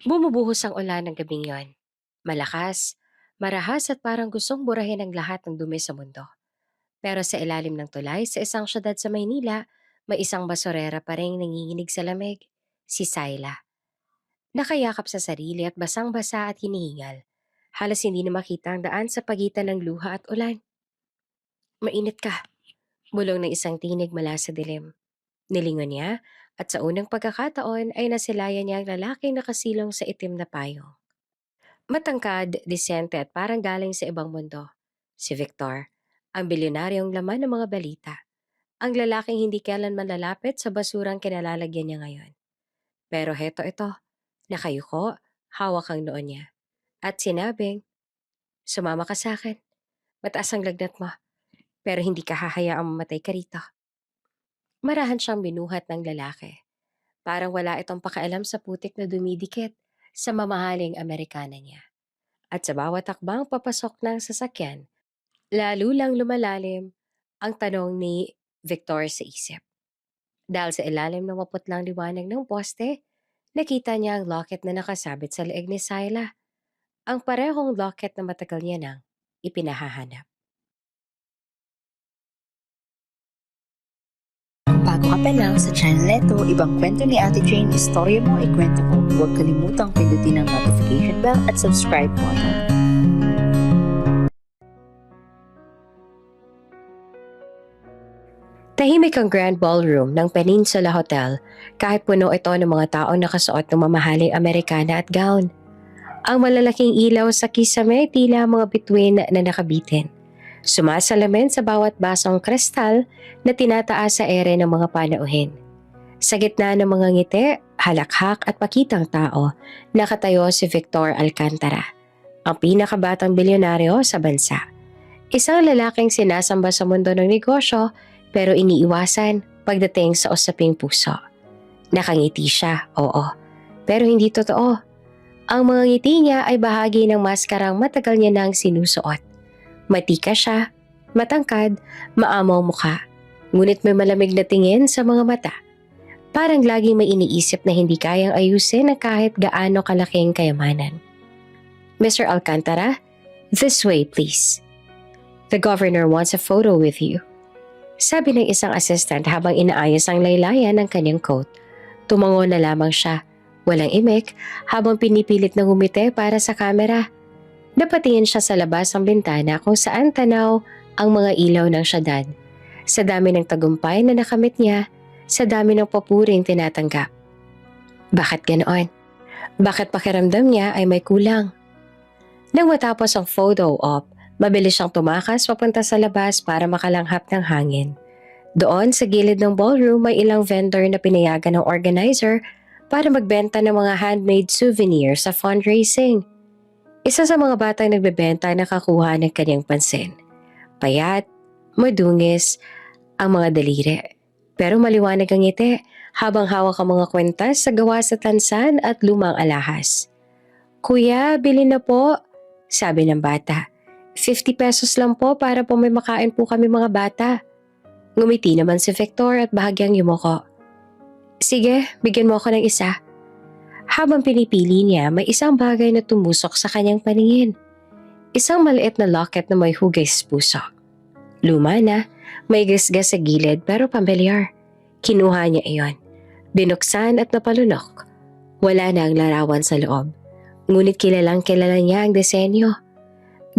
Bumubuhos ang ulan ng gabing yon. Malakas, marahas at parang gustong burahin ang lahat ng dumi sa mundo. Pero sa ilalim ng tulay sa isang syudad sa Maynila, may isang basurera pa rin nanginginig sa lamig. Si Sayla. Nakayakap sa sarili at basang-basa at hinihingal. Halos hindi na makita ang daan sa pagitan ng luha at ulan. Mainit ka. Bulong ng isang tinig mula sa dilim. Nilingon niya at sa unang pagkakataon ay nasilayan niya ang lalaking nakasilong sa itim na payong. Matangkad, disente at parang galing sa ibang mundo. Si Victor, ang bilyonaryong laman ng mga balita. Ang lalaking hindi kailanman lalapit sa basurang kinalalagyan niya ngayon. Pero heto ito, nakayuko, hawak ang noon niya. At sinabing, sumama ka sa akin. Mataas ang lagnat mo, pero hindi ka hahayaang mamatay ka rito. Marahan siyang binuhat ng lalaki. Parang wala itong pakailam sa putik na dumidikit sa mamahaling Amerikana niya. At sa bawat takbang papasok ng sasakyan, lalo lang lumalalim ang tanong ni Victor sa isip. Dahil sa ilalim ng maputlang liwanag ng poste, nakita niya ang locket na nakasabit sa leeg ni Syla. Ang parehong locket na matagal niya nang ipinahahanap. Bago ka pa lang sa channel neto, ibang kwento ni Ate Jane, istorya mo, ikwento ko. Huwag kalimutang pindutin ang notification bell at subscribe button. Tahimik ang grand ballroom ng Peninsula Hotel kahit puno ito ng mga taong nakasuot ng mamahaling Amerikana at gown. Ang malalaking ilaw sa kisame tila mga bituin na nakabitin. Sumasalamin sa bawat basong kristal na tinataas sa ere ng mga panauhin. Sa gitna ng mga ngiti, halakhak at pakitang tao, nakatayo si Victor Alcantara, ang pinakabatang bilyonaryo sa bansa. Isang lalaking sinasamba sa mundo ng negosyo pero iniiwasan pagdating sa usaping puso. Nakangiti siya, oo, pero hindi totoo. Ang mga ngiti niya ay bahagi ng maskarang matagal niya nang sinusuot. Matika siya, matangkad, maamaw mukha, ngunit may malamig na tingin sa mga mata. Parang laging may iniisip na hindi kayang ayusin ng kahit gaano kalaking kayamanan. Mr. Alcantara, this way please. The governor wants a photo with you. Sabi ng isang assistant habang inaayos ang laylayan ng kanyang coat. Tumango na lamang siya, walang imik, habang pinipilit na ngumiti para sa kamera. Napatingin siya sa labas ng bintana kung saan tanaw ang mga ilaw ng syudad. Sa dami ng tagumpay na nakamit niya, sa dami ng papuring tinatanggap. Bakit ganoon? Bakit pakiramdam niya ay may kulang? Nang matapos ang photo op, mabilis siyang tumakas papunta sa labas para makalanghap ng hangin. Doon sa gilid ng ballroom may ilang vendor na pinayagan ng organizer para magbenta ng mga handmade souvenirs sa fundraising. Isa sa mga batang nagbebenta nakakuha ng kanyang pansin. Payat, madungis, ang mga daliri. Pero maliwanag ang ngiti habang hawak ang mga kwentas sa gawa sa tansan at lumang alahas. Kuya, bilhin na po, sabi ng bata. 50 pesos lang po para po may makain po kami mga bata. Ngumiti naman si Victor at bahagyang yumuko. Sige, bigyan mo ako ng isa. Habang pinipili niya, may isang bagay na tumusok sa kanyang paningin. Isang maliit na locket na may hugay sa puso. Luma na, may gasgas sa gilid pero pamilyar. Kinuha niya iyon. Binuksan at napalunok. Wala na ang larawan sa loob. Ngunit kilalang kilala niya ang disenyo.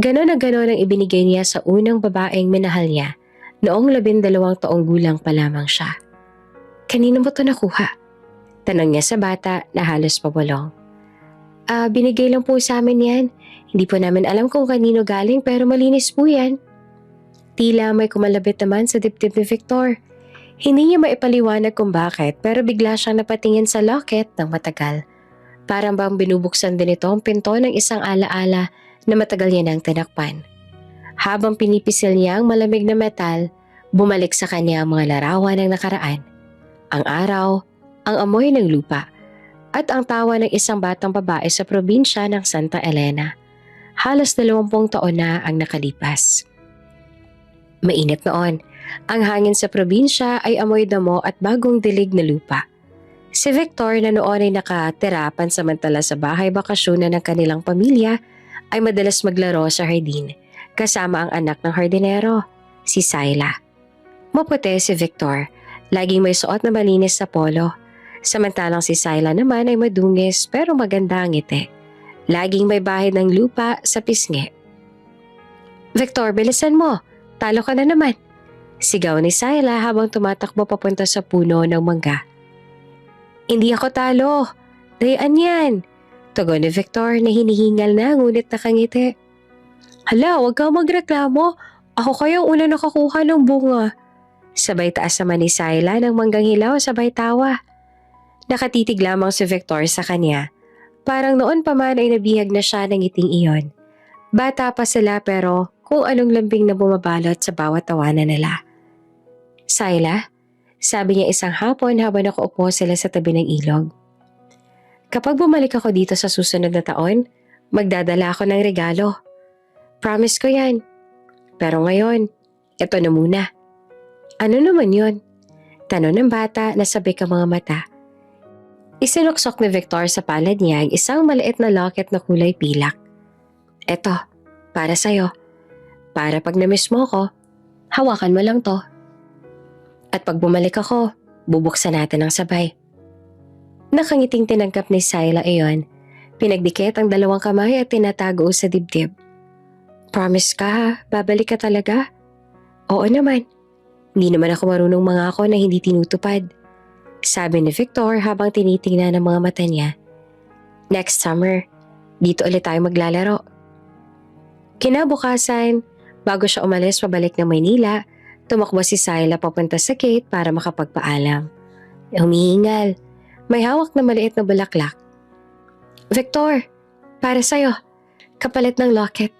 Ganon na ganon ang ibinigay niya sa unang babaeng minahal niya noong 12 taong gulang pa lamang siya. Kanino mo ito nakuha? Tanong niya sa bata na halos pabulong. Binigay lang po sa amin yan. Hindi po namin alam kung kanino galing pero malinis po yan. Tila may kumalabit naman sa dibdib ni Victor. Hindi niya maipaliwanag kung bakit pero bigla siyang napatingin sa locket ng matagal. Parang bang binubuksan din ito ang pinto ng isang alaala na matagal niya nang tinakpan. Habang pinipisil niya ang malamig na metal, bumalik sa kanya ang mga larawan ng nakaraan. Ang araw, ang amoy ng lupa, at ang tawa ng isang batang babae sa probinsya ng Santa Elena. Halos 20 taon na ang nakalipas. Mainit noon. Ang hangin sa probinsya ay amoy damo at bagong dilig na lupa. Si Victor na noon ay nakatira pansamantala sa bahay bakasyonan ng kanilang pamilya ay madalas maglaro sa hardin kasama ang anak ng hardinero, si Syla. Maputi si Victor, laging may suot na malinis na polo. Samantalang si Syla naman ay madungis pero maganda ang ngiti. Laging may bahid ng lupa sa pisngi. "Victor, bilisan mo! Talo ka na naman!" Sigaw ni Syla habang tumatakbo papunta sa puno ng mangga. "Hindi ako talo! Dayaan yan!" Tugon ni Victor na hinihingal na ngunit nakangiti. "Hala, huwag kang magreklamo. Ako kayang una nakakuha ng bunga." Sabay taas naman ni Syla ng manggang hilaw sabay tawa. Nakatitig lamang si Victor sa kanya. Parang noon pa man ay nabihag na siya ng ngiting iyon. Bata pa sila pero kung anong lambing na bumabalot sa bawat tawanan nila. "Syla," sabi niya isang hapon habang nakaupo sila sa tabi ng ilog. "Kapag bumalik ako dito sa susunod na taon, magdadala ako ng regalo. Promise ko yan. Pero ngayon, eto na muna." "Ano naman yon?" Tanong ng bata na sabik ang mga mata. Isinuksok ni Victor sa palad niya ang isang maliit na locket na kulay pilak. "Eto, para sa'yo. Para pag na-miss mo ko, hawakan mo lang to. At pag bumalik ako, bubuksan natin ng sabay." Nakangiting tinanggap ni Syla iyon. Pinagdikit ang dalawang kamay at tinatago sa dibdib. "Promise ka ha, babalik ka talaga?" "Oo naman. Hindi naman ako marunong mangako na hindi tinutupad," sabi ni Victor habang tinitingnan ang mga mata niya. "Next summer, dito ulit tayo maglalaro." Kinabukasan, bago siya umalis pabalik ng Maynila, tumakbo si Syla papunta sa gate para makapagpaalam. Humihingal. May hawak na maliit na bulaklak. "Victor, para sa'yo. Kapalit ng locket."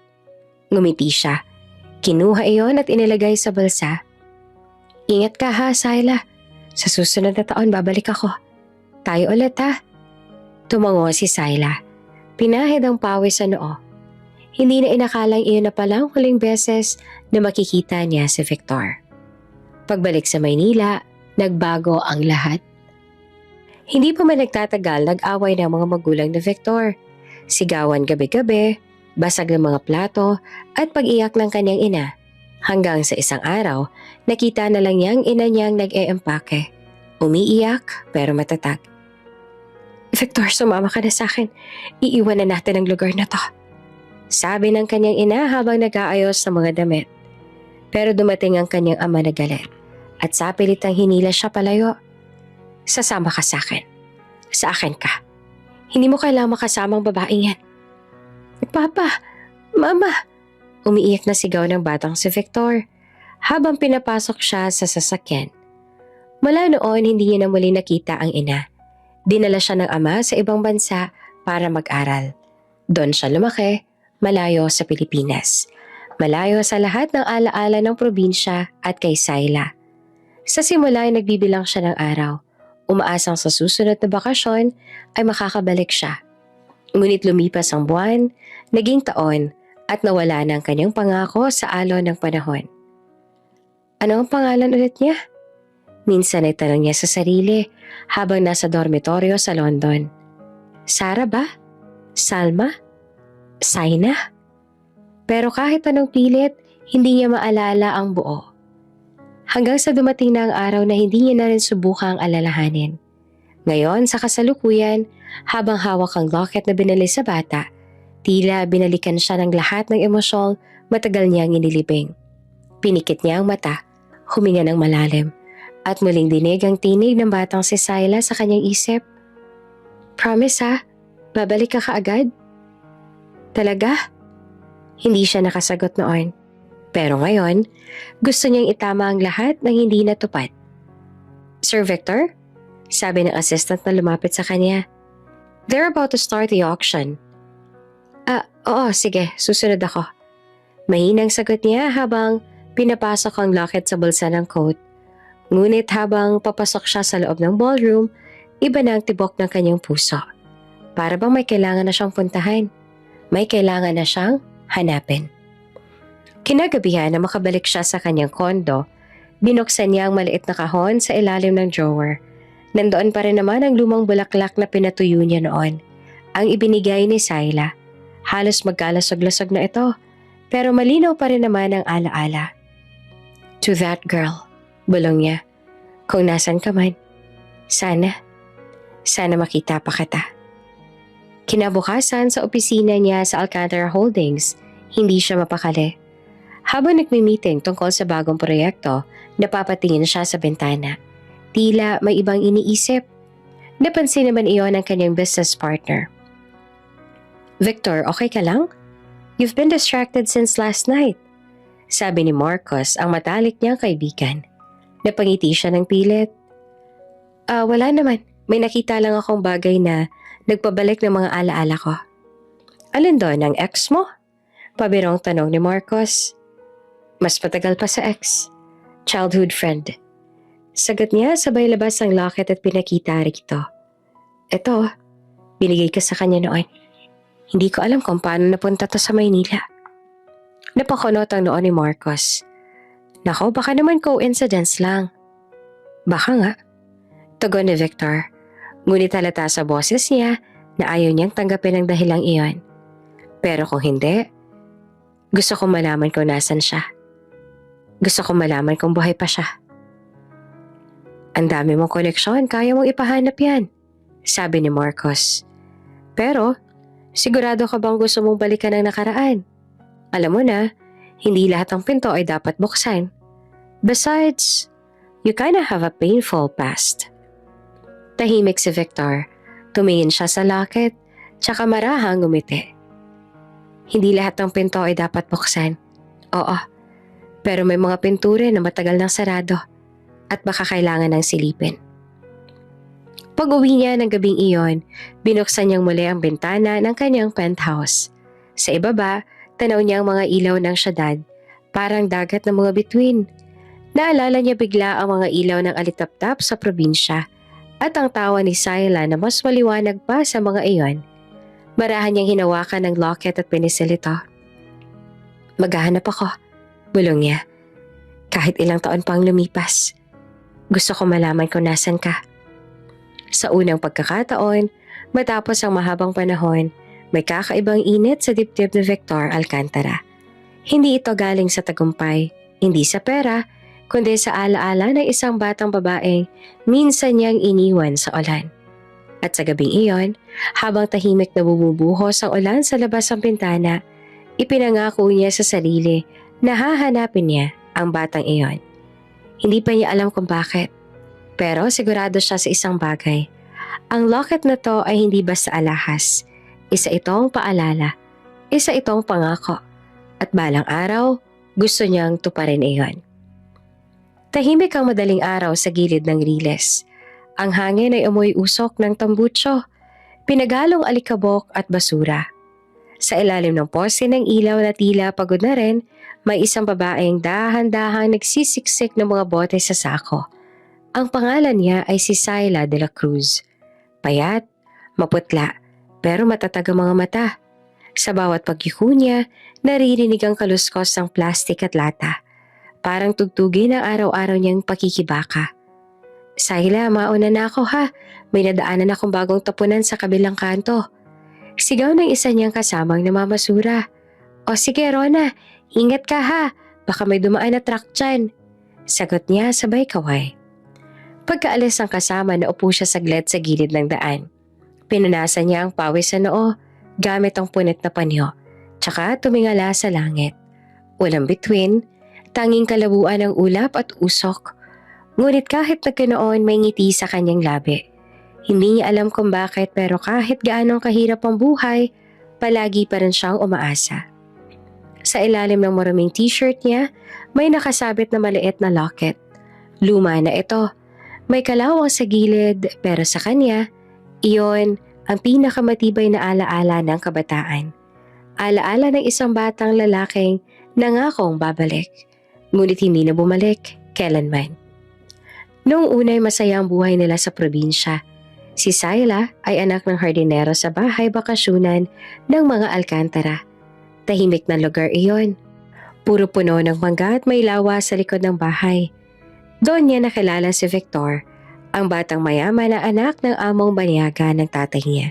Ngumiti siya. Kinuha iyon at inilagay sa bulsa. "Ingat ka ha, Syla. Sa susunod na taon babalik ako. Tayo ulit ha." Tumango si Syla. Pinahid ang pawis sa noo. Hindi na inakalang iyon na palang huling beses na makikita niya si Victor. Pagbalik sa Maynila, nagbago ang lahat. Hindi pa man nagtatagal, nag-away ng mga magulang ni Victor. Sigawan gabi-gabi, basag ng mga plato at pag-iyak ng kanyang ina. Hanggang sa isang araw, nakita na lang niyang ina niyang nag-e-empake. Umiiyak pero matatag. "Victor, sumama ka na sa akin. Iiwan na natin ang lugar na to," sabi ng kanyang ina habang nag-aayos ng mga damit. Pero dumating ang kanyang ama na galit at sa pilitang hinila siya palayo. "Sasama ka sa akin. Sa akin ka. Hindi mo kailangang makasamang babaeng yan." "Papa, Mama," umiiyak na sigaw ng batang si Victor habang pinapasok siya sa sasakyan. Mula noon, hindi niya na muli nakita ang ina. Dinala siya ng ama sa ibang bansa para mag-aral. Doon siya lumaki, malayo sa Pilipinas. Malayo sa lahat ng alaala ng probinsya at kay Syla. Sa simula ay nagbibilang siya ng araw. Umaasang sa susunod na bakasyon ay makakabalik siya. Ngunit lumipas ang buwan, naging taon at nawala na ang kanyang pangako sa alon ng panahon. Ano ang pangalan ulit niya? Minsan ay tanong niya sa sarili habang nasa dormitoryo sa London. Sarah ba? Salma? Saina? Pero kahit anong pilit, hindi niya maalala ang buo. Hanggang sa dumating na ang araw na hindi niya na rin subukang alalahanin. Ngayon sa kasalukuyan, habang hawak ang locket na binili sa bata, tila binalikan siya ng lahat ng emosyong matagal niyang inilibing. Pinikit niya ang mata, huminga ng malalim, at muling dinig ang tinig ng batang si Syla sa kanyang isip. "Promise ha? Babalik ka kaagad?" "Talaga?" Hindi siya nakasagot noon. Pero ngayon, gusto niyang itama ang lahat ng hindi natupad. "Sir Victor?" sabi ng assistant na lumapit sa kanya. "They're about to start the auction." Oo, sige, susunod ako." Mahinang sagot niya habang pinapasok ang locket sa bulsa ng coat. Ngunit habang papasok siya sa loob ng ballroom, iba na ang tibok ng kanyang puso. Para bang may kailangan na siyang puntahan. May kailangan na siyang hanapin. Kinagabihan na makabalik siya sa kanyang kondo, binuksan niya ang maliit na kahon sa ilalim ng drawer. Nandoon pa rin naman ang lumang bulaklak na pinatuyo niya noon. Ang ibinigay ni Sayla. Halos magkalasog-lasog na ito, pero malinaw pa rin naman ang alaala. To that girl, bulong niya. Kung nasan ka man, sana makita pa kita. Kinabukasan sa opisina niya sa Alcantara Holdings, hindi siya mapakali. Habang nagmi-meeting tungkol sa bagong proyekto, napapatingin siya sa bintana. Tila may ibang iniisip. Napansin naman iyon ng kanyang business partner. Victor, okay ka lang? You've been distracted since last night. Sabi ni Marcos, ang matalik niyang kaibigan. Napangiti siya ng pilit. Wala naman. May nakita lang akong bagay na nagpabalik ng mga alaala ko. Alin doon, ang ex mo? Pabirong tanong ni Marcos. Mas patagal pa sa ex. Childhood friend. Sagot niya, sabay labas ang locket at pinakita rito. Ito, binigay ko sa kanya noon. Hindi ko alam kung paano napunta to sa Maynila. Napakunot ang noon ni Marcos. Nako, baka naman coincidence lang. Baka nga. Tugon ni Victor. Ngunit halata sa boses niya na ayaw niyang tanggapin ang dahilang iyon. Pero kung hindi, gusto kong malaman kung nasan siya. Gusto kong malaman kung buhay pa siya. Ang dami mong koneksyon, kaya mong ipahanap yan, sabi ni Marcos. Pero, sigurado ka bang gusto mong balikan ang nakaraan? Alam mo na, hindi lahat ng pinto ay dapat buksan. Besides, you kinda have a painful past. Tahimik si Victor. Tumingin siya sa locket, tsaka marahang ngumiti. Hindi lahat ng pinto ay dapat buksan. Oo, pero may mga pinture na matagal nang sarado at baka kailangan ng silipin. Pag-uwi niya ng gabing iyon, binuksan niyang muli ang bintana ng kanyang penthouse. Sa ibaba, tanaw niya ang mga ilaw ng syudad, parang dagat ng mga bituin. Naalala niya bigla ang mga ilaw ng alitaptap sa probinsya at ang tawa ni Sayla na mas maliwanag pa sa mga iyon. Marahan niyang hinawakan ng locket at pinisil ito. Maghahanap ako, bulong niya. Kahit ilang taon pang lumipas, gusto ko malaman kung nasan ka. Sa unang pagkakataon, matapos ang mahabang panahon, may kakaibang init sa dibdib ni Victor Alcantara. Hindi ito galing sa tagumpay, hindi sa pera, kundi sa alaala ng isang batang babaeng minsan niyang iniwan sa ulan. At sa gabing iyon, habang tahimik na bumubuhos ang ulan sa labas ng bintana, ipinangako niya sa sarili na hahanapin niya ang batang iyon. Hindi pa niya alam kung bakit, pero sigurado siya sa isang bagay. Ang locket na to ay hindi basta alahas. Isa itong paalala, isa itong pangako, at balang araw, gusto niyang tuparin iyon. Tahimik ang madaling araw sa gilid ng riles. Ang hangin ay amoy usok ng tambutso, pinaghalong alikabok at basura. Sa ilalim ng poste ng ilaw na tila pagod na rin, may isang babaeng dahan-dahang nagsisiksik ng mga bote sa sako. Ang pangalan niya ay si Sayla de la Cruz. Payat, maputla, pero matatag ang mga mata. Sa bawat pagyuko niya, naririnig ang kaluskos ng plastik at lata. Parang tugtugin ang araw-araw niyang pakikibaka. Sayla, mauna na ako ha. May nadaanan akong bagong tapunan sa kabilang kanto. Sigaw ng isa niyang kasamang namamasura. O sige Rona, ingat ka ha. Baka may dumaan na truck dyan. Sagot niya sabay kaway. Pagkaalis ng kasama, naupo siya saglit sa gilid ng daan. Pinunasan niya ang pawis sa noo gamit ang punit na panyo. Tsaka tumingala sa langit. Walang bituin, tanging kalabuan ng ulap at usok. Ngunit kahit nagkanoon may ngiti sa kanyang labi. Hindi niya alam kung bakit pero kahit gaanong kahirap ang buhay, palagi pa rin siyang umaasa. Sa ilalim ng maraming t-shirt niya, may nakasabit na maliit na locket. Luma na ito. May kalawang sa gilid pero sa kanya, iyon ang pinakamatibay na alaala ng kabataan. Alaala ng isang batang lalaking nangakong babalik. Ngunit hindi na bumalik kailanman. Noong unay masaya ang buhay nila sa probinsya. Si Sayla ay anak ng hardinero sa bahay bakasyunan ng mga Alcantara. Tahimik na lugar iyon. Puro puno ng mangga at may lawa sa likod ng bahay. Doon niya nakilala si Victor Ang batang mayaman na anak ng among banyaga ng tatay niya.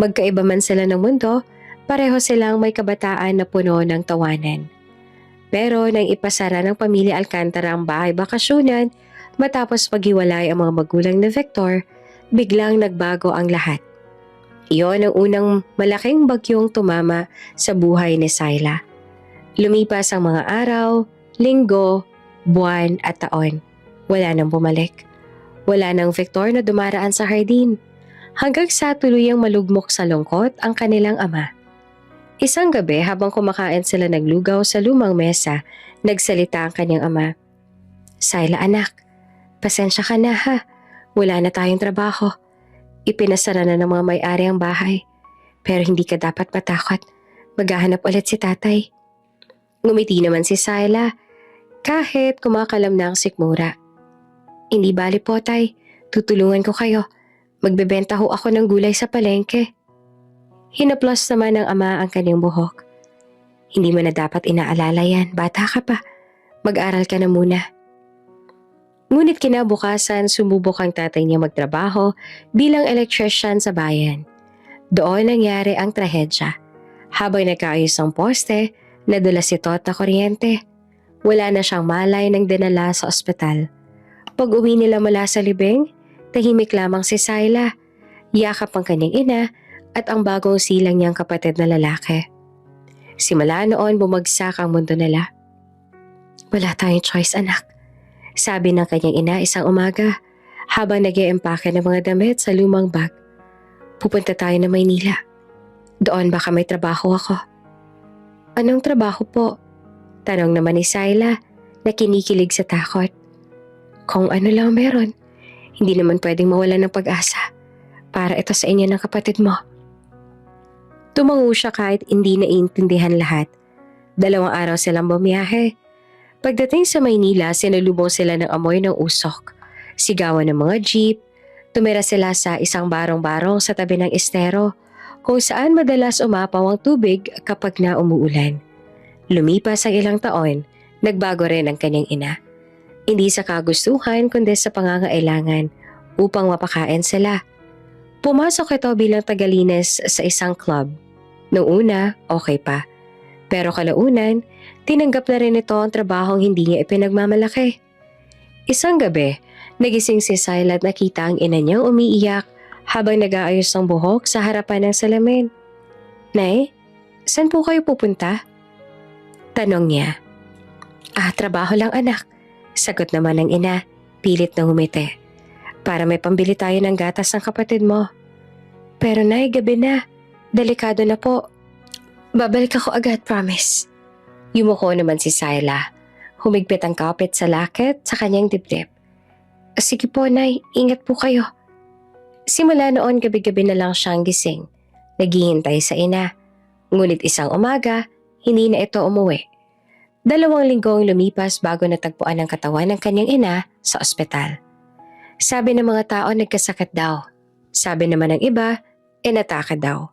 Magkaiba man sila ng mundo, pareho silang may kabataan na puno ng tawanan. Pero nang ipasara ng pamilya Alcantara ang bahay bakasyonan, matapos maghiwalay ang mga magulang ni Victor, biglang nagbago ang lahat. Iyon ang unang malaking bagyong tumama sa buhay ni Syla. Lumipas ang mga araw, linggo, buwan at taon. Wala nang bumalik. Wala nang Victor na dumaraan sa hardin. Hanggang sa tuluyang malugmok sa lungkot ang kanilang ama. Isang gabi habang kumakain sila naglugaw sa lumang mesa, nagsalita ang kanyang ama. Syla anak, pasensya ka na ha. Wala na tayong trabaho. Ipinasara na ng mga may-ari ang bahay. Pero hindi ka dapat matakot. Maghahanap ulit si tatay. Ngumiti naman si Syla kahit kumakalam na ang sikmura. Hindi bali po tay, tutulungan ko kayo. Magbebenta ho ako ng gulay sa palengke. Hinaplos naman ng ama ang kanyang buhok. Hindi mo na dapat inaalala yan, bata ka pa. Mag-aral ka na muna. Ngunit kinabukasan sumubok ang tatay niya magtrabaho bilang electrician sa bayan. Doon nangyari ang trahedya. Habang nagkaayos ang poste, nadala si Tot na kuryente. Wala na siyang malay nang dinala sa ospital. Pag uwi nila mula sa libing, tahimik lamang si Syla. Yakap ang kanyang ina at ang bagong silang niyang kapatid na lalaki. Simula noon bumagsak ang mundo nila. Wala tayong choice anak, sabi ng kanyang ina isang umaga habang nag-iempake ng mga damit sa lumang bag. Pupunta tayo na Maynila. Doon baka may trabaho ako. Anong trabaho po? Tanong naman ni Syla na kinikilig sa takot. Kung ano lang meron, hindi naman pwedeng mawalan ng pag-asa para ito sa inyo ng kapatid mo. Tumango siya kahit hindi naiintindihan lahat. 2 araw silang bumiyahe. Pagdating sa Maynila, sinalubong sila ng amoy ng usok. Sigawan ng mga jeep. Tumira sila sa isang barong-barong sa tabi ng estero kung saan madalas umapaw ang tubig kapag na umuulan. Lumipas ang ilang taon, nagbago rin ang kanyang ina. Hindi sa kagustuhan kundi sa pangangailangan upang mapakain sila. Pumasok ito bilang tagalinis sa isang club. Noong una, okay pa. Pero kalaunan, tinanggap na rin ito ang trabahong hindi niya ipinagmamalaki. Isang gabi, nagising si Syla at nakita ang ina niyang umiiyak habang nag-aayos ng buhok sa harapan ng salamin. Nay, saan po kayo pupunta? Tanong niya. Trabaho lang anak. Sagot naman ng ina, pilit na humiti. Para may pambili tayo ng gatas ng kapatid mo. Pero nay, gabi na. Delikado na po. Babalik ako agad, promise. Yumuko naman si Syla. Humigpit ang kapit sa laket sa kanyang dibdib. Sige po, nay. Ingat po kayo. Simula noon, gabi-gabi na lang siyang gising. Naghihintay sa ina. Ngunit isang umaga, hindi na ito umuwi. 2 linggong lumipas bago natagpuan ang katawan ng kanyang ina sa ospital. Sabi ng mga tao nagkasakit daw. Sabi naman ng iba, inatake daw.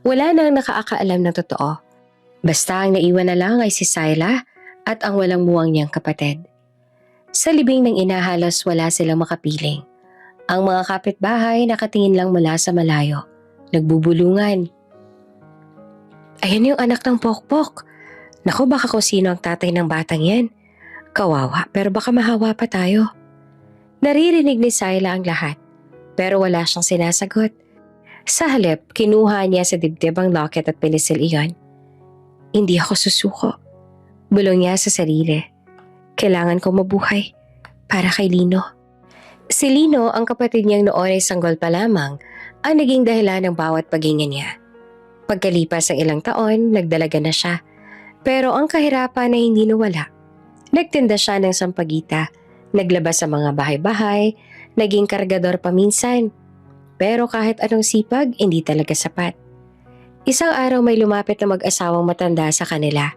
Wala nang nakakaalam ng totoo. Basta ang naiwan na lang ay si Syla at ang walang muwang niyang kapatid. Sa libing ng ina halos wala silang makapiling. Ang mga kapitbahay nakatingin lang mula sa malayo. Nagbubulungan. Ayan yung anak ng Pokpok. Naku, baka kung sino ang tatay ng batang yan. Kawawa, pero baka mahawa pa tayo. Naririnig ni Syla ang lahat, pero wala siyang sinasagot. Sa halip, kinuha niya sa dibdib ang locket at pinisil iyon. Hindi ako susuko. Bulong niya sa sarili. Kailangan ko mabuhay para kay Lino. Si Lino, ang kapatid niyang noon ay sanggol pa lamang, ang naging dahilan ng bawat paghinga niya. Pagkalipas ng ilang taon, nagdalaga na siya. Pero ang kahirapan ay hindi nawala. Nagtinda siya ng sampagita, naglabas sa mga bahay-bahay, naging kargador paminsan. Pero kahit anong sipag, hindi talaga sapat. Isang araw may lumapit na mag-asawang matanda sa kanila.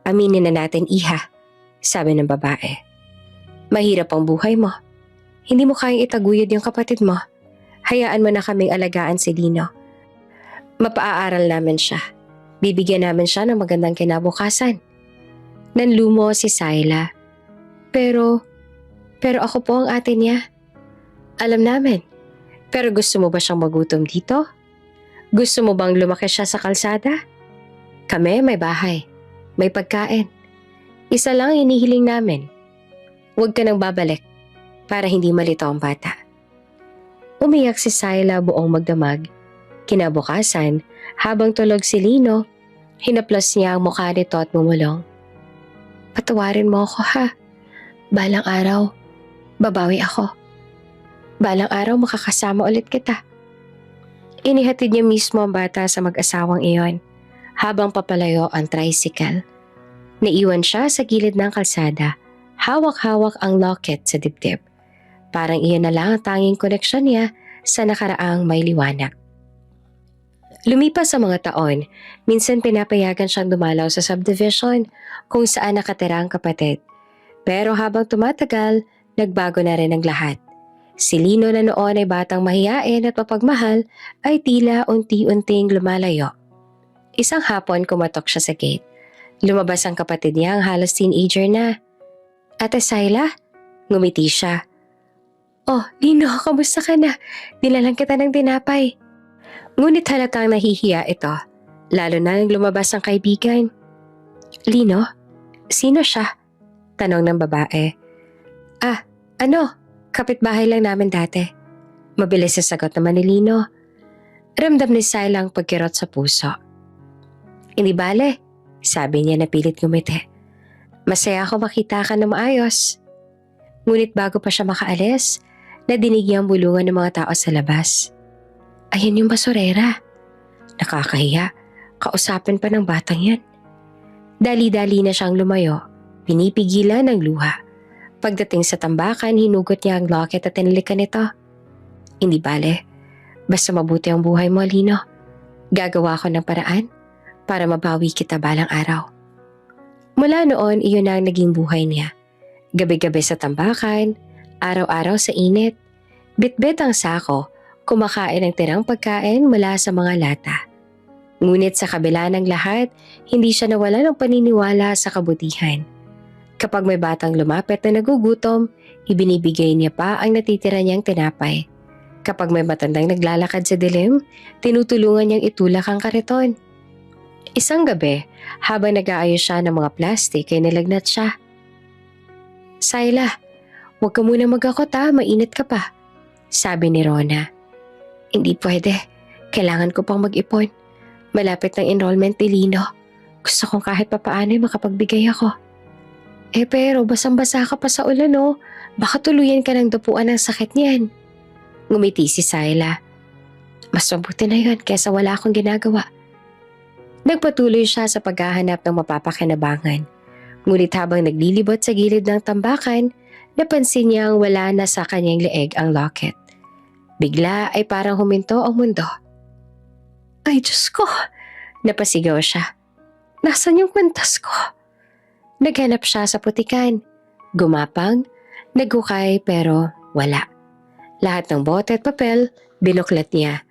Aminin na natin, iha, sabi ng babae. Mahirap ang buhay mo. Hindi mo kayang itaguyod yung kapatid mo. Hayaan mo na kaming alagaan si Lino. Mapaaral namin siya. Bibigyan namin siya ng magandang kinabukasan. Nanlumo si Syla. Pero ako po ang ate niya. Alam namin. Pero gusto mo ba siyang magutom dito? Gusto mo bang lumaki siya sa kalsada? Kami may bahay. May pagkain. Isa lang inihiling namin. Huwag ka nang babalik para hindi malito ang bata. Umiyak si Syla buong magdamag. Kinabukasan, habang tulog si Lino, hinaplos niya ang mukha nito at bumulong. Patawarin mo ako ha. Balang araw, babawi ako. Balang araw makakasama ulit kita. Inihatid niya mismo ang bata sa mag-asawang iyon habang papalayo ang tricycle. Naiwan siya sa gilid ng kalsada, hawak-hawak ang locket sa dibdib. Parang iyon na lang ang tanging koneksyon niya sa nakaraang may liwanag. Lumipas sa mga taon, minsan pinapayagan siyang dumalaw sa subdivision kung saan nakatira ang kapatid. Pero habang tumatagal, nagbago na rin ang lahat. Si Lino na noon ay batang mahiyain at mapagmahal ay tila unti-unting lumalayo. Isang hapon kumatok siya sa gate. Lumabas ang kapatid niya ang halos teenager na. Ate Syla? Ngumiti siya. Oh, Lino, kamusta ka na? Nilalang kita ng tinapay. Ngunit halatang nahihiya ito, lalo na nang lumabas ang kaibigan. Lino? Sino siya? Tanong ng babae. Kapitbahay lang namin dati. Mabilis sa sagot naman ni Lino. Ramdam ni Syla ang pagkirot sa puso. Hindi bale, sabi niya na pilit ngumiti. Masaya ako makita ka na maayos. Ngunit bago pa siya makaalis, nadinig niya ang bulungan ng mga tao sa labas. Ayan yung basurera. Nakakahiya, kausapin pa ng batang yan. Dali-dali na siyang lumayo, pinipigilan ng luha. Pagdating sa tambakan, hinugot niya ang locket at tinalikan ito. Hindi bale, basta mabuti ang buhay mo, Lino. Gagawa ko ng paraan para mabawi kita balang araw. Mula noon, iyon na ang naging buhay niya. Gabi-gabi sa tambakan, araw-araw sa init, bitbit ang sako, kumakain ng tirang pagkain mula sa mga lata. Ngunit sa kabila ng lahat, hindi siya nawala ng paniniwala sa kabutihan. Kapag may batang lumapit na nagugutom, ibinibigay niya pa ang natitira niyang tinapay. Kapag may matandang naglalakad sa dilim, tinutulungan niyang itulak ang kariton. Isang gabi, habang nag-aayos siya ng mga plastik ay nalagnat siya. Syla, huwag ka muna magakot mainit ka pa, sabi ni Rona. Hindi pwede, kailangan ko pang mag-ipon. Malapit ng enrollment ni Lino. Gusto kong kahit papaano ay makapagbigay ako. Pero basang-basa ka pa sa ulan Baka tuluyan ka ng dupuan ng sakit niyan. Ngumiti si Syla. Mas mabuti na yun kesa wala akong ginagawa. Nagpatuloy siya sa paghahanap ng mapapakinabangan. Ngunit habang naglilibot sa gilid ng tambakan, napansin niyang wala na sa kanyang leeg ang locket. Bigla ay parang huminto ang mundo. Ay Diyos ko! Napasigaw siya. Nasaan yung kwintas ko? Naghanap siya sa putikan. Gumapang, naghukay pero wala. Lahat ng bote at papel, binuklat niya.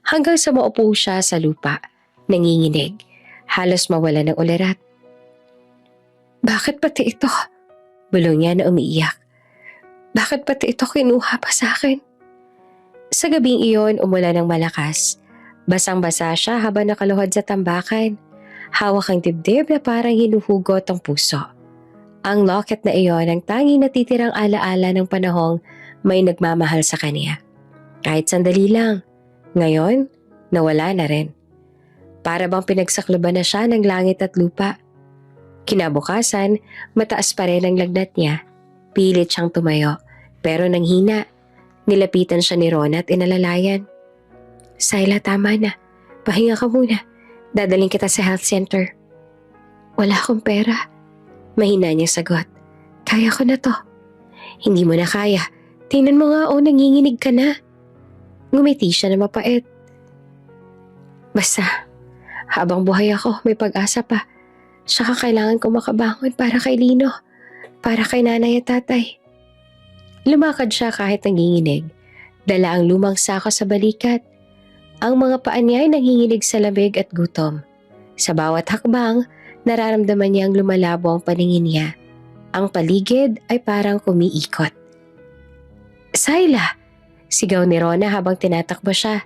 Hanggang sa maupo siya sa lupa, nanginginig, halos mawala ng ulirat. Bakit pati ito? Bulong niya na umiiyak. Bakit pati ito kinuha pa sa akin? Sa gabing iyon, umulan ng malakas. Basang-basa siya habang nakaluhod sa tambakan. Hawak ang dibdib na parang hinuhugot ang puso. Ang locket na iyon ang tanging natitirang alaala ng panahong may nagmamahal sa kanya. Kahit sandali lang. Ngayon, nawala na rin. Para bang pinagsakloban na siya ng langit at lupa. Kinabukasan, mataas pa rin ang lagnat niya. Pilit siyang tumayo, pero nanghina. Nilapitan siya ni Rona at inalalayan. Syla, tama na. Pahinga ka muna. Dadaling kita sa health center. Wala akong pera. Mahina niyang sagot. Kaya ko na to. Hindi mo na kaya. Tingnan mo nga nanginginig ka na. Ngumiti siya na mapait. Basta, habang buhay ako, may pag-asa pa. Saka kailangan ko makabangon para kay Lino. Para kay nanay at tatay. Lumakad siya kahit nanginginig. Dala ang lumang sako sa balikat. Ang mga paa niya ay nanginginig sa lamig at gutom. Sa bawat hakbang, nararamdaman niyang lumalabo ang paningin niya. Ang paligid ay parang kumiikot. Syla, Sigaw ni Rona habang tinatakbo siya.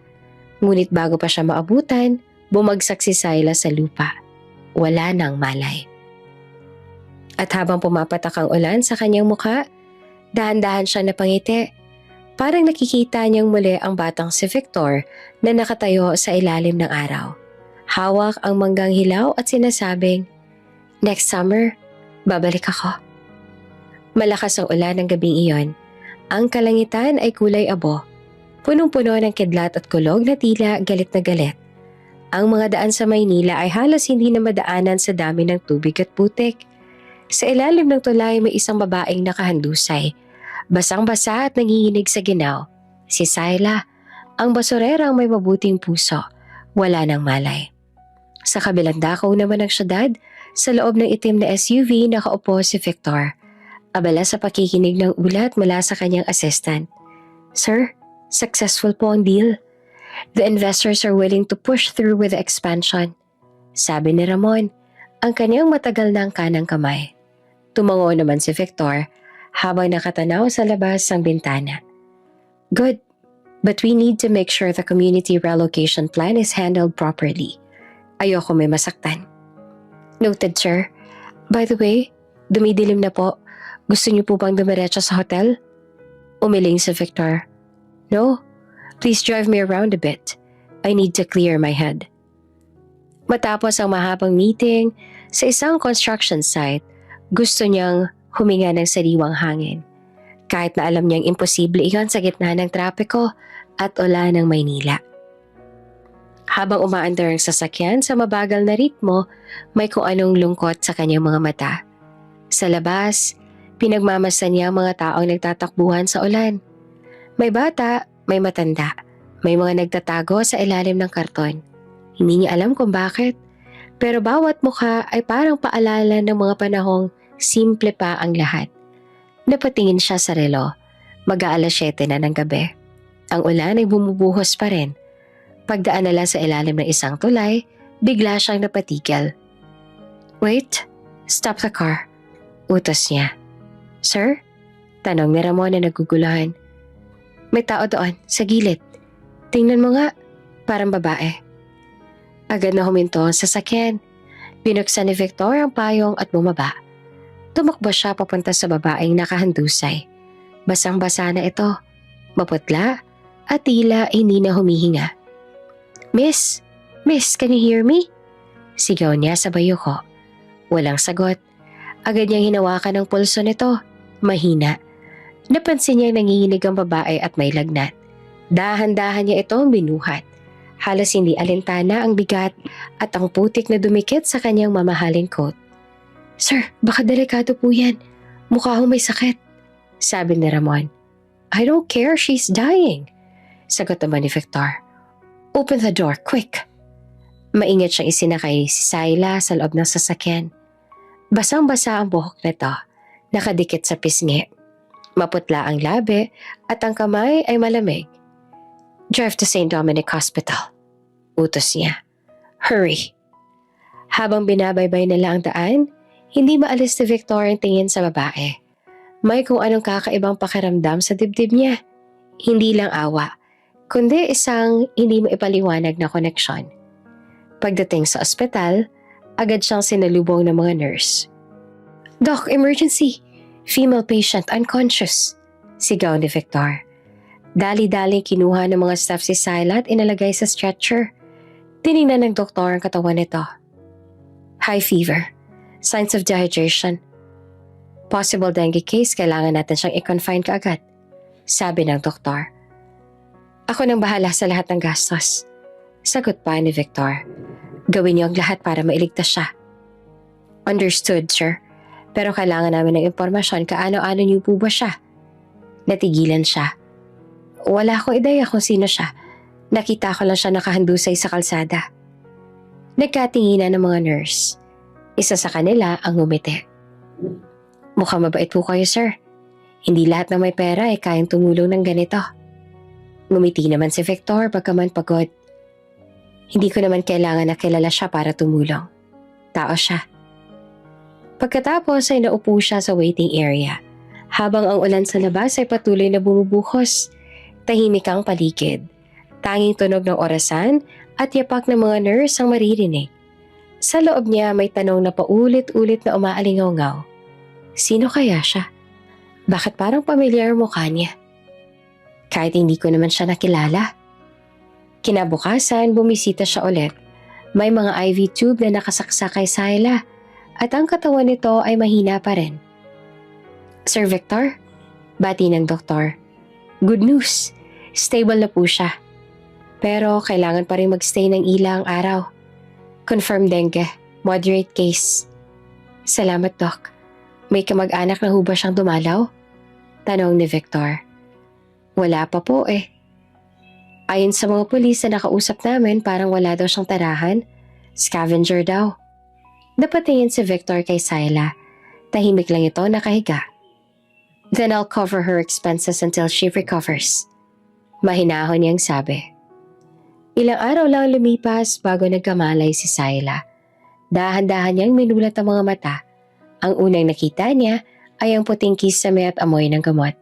Ngunit bago pa siya maabutan, bumagsak si Syla sa lupa. Wala nang malay. At habang pumapatak ang ulan sa kanyang muka, dahan-dahan siya napangiti. Parang nakikita niyang muli ang batang si Victor na nakatayo sa ilalim ng araw. Hawak ang manggang hilaw at sinasabing, "Next summer, babalik ako." Malakas ang ulan ng gabing iyon. Ang kalangitan ay kulay abo. Punong-puno ng kidlat at kulog na tila galit na galit. Ang mga daan sa Maynila ay halos hindi na madaanan sa dami ng tubig at putik. Sa ilalim ng tulay may isang babaeng nakahandusay. Basang-basa at nanginginig sa ginaw. Si Syla, ang basurerang may mabuting puso. Wala nang malay. Sa kabilang dako naman ng syudad, sa loob ng itim na SUV nakaupo si Victor. Abala sa pakikinig ng ulat mula sa kanyang assistant. "Sir, successful po ang deal. The investors are willing to push through with the expansion," sabi ni Ramon, ang kanyang matagal na kanang kamay. Tumango naman si Victor habang nakatanaw sa labas ng bintana. "Good, but we need to make sure the community relocation plan is handled properly. Ayoko may masaktan." "Noted, sir. By the way, dumidilim na po. Gusto niyo po bang dumiretso sa hotel?" Umiling si Victor. "No, please drive me around a bit. I need to clear my head." Matapos ang mahabang meeting sa isang construction site, gusto niyang huminga ng sariwang hangin. Kahit na alam niyang imposible iyon sa gitna ng trapiko at ulan ng Maynila. Habang umaandar ang sasakyan sa mabagal na ritmo, may kung anong lungkot sa kanyang mga mata. Sa labas, pinagmamasan niya ang mga taong nagtatakbuhan sa ulan. May bata, may matanda, may mga nagtatago sa ilalim ng karton. Hindi niya alam kung bakit, pero bawat mukha ay parang paalala ng mga panahong simple pa ang lahat. Napatingin siya sa relo. Mag-aalas 7 na ng gabi. Ang ulan ay bumubuhos pa rin. Pagdaan nila sa ilalim ng isang tulay, bigla siyang napatigil. "Wait, stop the car," utos niya. "Sir?" Tanong ni Ramon na naguguluhan. "May tao doon, sa gilid. Tingnan mo nga, parang babae." Agad na huminto ang sasakyan. Binuksan ni Victor ang payong at bumaba. Tumakbo siya papunta sa babaeng nakahandusay. Basang-basa na ito, maputla at tila hindi na humihinga. Miss, can you hear me?" Sigaw niya sa bayuko. Walang sagot. Agad niyang hinawakan ang pulso nito. Mahina. Napansin niyang nanginginig ang babae at may lagnat. Dahan-dahan niya itong binuhat. Halos hindi alintana ang bigat at ang putik na dumikit sa kanyang mamahaling coat. "Sir, baka delikado po yan. Mukha ho may sakit," sabi ni Ramon. "I don't care, she's dying," sagot naman ni Victor. "Open the door, quick." Maingat siyang isinakay si Syla sa loob ng sasakyan. Basang-basa ang buhok nito, nakadikit sa pisngi. Maputla ang labi at ang kamay ay malamig. "Drive to St. Dominic Hospital," utos niya. "Hurry." Habang binabaybay nila ang daan, hindi maalis ni Victor ang tingin sa babae. May kung anong kakaibang pakiramdam sa dibdib niya. Hindi lang awa, kundi isang hindi maipaliwanag na koneksyon. Pagdating sa ospital, agad siyang sinalubong ng mga nurse. "Doc, emergency! Female patient unconscious," sigaw ni Victor. Dali-dali kinuha ng mga staff si Syla at inalagay sa stretcher. Tiningnan ng doktor ang katawan nito. "High fever. Signs of dehydration. Possible dengue case, kailangan natin siyang i-confine kaagad," sabi ng doktor. "Ako nang bahala sa lahat ng gastos," sagot pa ni Victor. "Gawin niyo ang lahat para mailigtas siya." "Understood, sir. Pero kailangan namin ng impormasyon kaano-ano niyo po ba siya?" Natigilan siya. "Wala akong ideya kung sino siya. Nakita ko lang siya nakahandusay sa kalsada." Nagkatinginan ng mga nurse. Isa sa kanila ang ngumiti. "Mukhang mabait po kayo, sir. Hindi lahat ng may pera ay kayang tumulong ng ganito." Ngumiti naman si Victor bagaman pagod. "Hindi ko naman kailangan na kilala siya para tumulong. Tao siya." Pagkatapos ay naupo siya sa waiting area. Habang ang ulan sa labas ay patuloy na bumubuhos, Tahimik ang paligid. Tanging tunog ng orasan at yapak ng mga nurse ang maririnig. Sa loob niya may tanong na paulit-ulit na umaalingaw-ngaw. Sino kaya siya? Bakit parang pamilyar mukha niya? Kahit hindi ko naman siya nakilala. Kinabukasan, bumisita siya ulit. May mga IV tube na nakasaksak kay Sayla at ang katawan nito ay mahina pa rin. Sir Victor? Bati ng doktor. Good news! Stable na po siya. Pero kailangan pa rin magstay ng ilang araw. Confirmed dengue. Moderate case. Salamat, Doc. May kamag-anak na ho ba siyang dumalaw? Tanong ni Victor. Wala pa po eh. Ayon sa mga pulis na nakausap namin, parang wala daw siyang tarahan. Scavenger daw. Napatingin si Victor kay Sayla. Tahimik lang ito nakahiga. Then I'll cover her expenses until she recovers. Mahinahon niyang sabi. Ilang araw lang lumipas bago nagkamalay si Sayla. Dahan-dahan niyang minulat ang mga mata. Ang unang nakita niya ay ang puting kisame at amoy ng gamot.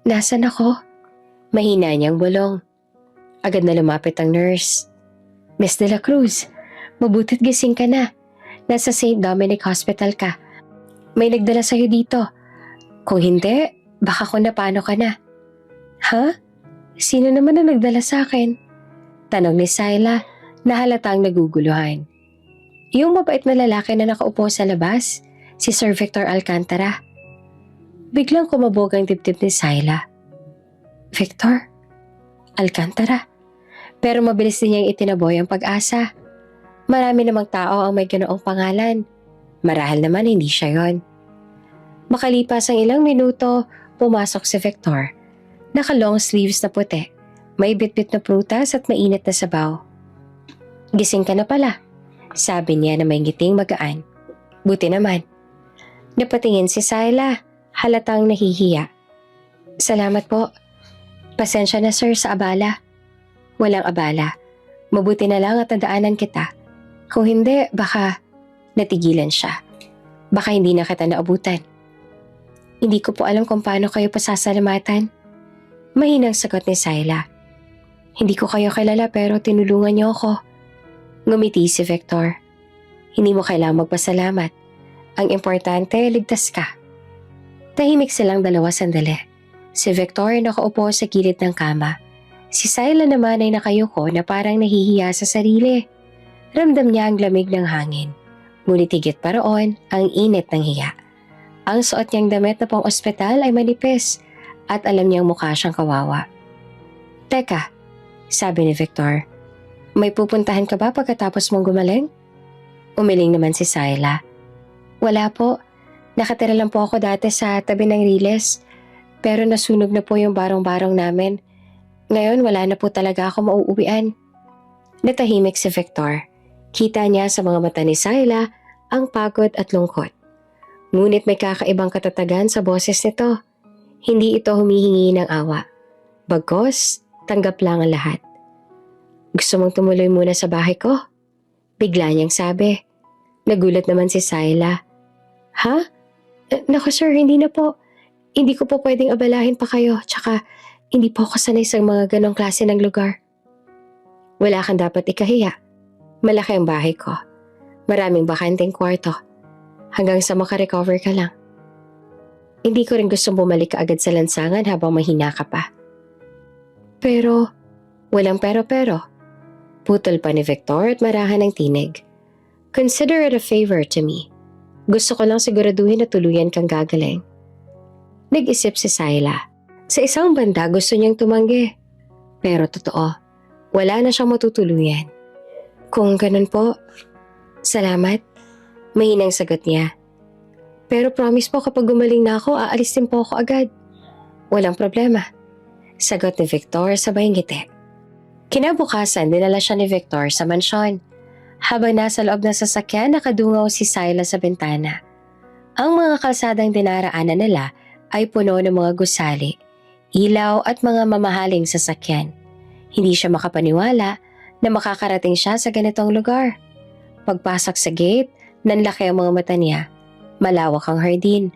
Nasaan ako? Mahina niyang bulong. Agad na lumapit ang nurse. Miss De La Cruz, mabutit gising ka na. Nasa St. Dominic Hospital ka. May nagdala sa'yo dito. Kung hindi, baka kung napano ka na. Ha? Sino naman ang nagdala sa akin? Tanong ni Sayla na halatang naguguluhan. Yung mabait na lalaki na nakaupo sa labas, si Sir Victor Alcantara. Biglang kumabog ang dibdib ni Sayla. Victor? Alcantara? Pero mabilis din niyang itinaboy ang pag-asa. Marami namang tao ang may ganoong pangalan. Marahil naman hindi siya yon. Makalipas ang ilang minuto, pumasok si Victor. Naka-long sleeves na puti. May bitbit na prutas at mainit na sabaw. Gising ka na pala, sabi niya na may ngiting magaan. Buti naman. Napatingin si Sayla, halatang nahihiya. Salamat po. Pasensya na sir sa abala. Walang abala. Mabuti na lang at nadaanan kita. Kung hindi, baka natigilan siya. Baka hindi na kita naabutan. Hindi ko po alam kung paano kayo pasasalamatan. Mahinang sagot ni Sayla. Hindi ko kayo kilala pero tinulungan niyo ako. Ngumiti si Victor. Hindi mo kailangang magpasalamat. Ang importante, ligtas ka. Tahimik silang dalawa sandali. Si Victor nakaupo sa gilid ng kama. Si Sayla naman ay nakayuko na parang nahihiya sa sarili. Ramdam niya ang lamig ng hangin. Ngunit higit pa roon ang init ng hiya. Ang suot niyang damit na pang ospital ay manipis at alam niyang mukha siyang kawawa. Teka, sabi ni Victor, may pupuntahan ka ba pagkatapos mong gumaling? Umiling naman si Sayla. Wala po. Nakatira lang po ako dati sa tabi ng Riles. Pero nasunog na po yung barong-barong namin. Ngayon wala na po talaga ako mauuwian. Natahimik si Victor. Kita niya sa mga mata ni Sayla ang pagod at lungkot. Ngunit may kakaibang katatagan sa boses nito. Hindi ito humihingi ng awa. Bagkus, tanggap lang ang lahat. Gusto mong tumuloy muna sa bahay ko? Bigla niyang sabi. Nagulat naman si Sayla. Ha? Naku sir, hindi na po. Hindi ko po pwedeng abalahin pa kayo. Tsaka, hindi po ako sanay sa mga ganong klase ng lugar. Wala kang dapat ikahiya. Malaki ang bahay ko. Maraming bakanteng kwarto. Hanggang sa makarecover ka lang. Hindi ko rin gusto bumalik ka agad sa lansangan habang mahina ka pa. Pero, walang pero-pero. Putol pa ni Victor at marahan ng tinig. Consider it a favor to me. Gusto ko lang siguraduhin na tuluyan kang gagaling. Nag-isip si Sayla. Sa isang banda gusto niyang tumanggi. Pero totoo, wala na siyang matutuluyan. Kung ganun po, salamat. Mahinang sagot niya. Pero promise po kapag gumaling na ako, aalis din po ako agad. Walang problema. Sagot ni Victor sabay ngiti. Kinabukasan, dinala siya ni Victor sa mansyon. Habang nasa loob ng sasakyan, nakadungaw si Sayla sa bintana. Ang mga kalsadang dinaraanan nila ay puno ng mga gusali, ilaw at mga mamahaling sasakyan. Hindi siya makapaniwala na makakarating siya sa ganitong lugar. Pagpasok sa gate, nanlaki ang mga mata niya. Malawak ang hardin.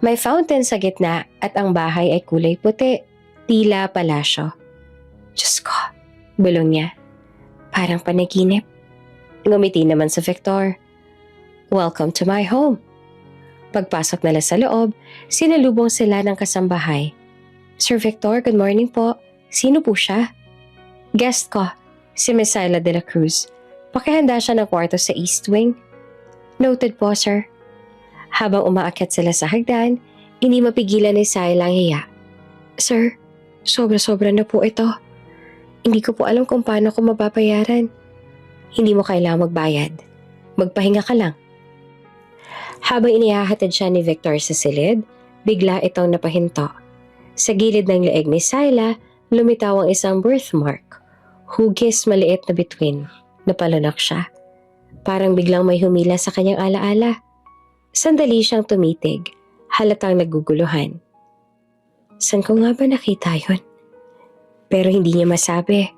May fountain sa gitna at ang bahay ay kulay puti. tila palasyo. Diyos ko, bulong niya. Parang panaginip. Ngumiti naman si Victor. Welcome to my home. Pagpasok nila sa loob, sinalubong sila ng kasambahay. Sir Victor, good morning po. Sino po siya? Guest ko, si Miss Syla de la Cruz. Pakihanda siya ng kwarto sa East Wing. Noted po, sir. Habang umaakyat sila sa hagdan, hindi mapigilan ni Syla ang hiya. Sir, sobra-sobra na po ito. Hindi ko po alam kung paano ko mababayaran. Hindi mo kailangang magbayad. Magpahinga ka lang. Habang inihahatid siya ni Victor sa silid, bigla itong napahinto. Sa gilid ng leeg ni Syla, lumitaw ang isang birthmark. Hugis maliit na bituin. Napalunok siya. Parang biglang may humila sa kanyang alaala. Sandali siyang tumitig, halatang naguguluhan. Saan ko nga ba nakita yun? Pero hindi niya masabi.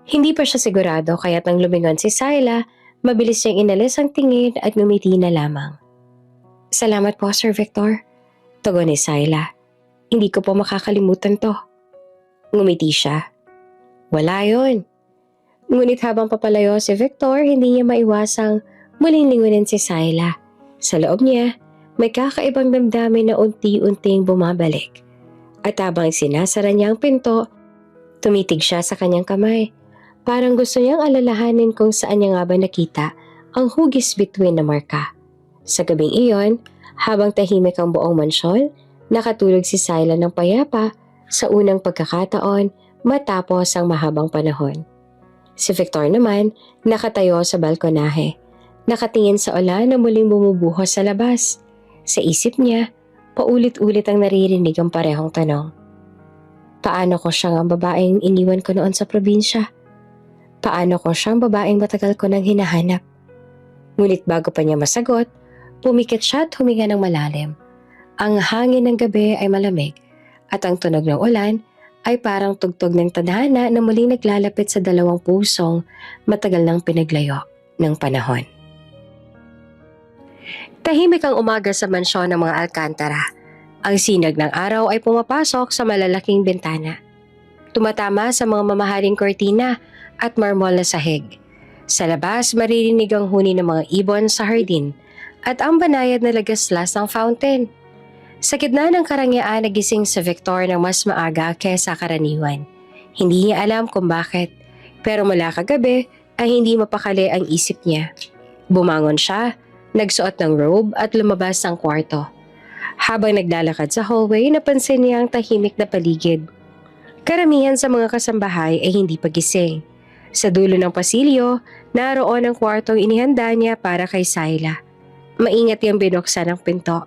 Hindi pa siya sigurado kaya't nang lumingon si Syla, mabilis niyang inalis ang tingin at ngumiti na lamang. Salamat po, Sir Victor. Tugon ni Syla. Hindi ko po makakalimutan to. Ngumiti siya. Wala yun. Ngunit habang papalayo si Victor, hindi niya maiwasang muling lingunin si Syla. Sa loob niya, may kakaibang damdamin na unti-unting bumabalik. At habang sinasara niya ang pinto, tumitig siya sa kanyang kamay. Parang gusto niyang alalahanin kung saan niya nga ba nakita ang hugis bituin na marka. Sa gabing iyon, habang tahimik ang buong mansyon, nakatulog si Syla ng payapa sa unang pagkakataon matapos ang mahabang panahon. Si Victor naman nakatayo sa balkonahe, nakatingin sa ulan na muling bumubuhos sa labas. Sa isip niya, paulit-ulit ang naririnig ang parehong tanong. Paano ko siyang ang babaeng iniwan ko noon sa probinsya? Paano ko siyang babaeng matagal ko nang hinahanap? Ngunit bago pa niya masagot, pumikit siya at huminga ng malalim. Ang hangin ng gabi ay malamig at ang tunog ng ulan ay parang tugtog ng tadhana na muling naglalapit sa dalawang pusong matagal nang pinaglayo ng panahon. Tahimik ang umaga sa mansyon ng mga Alcantara. Ang sinag ng araw ay pumapasok sa malalaking bintana. Tumatama sa mga mamahaling kortina at marmol na sahig. Sa labas, maririnig ang huni ng mga ibon sa hardin at ang banayad na lagaslas ng fountain. Sa gitna ng karangyaan, nagising si Victor ng mas maaga kaysa karaniwan. Hindi niya alam kung bakit, pero mula kagabi ay hindi mapakali ang isip niya. Bumangon siya, nagsuot ng robe at lumabas ng kwarto. Habang naglalakad sa hallway, napansin niya ang tahimik na paligid. Karamihan sa mga kasambahay ay hindi pa gising. Sa dulo ng pasilyo, naroon ang kwartong inihanda niya para kay Syla. Maingat niyang binuksan ang pinto.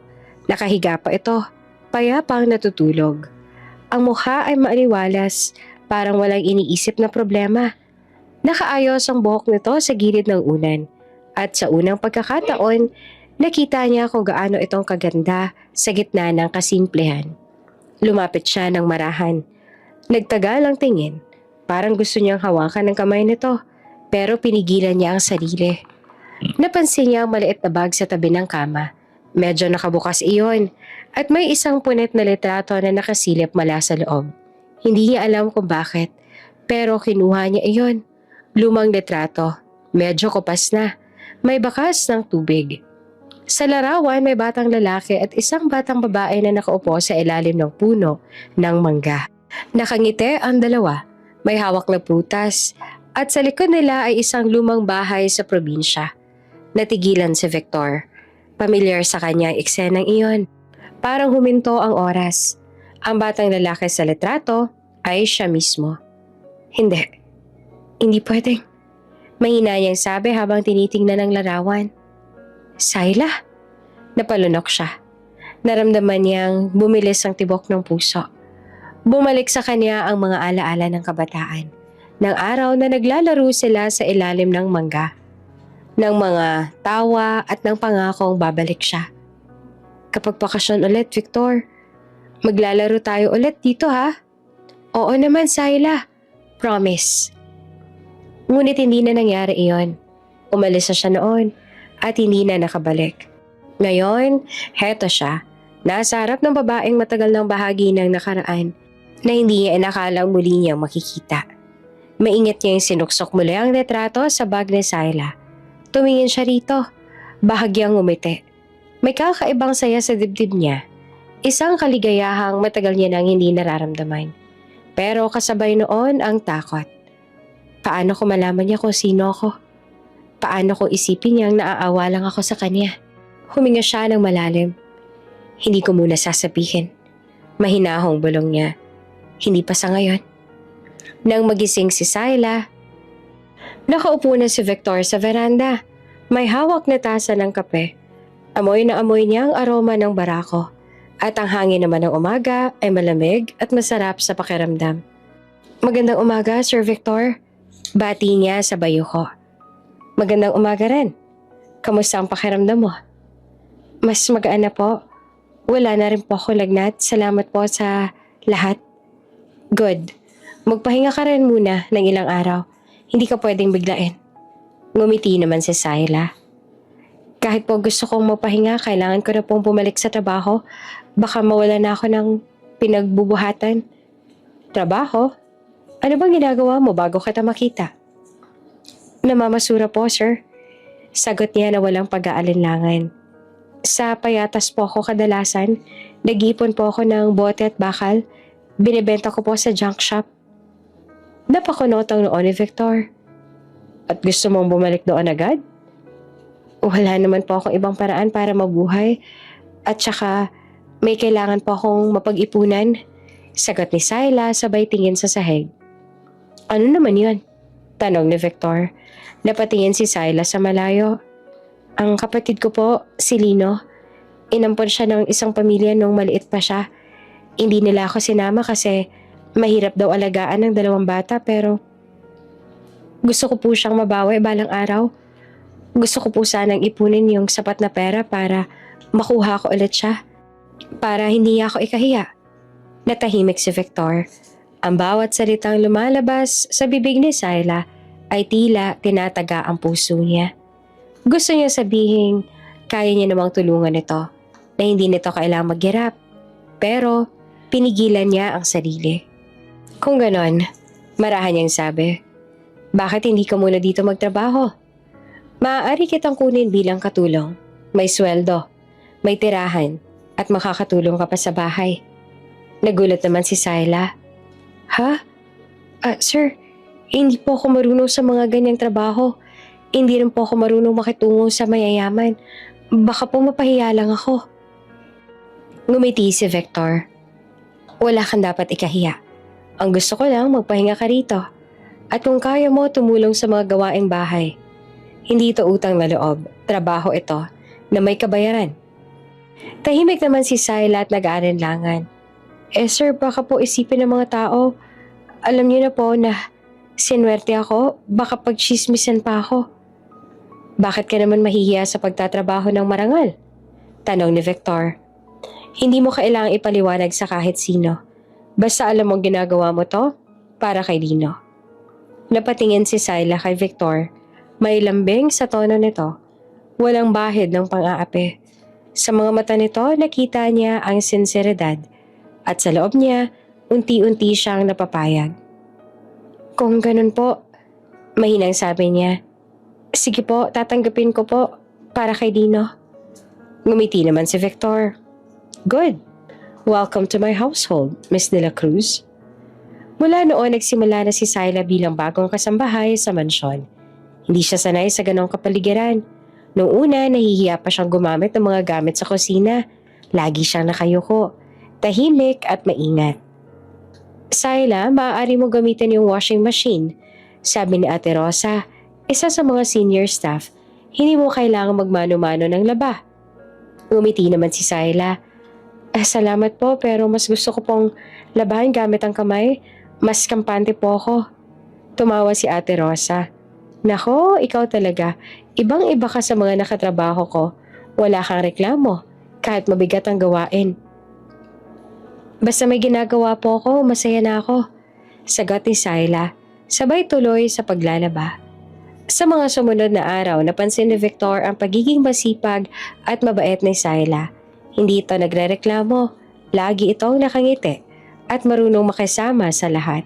Nakahiga pa ito, payapang natutulog. Ang mukha ay maaliwalas, parang walang iniisip na problema. Nakaayos ang buhok nito sa gilid ng unan. At sa unang pagkakataon, nakita niya kung gaano itong kaganda sa gitna ng kasimplehan. Lumapit siya ng marahan. Nagtagal ang tingin. Parang gusto niyang hawakan ng kamay nito, pero pinigilan niya ang sarili. Napansin niya ang maliit na bag sa tabi ng kama. Medyo nakabukas iyon at may isang punit na litrato na nakasilip mula sa loob. Hindi niya alam kung bakit, pero kinuha niya iyon. Lumang litrato, medyo kupas na. May bakas ng tubig. Sa larawan may batang lalaki at isang batang babae na nakaupo sa ilalim ng puno ng mangga. Nakangiti ang dalawa, may hawak na prutas at sa likod nila ay isang lumang bahay sa probinsya. Natigilan si Victor. Pamilyar sa kanya ang eksenang iyon. Parang huminto ang oras. Ang batang lalaki sa litrato ay siya mismo. Hindi pwedeng. Mahina niyang sabi habang tinitingnan ang larawan. Syla? Napalunok siya. Naramdaman niyang bumilis ang tibok ng puso. Bumalik sa kanya ang mga alaala ng kabataan. Ng araw na naglalaro sila sa ilalim ng mangga. Ng mga tawa at ng pangakong babalik siya. Kapag bakasyon ulit, Victor, maglalaro tayo ulit dito ha? Oo naman, Syla. Promise. Ngunit hindi na nangyari iyon. Umalis na siya noon at hindi na nakabalik. Ngayon, heto siya. Nasa harap ng babaeng matagal ng bahagi ng nakaraan. na hindi niya inakalang muli niyang makikita. Maingat niya yung sinuksok muli ang retrato sa bag ni Syla. Tumingin siya rito, bahagyang ngumiti. May kakaibang saya sa dibdib niya. Isang kaligayahang matagal niya nang hindi nararamdaman. Pero kasabay noon ang takot. Paano ko malaman niya kung sino ako? Paano ko isipin niyang naaawa lang ako sa kanya? Huminga siya ng malalim. Hindi ko muna sasabihin. Mahinahong bulong niya. Hindi pa sa ngayon. Nang magising si Syla, nakaupo na si Victor sa veranda. May hawak na tasa ng kape. Amoy na amoy niya ang aroma ng barako. At ang hangin naman ng umaga ay malamig at masarap sa pakiramdam. Magandang umaga, Sir Victor. Bati niya sa bayo ko. Magandang umaga rin. Kamusta ang pakiramdam mo? Mas magaan na po. Wala na rin po ako lagnat. Salamat po sa lahat. Good. Magpahinga ka rin muna ng ilang araw. Hindi ka pwedeng biglain. Ngumiti naman si Syla. Kahit po gusto kong magpahinga, kailangan ko na pong bumalik sa trabaho. Baka mawala na ako ng pinagbubuhatan. Trabaho? Ano bang ginagawa mo bago kita makita? Namamasura po, sir. Sagot niya na walang pag-aalinlangan. Sa payatas po ako kadalasan. Nag-iipon po ako ng bote at bakal. Binibenta ko po sa junk shop. Napakunotang noon ni Victor. At gusto mong bumalik doon agad? Wala naman po akong ibang paraan para mabuhay. At saka, may kailangan po akong mapag-ipunan. Sagot ni Syla sabay tingin sa sahig. Ano naman yun? Tanong ni Victor. Napatingin si Syla sa malayo. Ang kapatid ko po, si Lino. Inampon siya ng isang pamilya nung maliit pa siya. Hindi nila ako sinama kasi mahirap daw alagaan ng 2 bata pero gusto ko po siyang mabawi balang araw. Gusto ko po sanang ipunin yung sapat na pera para makuha ko ulit siya. Para hindi niya ako ikahiya. Natahimik si Victor. Ang bawat salitang lumalabas sa bibig ni Syla ay tila tinataga ang puso niya. Gusto niya sabihin kaya niya namang tulungan ito, na hindi nito kailangang maghirap. Pero pinigilan niya ang sarili. Kung ganon, marahan niyang sabi, bakit hindi ka muna dito magtrabaho? Maaari kitang kunin bilang katulong. May sweldo, may tirahan, at makakatulong ka pa sa bahay. Nagulat naman si Syla. Ha? Sir, hindi po ako marunong sa mga ganyang trabaho. Hindi rin po ako marunong makitungo sa mayayaman. Baka po mapahiya lang ako. Ngumiti si Victor. Wala kang dapat ikahiya. Ang gusto ko lang magpahinga ka rito. At kung kaya mo tumulong sa mga gawaing bahay. Hindi ito utang na loob. Trabaho ito na may kabayaran. Tahimik naman si Syla at nag-aalinlangan. Sir, baka po isipin ng mga tao. Alam niyo na po na sinwerte ako. Baka pagchismisan pa ako. Bakit ka naman mahihiya sa pagtatrabaho ng marangal? Tanong ni Victor. Hindi mo kailangang ipaliwanag sa kahit sino. Basta alam mong ginagawa mo to para kay Lino. Napatingin si Syla kay Victor. May lambing sa tono nito. Walang bahid ng pang-aapi. Sa mga mata nito, nakita niya ang sinseridad. At sa loob niya, unti-unti siyang napapayag. Kung ganun po, mahinang sabi niya. Sige po, tatanggapin ko po para kay Dino. Ngumiti naman si Victor. Good. Welcome to my household, Miss De La Cruz. Mula noon, nagsimula na si Syla bilang bagong kasambahay sa mansyon. Hindi siya sanay sa ganong kapaligiran. Noong una, nahihiya pa siyang gumamit ng mga gamit sa kusina. Lagi siyang nakayuko, tahimik at maingat. Syla, maaari mo gamitin yung washing machine. Sabi ni Ate Rosa, isa sa mga senior staff, hindi mo kailangang magmano-mano ng laba. Ngumiti naman si Syla. Salamat po pero mas gusto ko pong labahan gamit ang kamay. Mas kampante po ako. Tumawa si Ate Rosa. Nako, ikaw talaga. Ibang-iba ka sa mga nakatrabaho ko. Wala kang reklamo, kahit mabigat ang gawain. Basta may ginagawa po ako, masaya na ako. Sagot ni Syla, sabay tuloy sa paglalaba. Sa mga sumunod na araw, napansin ni Victor ang pagiging masipag at mabait ni Syla. Hindi ito nagrereklamo, lagi itong nakangiti at marunong makisama sa lahat.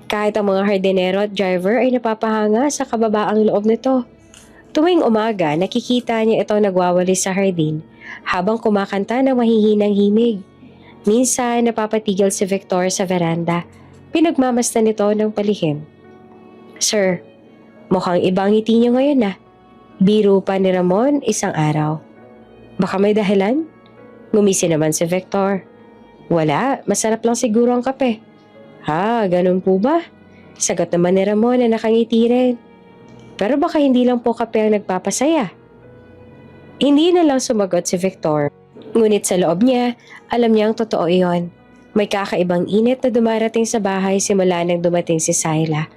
Kahit ang mga hardinero at driver ay napapahanga sa kababaang loob nito. Tuwing umaga, nakikita niya ito nagwawali sa hardin habang kumakanta ng mahihinang himig. Minsan, napapatigil si Victor sa veranda. Pinagmamasdan nito ng palihim. Sir, mukhang ibang ngiti niyo ngayon na. Biro pa ni Ramon isang araw. Baka may dahilan? Ngumisi naman si Victor. Wala, masarap lang siguro ang kape. Ha, ganun po ba? Sagot naman ni Ramon na nakangiti rin. Pero baka hindi lang po kape ang nagpapasaya. Hindi na lang sumagot si Victor. Ngunit sa loob niya, alam niyang totoo iyon. May kakaibang init na dumarating sa bahay simula nang dumating si Syla.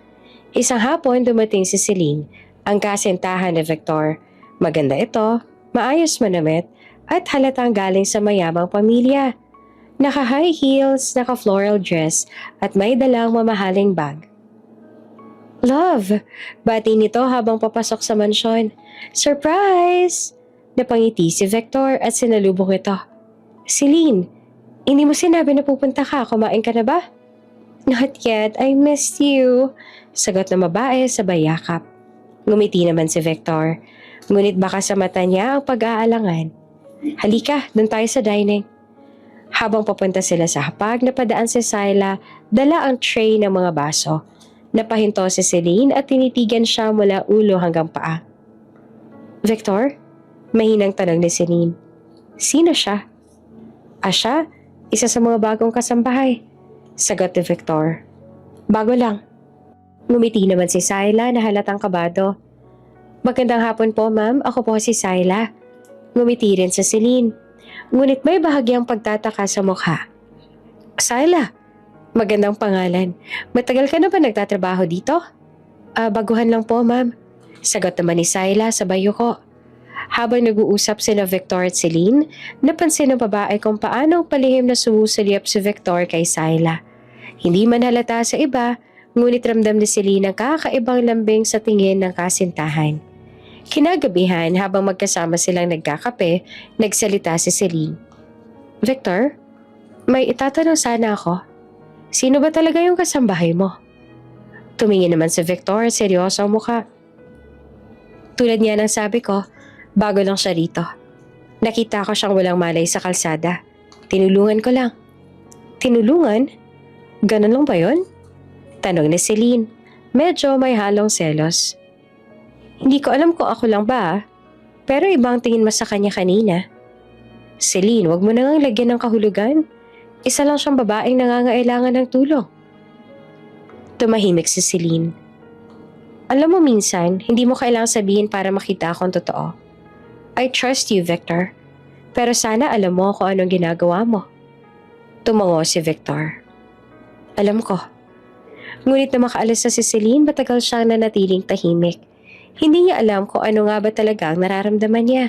Isang hapon dumating si Celine, ang kasintahan ni Victor. Maganda ito, maayos manamit, at halatang galing sa mayamang pamilya. Naka-high heels, naka-floral dress, at may dalang mamahaling bag. Love! Bati nito habang papasok sa mansyon. Surprise! Napangiti si Victor at sinalubong ito. Celine, hindi mo sinabi na pupunta ka, kumain ka na ba? Not yet, I missed you. Sagot na babae sabay yakap. Ngumiti naman si Victor. Ngunit baka sa mata niya ang pag-aalangan. Halika, doon tayo sa dining. Habang papunta sila sa hapag, napadaan si Syla, dala ang tray ng mga baso. Napahinto si Celine at tinitigan siya mula ulo hanggang paa. Victor? Mahinang tanong ni Celine. Sino siya? Siya? Isa sa mga bagong kasambahay. Sagot ni Victor. Bago lang. Ngumiti naman si Syla na halatang kabado. Magandang hapon po, ma'am. Ako po si Syla. Ngumiti rin sa Celine. Ngunit may bahagyang pagtataka sa mukha. Syla, magandang pangalan. Matagal ka na ba nagtatrabaho dito? Baguhan lang po, ma'am. Sagot naman ni Syla sa bayuko. Habang nag-uusap sina Victor at Celine, napansin ng babae kung paano palihim na sumusulyap si Victor kay Syla. Hindi man halata sa iba, ngunit ramdam ni Celine ang kakaibang lambing sa tingin ng kasintahan. Kinagabihan habang magkasama silang nagkakape, nagsalita si Celine. Victor, may itatanong sana ako. Sino ba talaga yung kasambahay mo? Tumingin naman si Victor, seryoso ang mukha. Tulad niya ng sabi ko, bago lang siya rito. Nakita ko siyang walang malay sa kalsada. Tinulungan ko lang. Tinulungan? Ganon lang ba yun? Tanong ni Celine. Medyo may halong selos. Hindi ko alam kung ako lang ba, pero ibang tingin mo sa kanya kanina. Celine, wag mo nang lagyan ng kahulugan. Isa lang siyang babaeng nangangailangan ng tulong. Tumahimik si Celine. Alam mo minsan, hindi mo kailangang sabihin para makita akong totoo. I trust you, Victor. Pero sana alam mo kung anong ginagawa mo. Tumango si Victor. Alam ko. Ngunit na makaalis na si Celine, matagal siyang nanatiling tahimik. Hindi niya alam kung ano nga ba talaga ang nararamdaman niya.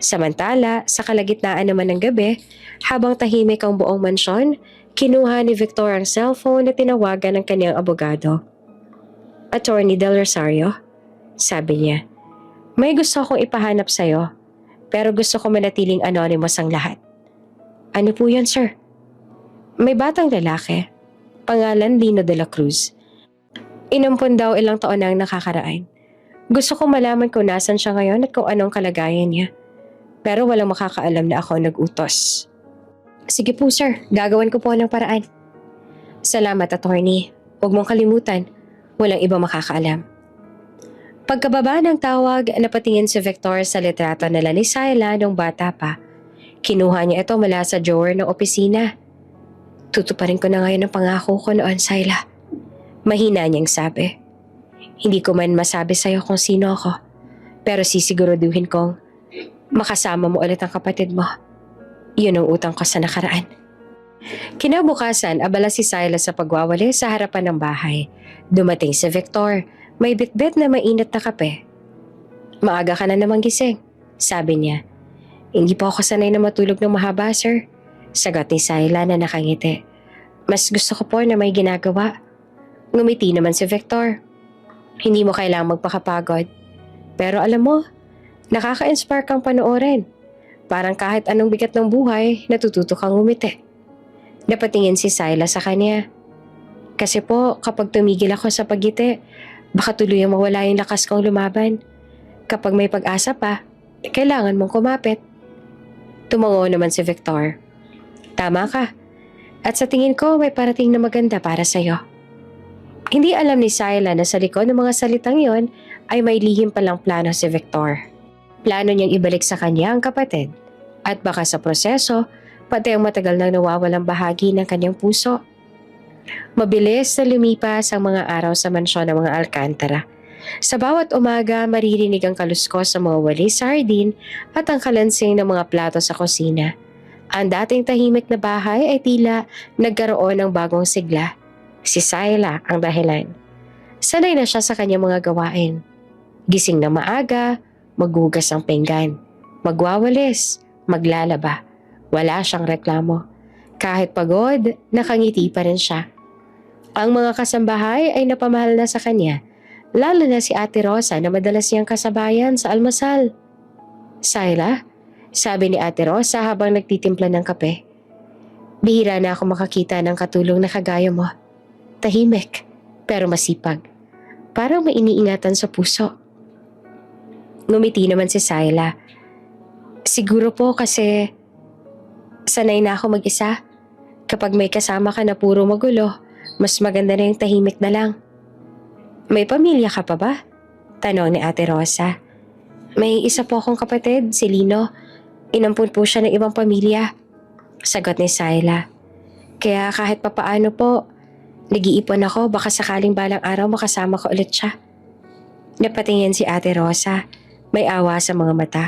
Samantala, sa kalagitnaan naman ng gabi, habang tahimik ang buong mansyon, kinuha ni Victor ang cellphone at tinawagan ng kanyang abogado. Attorney Del Rosario, sabi niya, may gusto akong ipahanap sa'yo, pero gusto ko manatiling anonymous ang lahat. Ano po yan, sir? May batang lalaki, pangalan Lino de la Cruz. Inampun daw ilang taon na ang nakakaraan. Gusto ko malaman kung nasan siya ngayon at kung anong kalagayan niya. Pero walang makakaalam na ako nag-utos. Sige po sir, gagawin ko po ng paraan. Salamat attorney. Huwag mong kalimutan, walang iba makakaalam. Pagkababa ng tawag, napatingin si Victor sa litrato nila ni Syla nung bata pa. Kinuha niya ito mula sa drawer ng opisina. Tutuparin ko na ngayon ang pangako ko noon, Syla. Mahina niyang sabi. Hindi ko man masabi sa'yo kung sino ako, pero sisiguraduhin kong makasama mo ulit ang kapatid mo. Yun ang utang ko sa nakaraan. Kinabukasan, abala si Syla sa pagwawali sa harapan ng bahay. Dumating si Victor, may bitbit na mainit na kape. Maaga ka na namang gising, sabi niya. Hindi po ako sanay na matulog ng mahaba, sir. Sagot ni Syla na nakangiti. Mas gusto ko po na may ginagawa. Ngumiti naman si Victor. Hindi mo kailangang magpakapagod. Pero alam mo, nakaka-inspire kang panoorin. Parang kahit anong bigat ng buhay, natututo kang ngumiti. Napatingin si Syla sa kanya. Kasi po, kapag tumigil ako sa paggiti, baka tuluyang mawala yung lakas kong lumaban. Kapag may pag-asa pa, kailangan mong kumapit. Tumango naman si Victor. Tama ka. At sa tingin ko, may parating na maganda para sa'yo. Hindi alam ni Syla na sa likod ng mga salitang yon ay may lihim palang plano si Victor. Plano niyang ibalik sa kanya ang kapatid. At baka sa proseso, pati ang matagal nang nawawalang bahagi ng kanyang puso. Mabilis na lumipas ang mga araw sa mansyon ng mga Alcantara. Sa bawat umaga, maririnig ang kaluskos sa mga walis sardine at ang kalansing ng mga plato sa kusina. Ang dating tahimik na bahay ay tila nagkaroon ng bagong sigla. Si Syla ang dahilan. Sanay na siya sa kanyang mga gawain. Gising na maaga, maghugas ng pinggan, magwawalis, maglalaba. Wala siyang reklamo. Kahit pagod, nakangiti pa rin siya. Ang mga kasambahay ay napamahal na sa kanya, lalo na si Ate Rosa na madalas niyang kasabayan sa almusal. Syla, sabi ni Ate Rosa habang nagtitimpla ng kape. Bihira na ako makakita ng katulong na kagaya mo. Tahimik, pero masipag. Parang may iniingatan sa puso. Ngumiti naman si Syla. Siguro po kasi sanay na ako mag-isa. Kapag may kasama ka na puro magulo, mas maganda na yung tahimik na lang. May pamilya ka pa ba? Tanong ni Ate Rosa. May isa po akong kapatid, si Lino. Inampun po siya ng ibang pamilya. Sagot ni Syla. Kaya kahit papaano po, nag-iipon ako baka sakaling balang araw makasama ko ulit siya. Napatingin si Ate Rosa. May awa sa mga mata.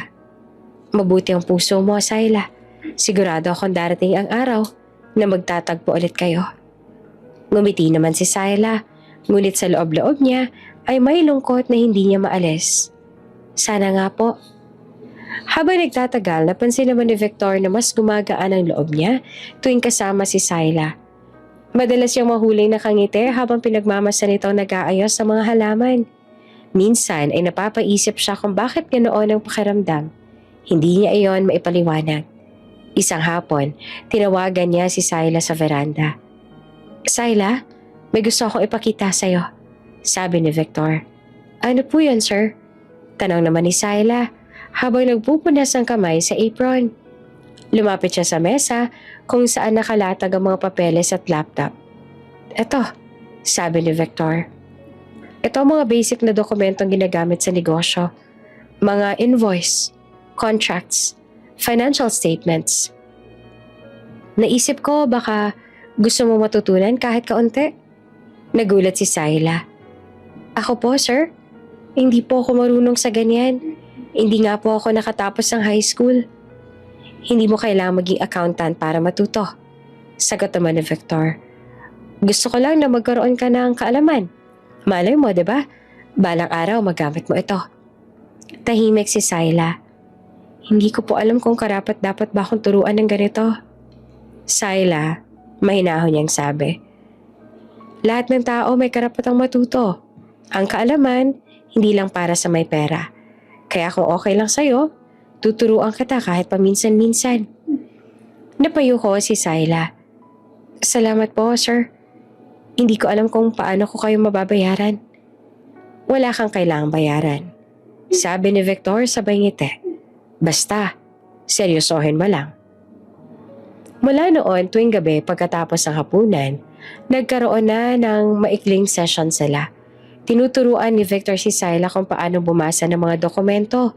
Mabuti ang puso mo, Syla. Sigurado akong darating ang araw na magtatagpo ulit kayo. Ngumiti naman si Syla, ngunit sa loob-loob niya ay may lungkot na hindi niya maalis. Sana nga po. Habang nagtatagal, napansin naman ni Victor na mas gumagaan ang loob niya tuwing kasama si Syla. Madalas siyang mahuli na kangiti habang pinagmamasan itong nag-aayos sa mga halaman. Minsan ay napapaisip siya kung bakit ganoon ang pakiramdam. Hindi niya iyon maipaliwanag. Isang hapon, tinawagan niya si Syla sa veranda. Syla, may gusto akong ipakita sa'yo, sabi ni Victor. Ano po yun, sir? Tanong naman ni Syla habang nagpupunas ang kamay sa apron. Lumapit siya sa mesa kung saan nakalatag ang mga papeles at laptop. Eto, sabi ni Victor. Ito ang mga basic na dokumentong ginagamit sa negosyo. Mga invoice, contracts, financial statements. Naisip ko baka gusto mo matutunan kahit kaunti? Nagulat si Syla. Ako po, sir? Hindi po ako marunong sa ganyan. Hindi nga po ako nakatapos ng high school. Hindi mo kailangang maging accountant para matuto. Sagot naman ni Victor. Gusto ko lang na magkaroon ka ng kaalaman. Malay mo, diba? Balang araw magamit mo ito. Tahimik si Syla. Hindi ko po alam kung karapat-dapat ba akong turuan ng ganito. Syla, mahinahon niyang sabi. Lahat ng tao may karapatang matuto. Ang kaalaman, hindi lang para sa may pera. Kaya kung okay lang sa'yo, tuturuan kita kahit paminsan-minsan. Napayuko si Syla. Salamat po, sir. Hindi ko alam kung paano ko kayo mababayaran. Wala kang kailangang bayaran. Sabi ni Victor sabay ngiti. Basta, seryosohin mo lang. Mula noon tuwing gabi pagkatapos ng hapunan, nagkaroon na ng maikling session sila. Tinuturuan ni Victor si Syla kung paano bumasa ng mga dokumento,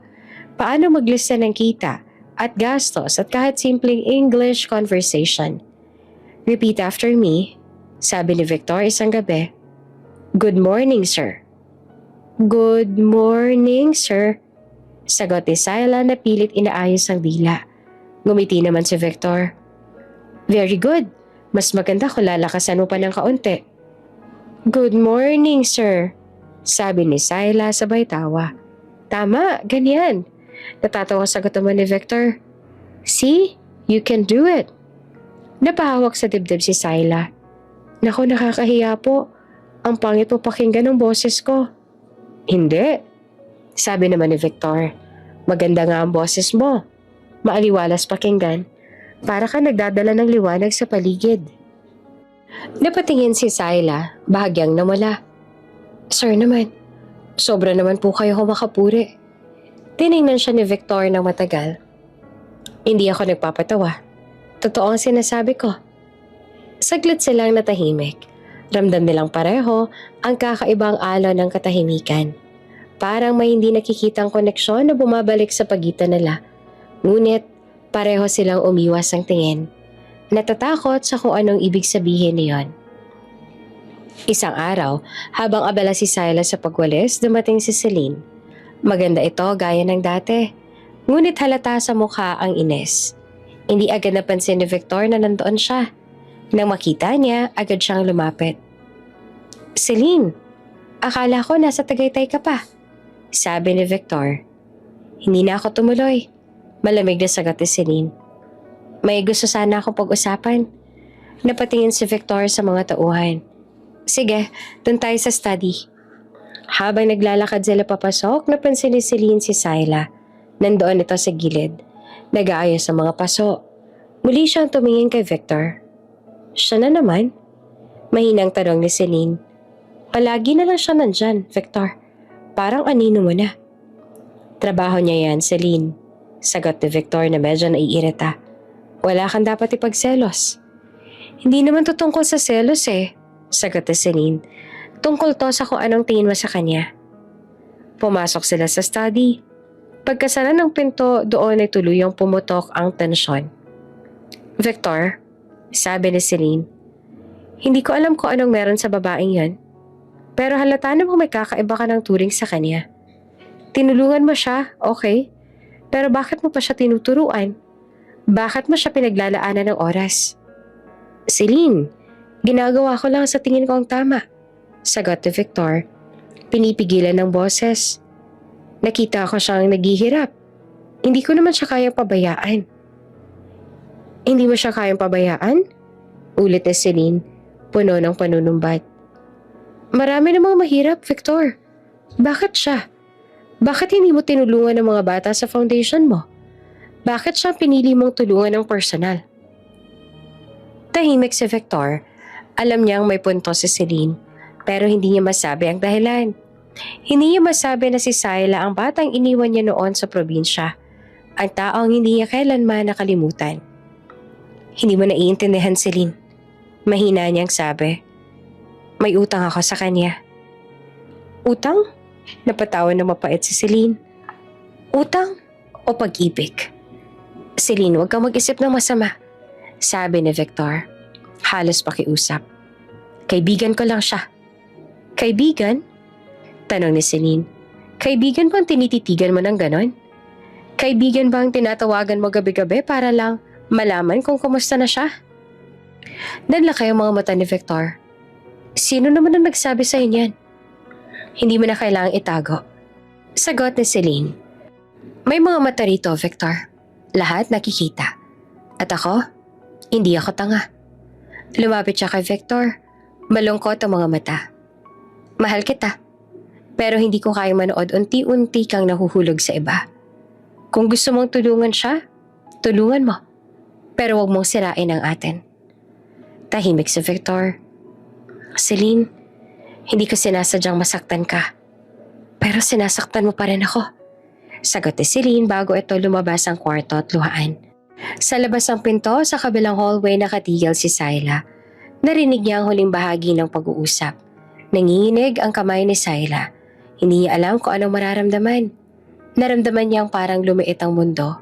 paano maglista ng kita at gastos at kahit simpleng English conversation. Repeat after me, sabi ni Victor isang gabi. Good morning, sir. Good morning, sir. Sagot ni Syla na pilit inaayos ang dila. Ngumiti naman si Victor. Very good. Mas maganda kung lalakasan mo pa ng kaunti. Good morning, sir. Sabi ni Syla sabay tawa. Tama, ganyan. Natatawa sagot naman ni Victor. See? You can do it. Napahawak sa dibdib si Syla. Naku, nakakahiya po. Ang pangit po pakinggan ng boses ko. Hindi. Sabi naman ni Victor. Maganda nga ang boses mo. Maaliwalas pakinggan. Para ka nagdadala ng liwanag sa paligid. Napatingin si Syla, bahagyang namula. Sir naman, sobra naman po kayo humakapuri. Tiningnan siya ni Victor ng matagal. Hindi ako nagpapatawa. Totoo ang sinasabi ko. Saglit silang natahimik. Ramdam nilang pareho ang kakaibang alon ng katahimikan. Parang may hindi nakikitang koneksyon na bumabalik sa pagitan nila. Ngunit pareho silang umiwas ng tingin. Natatakot sa kung anong ibig sabihin niyon. Isang araw, habang abala si Syla sa pagwalis, dumating si Celine. Maganda ito gaya ng dati. Ngunit halata sa mukha ang ines. Hindi agad napansin ni Victor na nandoon siya. Nang makita niya, agad siyang lumapit. Celine, akala ko nasa Tagaytay ka pa. Sabi ni Victor. Hindi na ako tumuloy. Malamig na sagot ni Celine. May gusto sana akong pag-usapan. Napatingin si Victor sa mga tauhan. Sige, dun tayo sa study. Habang naglalakad sila papasok, napansin ni Celine si Syla. Nandoon ito sa gilid. Nag-aayos sa mga paso. Muli siyang tumingin kay Victor. Siya na naman? Mahinang tanong ni Celine. Palagi na lang siya nandyan, Victor. Parang anino mo na. Trabaho niya yan, Celine. Sagot ni Victor na medyo naiirita. Wala kang dapat ipagselos. Hindi naman to tungkol sa selos eh. Sagot ni Celine. Tungkol to sa kung anong tingin mo sa kanya. Pumasok sila sa study. Pagkasara ng pinto, doon ay tuluyang pumutok ang tensyon. Victor, sabi ni Celine, hindi ko alam kung anong meron sa babaeng yan. Pero halata namang may kakaiba ka ng turing sa kanya. Tinulungan mo siya, okay. Pero bakit mo pa siya tinuturuan? Bakit mo siya pinaglalaanan ng oras? Celine, ginagawa ko lang sa tingin ko ang tama. Sagot ni Victor. Pinipigilan ng boses. Nakita ko siyang naghihirap. Hindi ko naman siya kayang pabayaan. Hindi mo siya kayang pabayaan? Ulit ni Celine, puno ng panunumbat. Marami namang mahirap, Victor. Bakit siya? Bakit hindi mo tinulungan ng mga bata sa foundation mo? Bakit siya pinili mong tulungan ng personal? Tahimik si Victor. Alam niyang may punto si Celine, pero hindi niya masabi ang dahilan. Hindi niya masabi na si Syla ang batang iniwan niya noon sa probinsya. Ang taong hindi niya kailanman nakalimutan. Hindi mo naiintindihan, Celine. Mahina niyang sabi. May utang ako sa kanya. Utang? Napatawa na mapait si Celine. Utang o pag-ibig? Celine, huwag kang mag-isip ng masama. Sabi ni Victor. Halos pakiusap. Kaibigan ko lang siya. Kaibigan? Tanong ni Celine. Kaibigan bang tinititigan mo ng ganon? Kaibigan bang tinatawagan mo gabi-gabi para lang malaman kung kumusta na siya? Nanlaki ang mga mata ni Victor. Sino naman ang nagsabi sa inyan? Hindi mo na kailangang itago. Sagot ni Celine. May mga mata rito, Victor. Lahat nakikita. At ako, hindi ako tanga. Lumapit siya kay Victor. Malungkot ang mga mata. Mahal kita. Pero hindi ko kayang manood unti-unti kang nahuhulog sa iba. Kung gusto mong tulungan siya, tulungan mo. Pero huwag mong sirain ang atin. Tahimik si Victor. Celine, hindi ko sinasadyang masaktan ka. Pero sinasaktan mo pa rin ako. Sagot ni Celine bago ito lumabas ang kwarto at luhaan. Sa labas ng pinto, sa kabilang hallway nakatigil si Syla. Narinig niya ang huling bahagi ng pag-uusap. Nanginginig ang kamay ni Syla. Hindi niya alam kung anong mararamdaman. Naramdaman niyang parang lumiit ang mundo.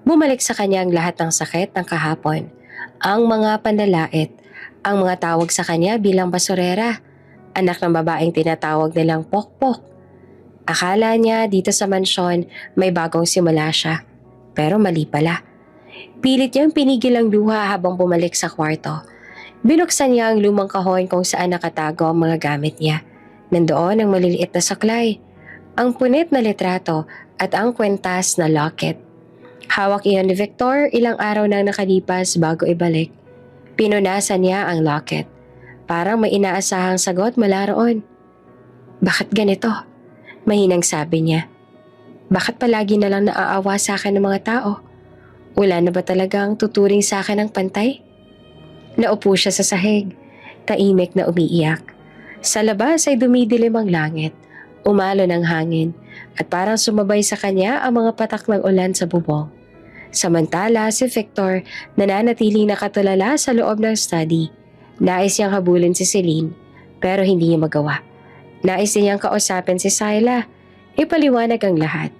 Bumalik sa kanya ang lahat ng sakit ng kahapon. Ang mga panlalait, ang mga tawag sa kanya bilang basurera, anak ng babaeng tinatawag nilang pokpok. Akala niya dito sa mansyon may bagong simula siya. Pero mali pala. Pilit niyang pinigil ang luha habang bumalik sa kwarto. Binuksan niya ang lumang kahon kung saan nakatago ang mga gamit niya. Nandoon ang maliliit na saklay, ang punit na litrato at ang kwentas na locket. Hawak iyon ni Victor ilang araw nang nakalipas bago ibalik. Pinunasan niya ang locket. Parang may inaasahang sagot mula roon. Bakit ganito? Mahinang sabi niya. Bakit palagi na lang naaawa sa akin ng mga tao? Wala na ba talagang tuturing sa akin ng pantay? Naupo siya sa sahig, tahimik na umiiyak. Sa labas ay dumidilim ang langit, umalo ng hangin, at parang sumabay sa kanya ang mga patak ng ulan sa bubong. Samantala si Victor nananatiling nakatulala sa loob ng study. Nais niyang habulin si Celine pero hindi niya magawa. Nais niyang kausapin si Syla, ipaliwanag ang lahat.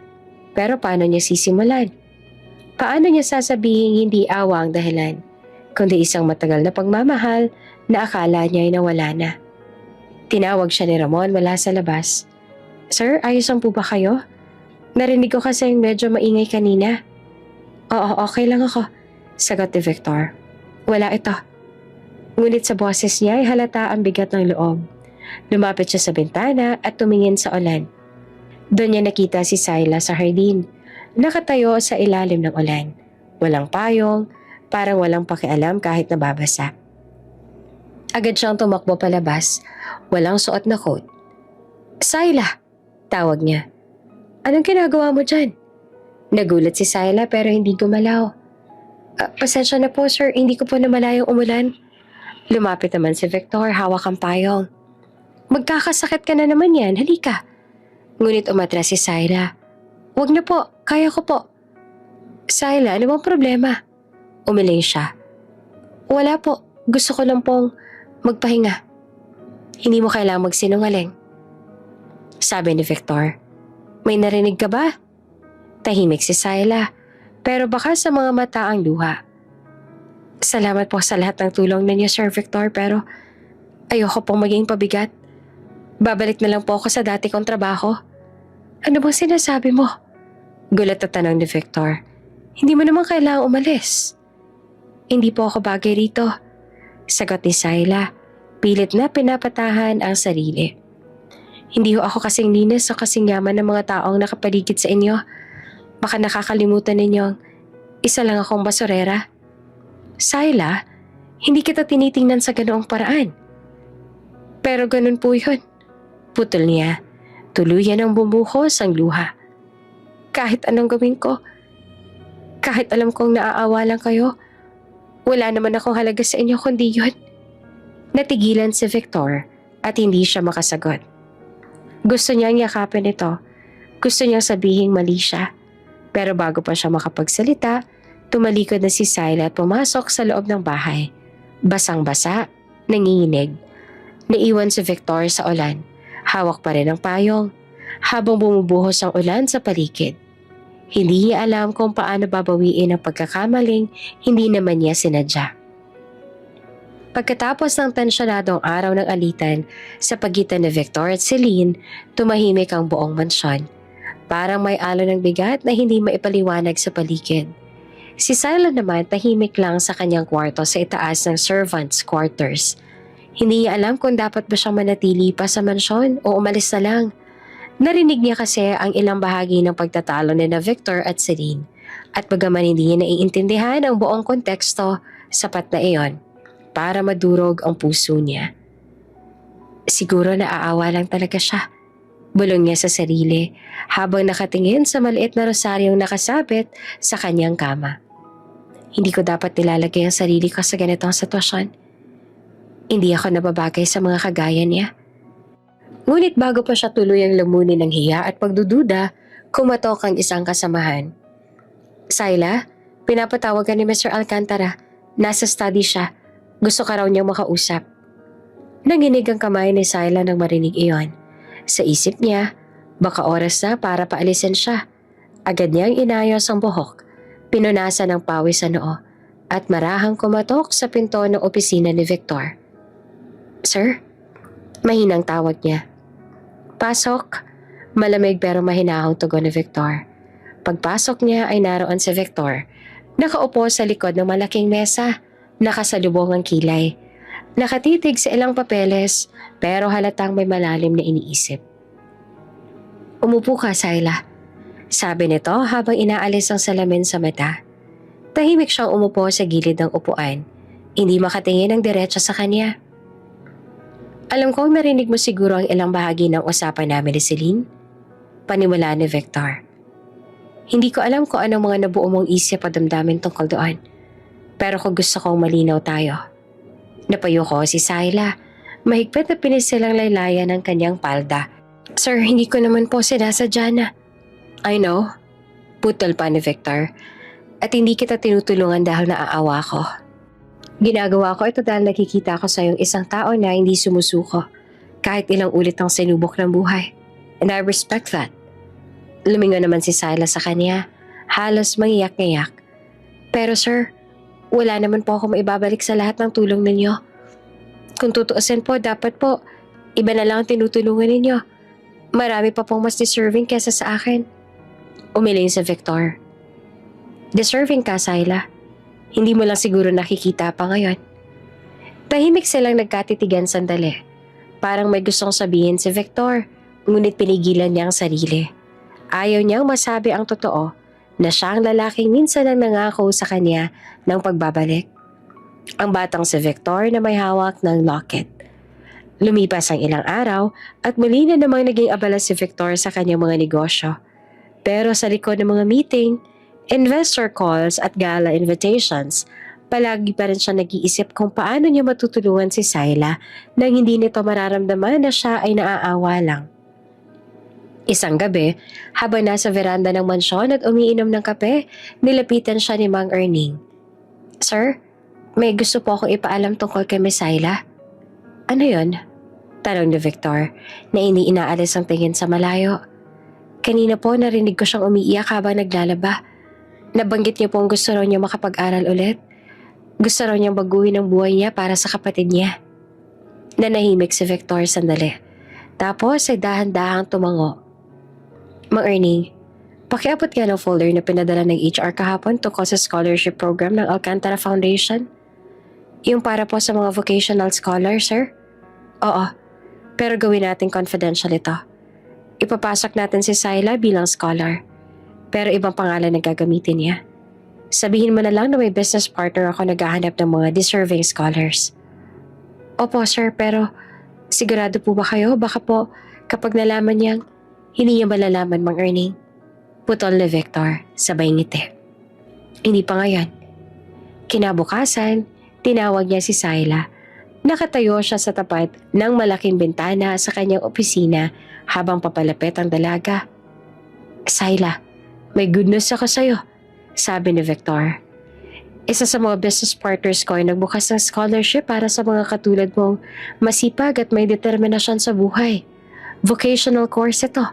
Pero paano niya sisimulan? Paano niya sasabihin hindi awa ang dahilan, kundi isang matagal na pagmamahal na akala niya ay nawala na? Tinawag siya ni Ramon mula sa labas. "Sir, ayos lang po ba kayo? Narinig ko kasi medyo maingay kanina." "Oo, okay lang ako," sagot ni Victor. "Wala ito." Ngunit sa boses niya ay halata ang bigat ng loob. Lumapit siya sa bintana at tumingin sa ulan. Doon niya nakita si Syla sa hardin, nakatayo sa ilalim ng ulan. Walang payong, parang walang pakialam kahit nababasa. Agad siyang tumakbo palabas, walang suot na coat. "Syla!" tawag niya. "Anong ginagawa mo dyan?" Nagulat si Syla pero hindi gumalaw. Pasensya na po sir, hindi ko po namalayang umulan." Lumapit naman si Victor, hawak ang payong. "Magkakasakit ka na naman yan, halika." Ngunit umatras si Syla. "Wag na po, kaya ko po." "Syla, ano bang problema?" Umiling siya. "Wala po, gusto ko lang pong magpahinga." "Hindi mo kailangang magsinungaling," sabi ni Victor. "May narinig ka ba?" Tahimik si Syla, pero baka sa mga mata ang luha. "Salamat po sa lahat ng tulong ninyo, Sir Victor, pero ayoko pong maging pabigat. Babalik na lang po ako sa dati kong trabaho." "Ano bang sinasabi mo?" Gulat na tanong ni Victor. "Hindi mo naman kailangang umalis." "Hindi po ako bagay rito," sagot ni Syla, pilit na pinapatahan ang sarili. "Hindi ho ako kasing linis o kasing yaman ng mga taong nakapaligid sa inyo. Baka nakakalimutan ninyong isa lang akong basurera." "Syla, hindi kita tinitingnan sa ganoong paraan." "Pero ganun po yun." Putol niya. Tuluyan ang bumuhos ang luha. "Kahit anong gawin ko, kahit alam kong naaawa lang kayo, wala naman akong halaga sa inyo kundi yun." Natigilan si Victor at hindi siya makasagot. Gusto niyang yakapin ito. Gusto niyang sabihing mali siya. Pero bago pa siya makapagsalita, tumalikod na si Syla at pumasok sa loob ng bahay. Basang-basa, nanginginig. Naiwan si Victor sa ulan. Hawak pa rin ang payong, habang bumubuhos ang ulan sa paligid. Hindi niya alam kung paano babawiin ang pagkakamaling hindi naman niya sinadya. Pagkatapos ng tensyonadong araw ng alitan sa pagitan ni Victor at Celine, tumahimik ang buong mansyon. Parang may alon ng bigat na hindi maipaliwanag sa paligid. Si Syla naman tahimik lang sa kanyang kwarto sa itaas ng servants' quarters. Hindi niya alam kung dapat ba siyang manatili pa sa mansyon o umalis na lang. Narinig niya kasi ang ilang bahagi ng pagtatalo ni na Victor at Celine. At bagaman hindi niya naiintindihan ang buong konteksto, sapat na iyon para madurog ang puso niya. Siguro naaawa lang talaga siya. Bulong niya sa sarili habang nakatingin sa maliit na rosaryong nakasabit sa kanyang kama. Hindi ko dapat nilalagay ang sarili ko sa ganitong sitwasyon. Hindi ako nababagay sa mga kagaya niya. Ngunit bago pa siya tuluyang lamunin ng hiya at pagdududa, kumatok ang isang kasamahan. "Syla, pinapatawag ka ni Mr. Alcantara. Nasa study siya. Gusto ka raw niyang makausap." Nanginig ang kamay ni Syla nang marinig iyon. Sa isip niya, baka oras na para paalisin siya. Agad niyang inayos ang buhok, pinunasan ng pawis sa noo, at marahang kumatok sa pinto ng opisina ni Victor. "Sir?" Mahinang tawag niya. "Pasok." Malamig pero mahinahong tugon ni Victor. Pagpasok niya ay naroon si Victor. Nakaupo sa likod ng malaking mesa, nakasalubong ang kilay. Nakatitig sa ilang papeles pero halatang may malalim na iniisip. "Umupo ka, Syla," sabi nito habang inaalis ang salamin sa mata. Tahimik siyang umupo sa gilid ng upuan. Hindi makatingin ng diretso sa kanya. "Alam kong narinig mo siguro ang ilang bahagi ng usapan namin ni Celine," paniwalaan ni Victor. Hindi ko alam kung anong mga nabuo mong isip o damdamin tungkol doon. Pero kung gusto kong malinaw tayo. Napayo ko si Sayla. Mahigpit na pinisilang laylayan ng kanyang palda. Sir, hindi ko naman po sinasadya na. I know. Putol pa ni Victor. At hindi kita tinutulungan dahil naaawa ko. Ginagawa ko ito dahil nakikita ko sa iyong isang tao na hindi sumusuko. Kahit ilang ulit ang sinubok ng buhay. And I respect that. Lumingon naman si Sayla sa kanya. Halos mangiyak-ngiyak. Pero sir, wala naman po ako maibabalik sa lahat ng tulong ninyo. Kung tutuusin po, dapat po, iba na lang ang tinutulungan ninyo. Marami pa pong mas deserving kesa sa akin. Umiling si Victor. Deserving ka, Sayla. Hindi mo lang siguro nakikita pa ngayon. Tahimik silang nagkatitigan sandali. Parang may gustong sabihin si Victor, ngunit pinigilan niya ang sarili. Ayaw niyang masabi ang totoo na siya ang lalaking minsan ang nangako sa kanya ng pagbabalik. Ang batang si Victor na may hawak ng locket. Lumipas ang ilang araw at muli na namang naging abala si Victor sa kanyang mga negosyo. Pero sa likod ng mga meeting, investor calls at gala invitations, palagi pa rin siya nag-iisip kung paano niya matutulungan si Sayla nang hindi nito mararamdaman na siya ay naaawa lang. Isang gabi, habang nasa veranda ng mansyon at umiinom ng kape, nilapitan siya ni Mang Erning. Sir, may gusto po akong ipaalam tungkol kay Miss Sayla. Ano yon? Tanong ni Victor na inaalis ang tingin sa malayo. Kanina po narinig ko siyang umiiyak habang naglalaba. Nabanggit niya pong gusto raw niya makapag-aral ulit. Gusto raw niyang baguhin ang buhay niya para sa kapatid niya. Nanahimik si Victor sandali. Tapos ay dahan-dahang tumango. Mang Erning, pakiabot nga ng folder na pinadala ng HR kahapon tungkol sa scholarship program ng Alcantara Foundation. Yung para po sa mga vocational scholar, sir? Oo, pero gawin natin confidential ito. Ipapasok natin si Sayla bilang scholar, pero ibang pangalan na gagamitin niya. Sabihin mo na lang na may business partner ako naghahanap ng mga deserving scholars. Opo, sir, pero sigurado po ba kayo? Baka po kapag nalaman niyang hindi niya malalaman, Mang Erning. Putol ni Victor, sabay ngiti. Hindi pa ngayon. Kinabukasan, tinawag niya si Sayla. Nakatayo siya sa tapat ng malaking bintana sa kanyang opisina habang papalapit ang dalaga. Sayla, may good news ako sa'yo, sabi ni Victor. Isa sa mga business partners ko ay nagbukas ng scholarship para sa mga katulad mong masipag at may determinasyon sa buhay. Vocational course ito.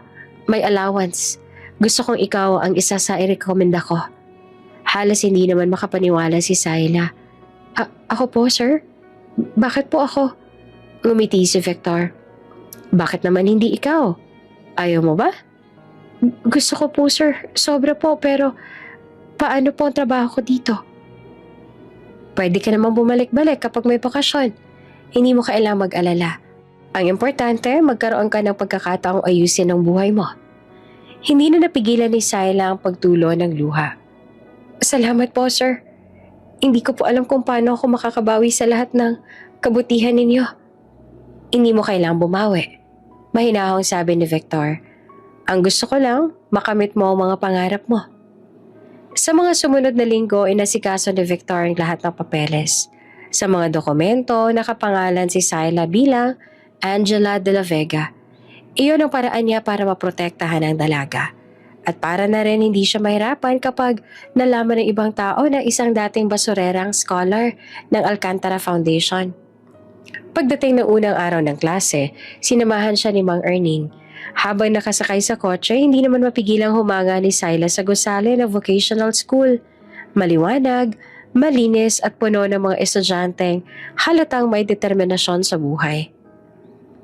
May allowance. Gusto kong ikaw ang isa sa i-recommenda ko. Halos hindi naman makapaniwala si Sayla. Ako po, sir? Bakit po ako? Ngumiti si Victor. Bakit naman hindi ikaw? Ayaw mo ba? Gusto ko po, sir. Sobra po, pero paano po ang trabaho ko dito? Pwede ka naman bumalik-balik kapag may bakasyon. Hindi mo kailangang mag-alala. Ang importante, magkaroon ka ng pagkakataong ayusin ang buhay mo. Hindi na napigilan ni Sayla ang pagtulo ng luha. Salamat po, sir. Hindi ko po alam kung paano ako makakabawi sa lahat ng kabutihan ninyo. Hindi mo kailangang bumawi. Mahinahong sabi ni Victor. Ang gusto ko lang, makamit mo ang mga pangarap mo. Sa mga sumunod na linggo, inasikaso ni Victor ang lahat ng papeles. Sa mga dokumento, nakapangalan si Sayla bilang Angela de la Vega. Iyon ang paraan niya para maprotektahan ang dalaga. At para na rin hindi siya mahirapan kapag nalaman ng ibang tao na isang dating basurerang scholar ng Alcantara Foundation. Pagdating ng unang araw ng klase, sinamahan siya ni Mang Erning. Habang nakasakay sa kotse, hindi naman mapigilang humanga ni Sayla sa gusali ng vocational school. Maliwanag, malinis at puno ng mga estudyanteng halatang may determinasyon sa buhay.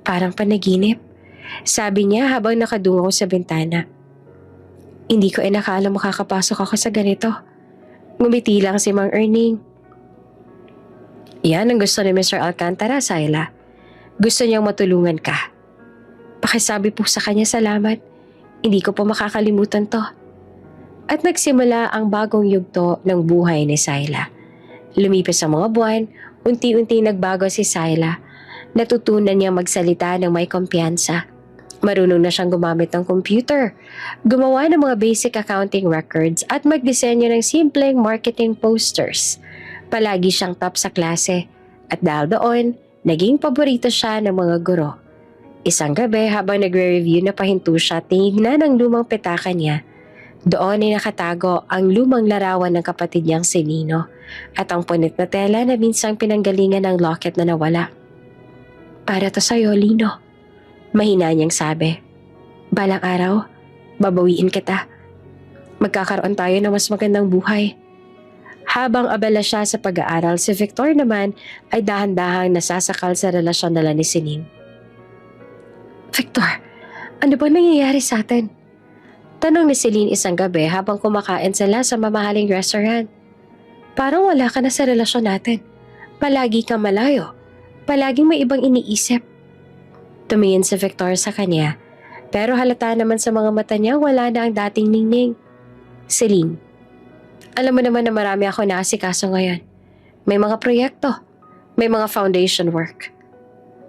Parang panaginip, sabi niya habang nakadungaw sa bintana. Hindi ko inakala makakapasok ako sa ganito. Ngumiti lang si Mang Erning. Yan ang gusto ni Mr. Alcantara, Sayla. Gusto niyang matulungan ka. Pakisabi po sa kanya salamat. Hindi ko po makakalimutan to. At nagsimula ang bagong yugto ng buhay ni Sayla. Lumipas ang mga buwan, unti-unti nagbago si Sayla. Natutunan niya magsalita ng may kumpiyansa. Marunong na siyang gumamit ng computer, gumawa ng mga basic accounting records at magdisenyo ng simpleng marketing posters. Palagi siyang top sa klase at dahil doon, naging paborito siya ng mga guro. Isang gabi habang nagre-review na pahinto siya, tinignan ang lumang petaka niya. Doon ay nakatago ang lumang larawan ng kapatid niyang si Nino at ang punit na tela na minsang pinanggalingan ng locket na nawala. "Para to sa'yo, Lino," mahina niyang sabi. "Balang araw, babawiin kita. Magkakaroon tayo ng mas magandang buhay." Habang abala siya sa pag-aaral, si Victor naman ay dahan-dahang nasasakal sa relasyon nila ni Celine. "Victor, ano ba nangyayari sa atin?" Tanong ni Celine isang gabi habang kumakain sila sa mamahaling restaurant. "Parang wala ka na sa relasyon natin. Palagi kang malayo. Palaging may ibang iniisip." Tumingin si Victor sa kanya, pero halata naman sa mga mata niya wala na ang dating ningning. "Celine, alam mo naman na marami ako naasikaso ngayon. May mga proyekto, may mga foundation work."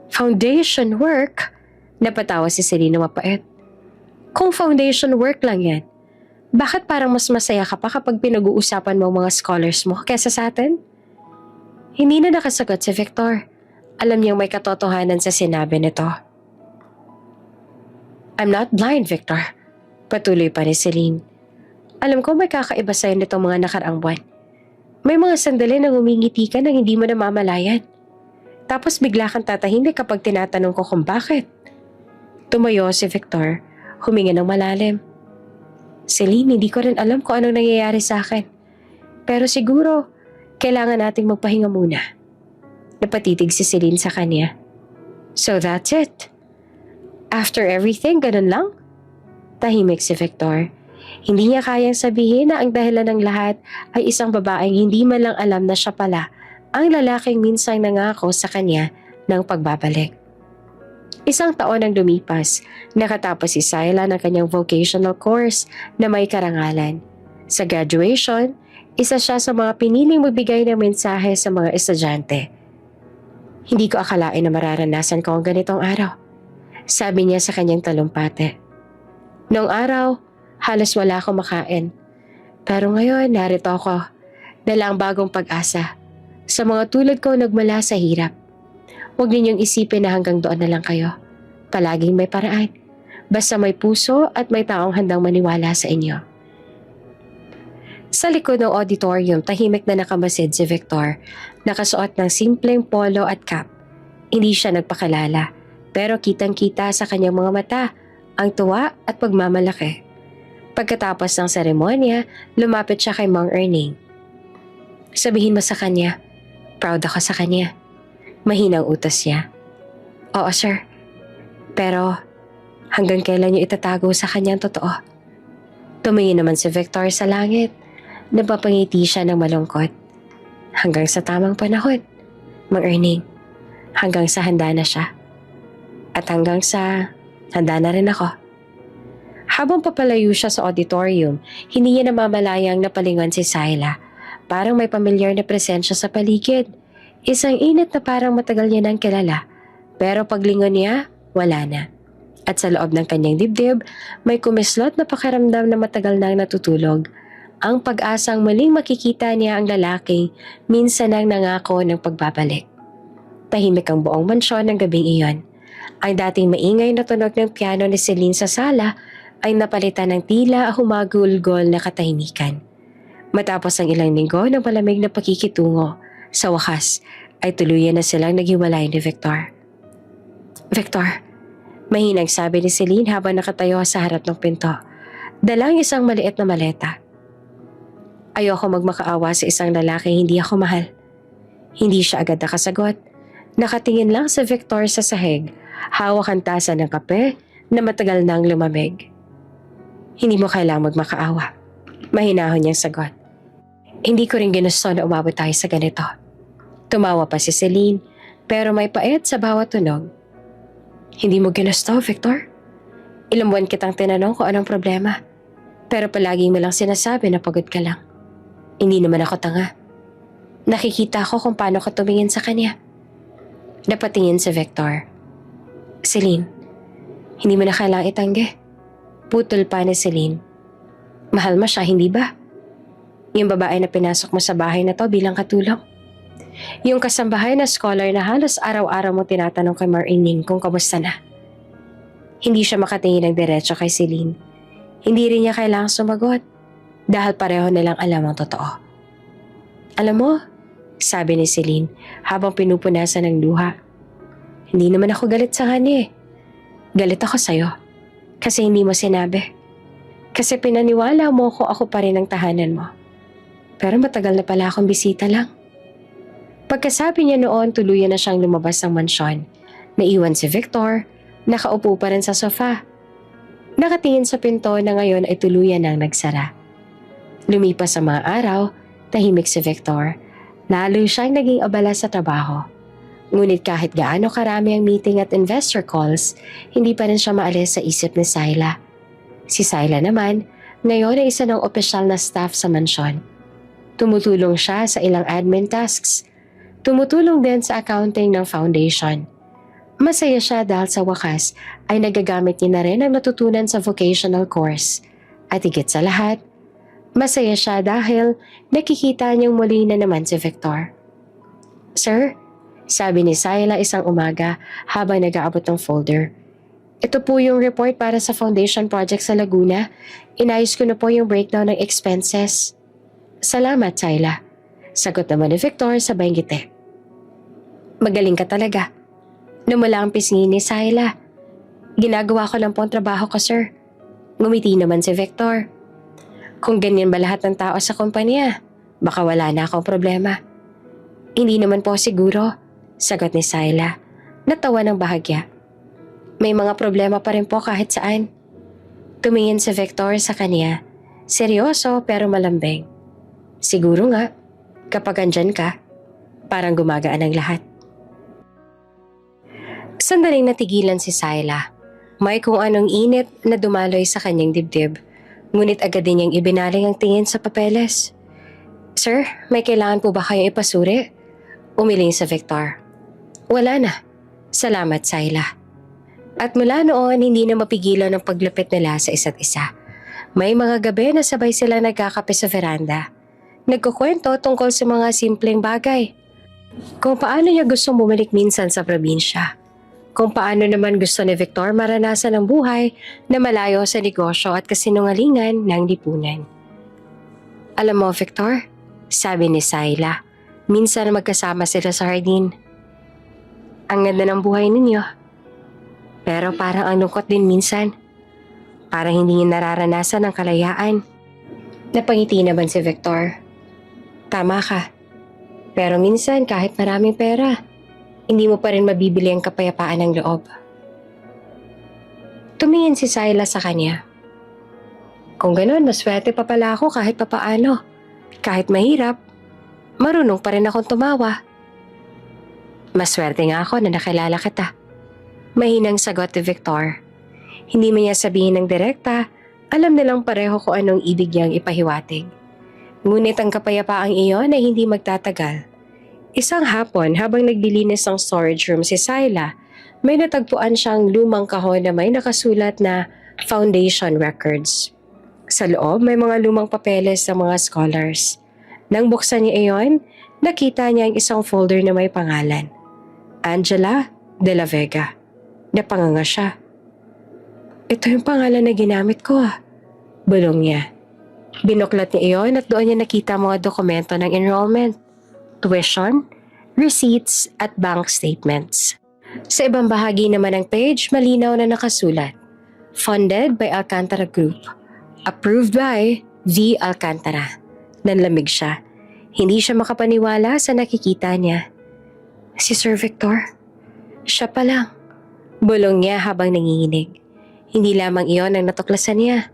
"Foundation work?" Napatawa si Celine na mapait. "Kung foundation work lang yan, bakit parang mas masaya ka pa kapag pinag-uusapan mo ang mga scholars mo kaysa sa atin?" Hindi na nakasagot si Victor. Alam niyang may katotohanan sa sinabi nito. "I'm not blind, Victor." Patuloy pa ni Celine. "Alam ko may kakaiba sa'yo nitong mga nakaraang buwan. May mga sandali na ngumingiti ka nang hindi mo namamalayan. Tapos bigla kang tatahimik kapag tinatanong ko kung bakit." Tumayo si Victor, huminga ng malalim. "Celine, hindi ko rin alam kung anong nangyayari sa akin. Pero siguro, kailangan nating magpahinga muna." Napatitig si Celine sa kanya. "So that's it? After everything, ganun lang?" Tahimik si Victor. Hindi niya kayang sabihin na ang dahilan ng lahat ay isang babaeng hindi man lang alam na siya pala ang lalaking minsang nangako sa kanya ng pagbabalik. Isang taon ang lumipas, nakatapos si Syla ng kanyang vocational course na may karangalan. Sa graduation, isa siya sa mga piniling magbigay ng mensahe sa mga estudyante. "Hindi ko akalain na mararanasan ko ang ganitong araw," sabi niya sa kanyang talumpate. "Noong araw, halos wala akong makain. Pero ngayon, narito ako, dala ang bagong pag-asa. Sa mga tulad ko nagmula sa hirap. Huwag ninyong isipin na hanggang doon na lang kayo. Palaging may paraan. Basta may puso at may taong handang maniwala sa inyo." Sa likod ng auditorium, tahimik na nakamasid si Victor. Nakasuot ng simpleng polo at cap. Hindi siya nagpakilala, pero kitang-kita sa kanyang mga mata ang tuwa at pagmamalaki. Pagkatapos ng seremonya, lumapit siya kay Mang Erning. "Sabihin mo sa kanya, proud ako sa kanya." Mahinang utos niya. "Oo, sir. Pero hanggang kailan niyo itatago sa kanya ang totoo?" Tumingin naman si Victor sa langit. Napapangiti siya ng malungkot. "Hanggang sa tamang panahon, Mang Erning. Hanggang sa handa na siya. At hanggang sa handa na rin ako." Habang papalayo siya sa auditorium, hindi niya namamalayang napalingon si Syla. Parang may pamilyar na presensya sa paligid. Isang init na parang matagal niya nang kilala. Pero paglingon niya, wala na. At sa loob ng kanyang dibdib, may kumislot na pakiramdam na matagal nang natutulog. Ang pag-asang muling makikita niya ang lalaking minsan nang nangako ng pagbabalik. Tahimik ang buong mansyon ng gabing iyon. Ang dating maingay na tunog ng piano ni Celine sa sala ay napalitan ng tila humagulgol na katahimikan. Matapos ang ilang linggo ng malamig na pakikitungo, sa wakas ay tuluyan na silang naghiwalay ni Victor. "Victor," mahinang sabi ni Celine habang nakatayo sa harap ng pinto. Dalang isang maliit na maleta. "Ayoko magmakaawa sa isang lalaking hindi ako mahal." Hindi siya agad nakasagot. Nakatingin lang si Victor sa sahig, hawak ang tasa ng kape na matagal nang lumamig. "Hindi mo kailangang magmakaawa." Mahinahon niyang sagot. "Hindi ko rin ginusto na umabot tayo sa ganito." Tumawa pa si Celine, pero may pait sa bawat tunog. "Hindi mo ginusto, Victor? Ilang buwan kitang tinanong kung anong problema, pero palagi mo lang sinasabi na pagod ka lang. Hindi naman ako tanga. Nakikita ko kung paano ka tumingin sa kanya." Napatingin si Victor. "Celine, Hindi mo na kailangang itanggi. Putol pa ni Celine. Mahal mo siya, hindi ba? Yung babae na pinasok mo sa bahay na to bilang katulong. Yung kasambahay na scholar na halos araw-araw mo tinatanong kay Marining kung kamusta na. Hindi siya makatingin ng diretso kay Celine. Hindi rin niya kailangang sumagot dahil pareho nilang alam ang totoo. Alam mo, sabi ni Celine habang pinupunasan ng luha, hindi naman ako galit sa kanya eh. Galit ako sa'yo kasi hindi mo sinabi. Kasi pinaniwala mo ko ako pa rin ang tahanan mo. Pero matagal na pala akong bisita lang. Pagkasabi niya noon, tuluyan na siyang lumabas ng mansyon. Naiwan si Victor, nakaupo pa rin sa sofa. Nakatingin sa pinto na ngayon ay tuluyan nang nagsara. Lumipas ang mga araw, tahimik si Victor. Lalo siyang naging abala sa trabaho. Ngunit kahit gaano karami ang meeting at investor calls, hindi pa rin siya maalis sa isip ni Syla. Si Syla naman, ngayon ay isa ng opisyal na staff sa mansyon. Tumutulong siya sa ilang admin tasks. Tumutulong din sa accounting ng foundation. Masaya siya dahil sa wakas ay nagagamit niya na rin ang natutunan sa vocational course. At higit sa lahat, masaya siya dahil nakikita niyang muli na naman si Victor. Sir, sabi ni Syla isang umaga habang nag-aabot ng folder. Ito po yung report para sa foundation project sa Laguna. Inayos ko na po yung breakdown ng expenses. Salamat, Syla. Sagot naman ni Victor sabay ngiti. Magaling ka talaga. Namula ang pisngi ni Syla. Ginagawa ko lang po ang trabaho ko, sir. Ngumiti naman si Victor. Kung ganyan ba lahat ng tao sa kumpanya, baka wala na akong problema. Hindi naman po siguro, sagot ni Syla. Natawa ng bahagya. May mga problema pa rin po kahit saan. Tumingin si Victor sa kanya. Seryoso pero malambing. Siguro nga, kapag andyan ka, parang gumagaan ang lahat. Sandaling natigilan si Syla. May kung anong init na dumaloy sa kanyang dibdib. Ngunit agad din niyang ibinaling ang tingin sa papeles. Sir, may kailangan po ba kayong ipasuri? Umiling sa Victor. Wala na. Salamat, Syla. At mula noon, hindi na mapigilan ang paglapit nila sa isa't isa. May mga gabi na sabay sila nagkakape sa veranda. Nagkukwento tungkol sa mga simpleng bagay. Kung paano niya gusto bumalik minsan sa probinsya. Kung paano naman gusto ni Victor maranasan ang buhay na malayo sa negosyo at kasinungalingan ng lipunan. Alam mo, Victor, sabi ni Syla, minsan magkasama sila sa hardin. Ang ganda ng buhay ninyo. Pero parang ang lungkot din minsan. Parang hindi niya nararanasan ang kalayaan. Napangiti naman si Victor. Tama ka. Pero minsan kahit maraming pera, hindi mo pa rin mabibili ang kapayapaan ng loob. Tumingin si Syla sa kanya. Kung gano'n, maswerte pa pala ako kahit papaano. Kahit mahirap, marunong pa rin akong tumawa. Maswerte nga ako na nakilala kita. Mahinang sagot ni Victor. Hindi man niya sabihin ng direkta, alam nilang pareho kung anong ibig niyang ipahiwatig. Ngunit ang kapayapaang iyon ay hindi magtatagal. Isang hapon habang naglilinis ng storage room si Syla, may natagpuan siyang lumang kahon na may nakasulat na Foundation Records. Sa loob may mga lumang papeles ng mga scholars. Nang buksan niya iyon, nakita niya ang isang folder na may pangalan. Angela de la Vega. Napanganga siya. Ito yung pangalan na ginamit ko Bulong niya. Binuklat niya iyon at doon niya nakita mga dokumento ng enrollment, tuition, receipts at bank statements. Sa ibang bahagi naman ng page, malinaw na nakasulat. Funded by Alcantara Group. Approved by V. Alcantara. Nanlamig siya. Hindi siya makapaniwala sa nakikita niya. Si Sir Victor? Siya pa lang. Bulong niya habang nanginginig. Hindi lamang iyon ang natuklasan niya.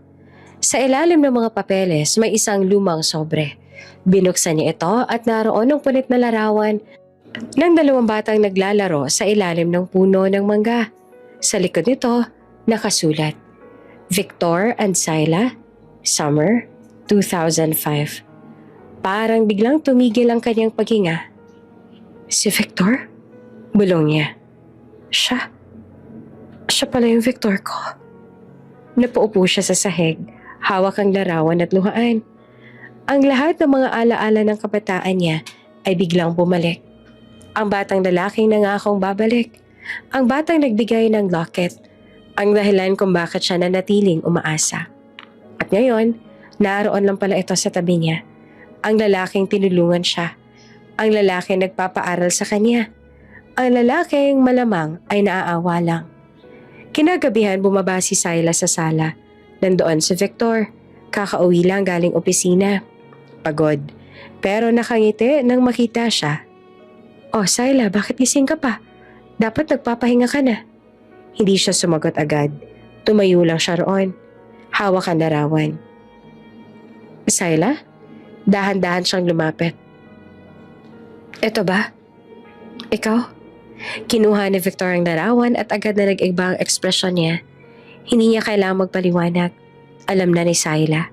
Sa ilalim ng mga papeles, may isang lumang sobre. Binuksan niya ito at naroon ang punit na larawan ng dalawang batang naglalaro sa ilalim ng puno ng mangga. Sa likod nito, nakasulat, Victor and Syla, Summer 2005. Parang biglang tumigil ang kanyang paghinga. Si Victor? Bulong niya. Siya Siya pala yung Victor ko. Napaupo siya sa sahig, hawak ang larawan at luhaan. Ang lahat ng mga alaala ng kabataan niya ay biglang bumalik. Ang batang lalaking nangakong babalik. Ang batang nagbigay ng locket. Ang dahilan kung bakit siya nanatiling umaasa. At ngayon, naroon lang pala ito sa tabi niya. Ang lalaking tinulungan siya. Ang lalaking nagpapaaral sa kanya. Ang lalaking malamang ay naaawa lang. Kinagabihan bumaba si Syla sa sala. Nandoon si Victor. Kakauwi lang galing opisina. Pagod. Pero nakangiti nang makita siya. "Oh Syla, bakit gising ka pa? Dapat nagpapahinga ka na." Hindi siya sumagot agad. Tumayo lang siya roon. Hawak ang larawan. "Syla?" Dahan-dahan siyang lumapit. "Eto ba? Ikaw?" Kinuha ni Victor ang larawan at agad na nag-iba ang ekspresyon niya. Hindi niya kailangang magpaliwanag. Alam na ni Syla.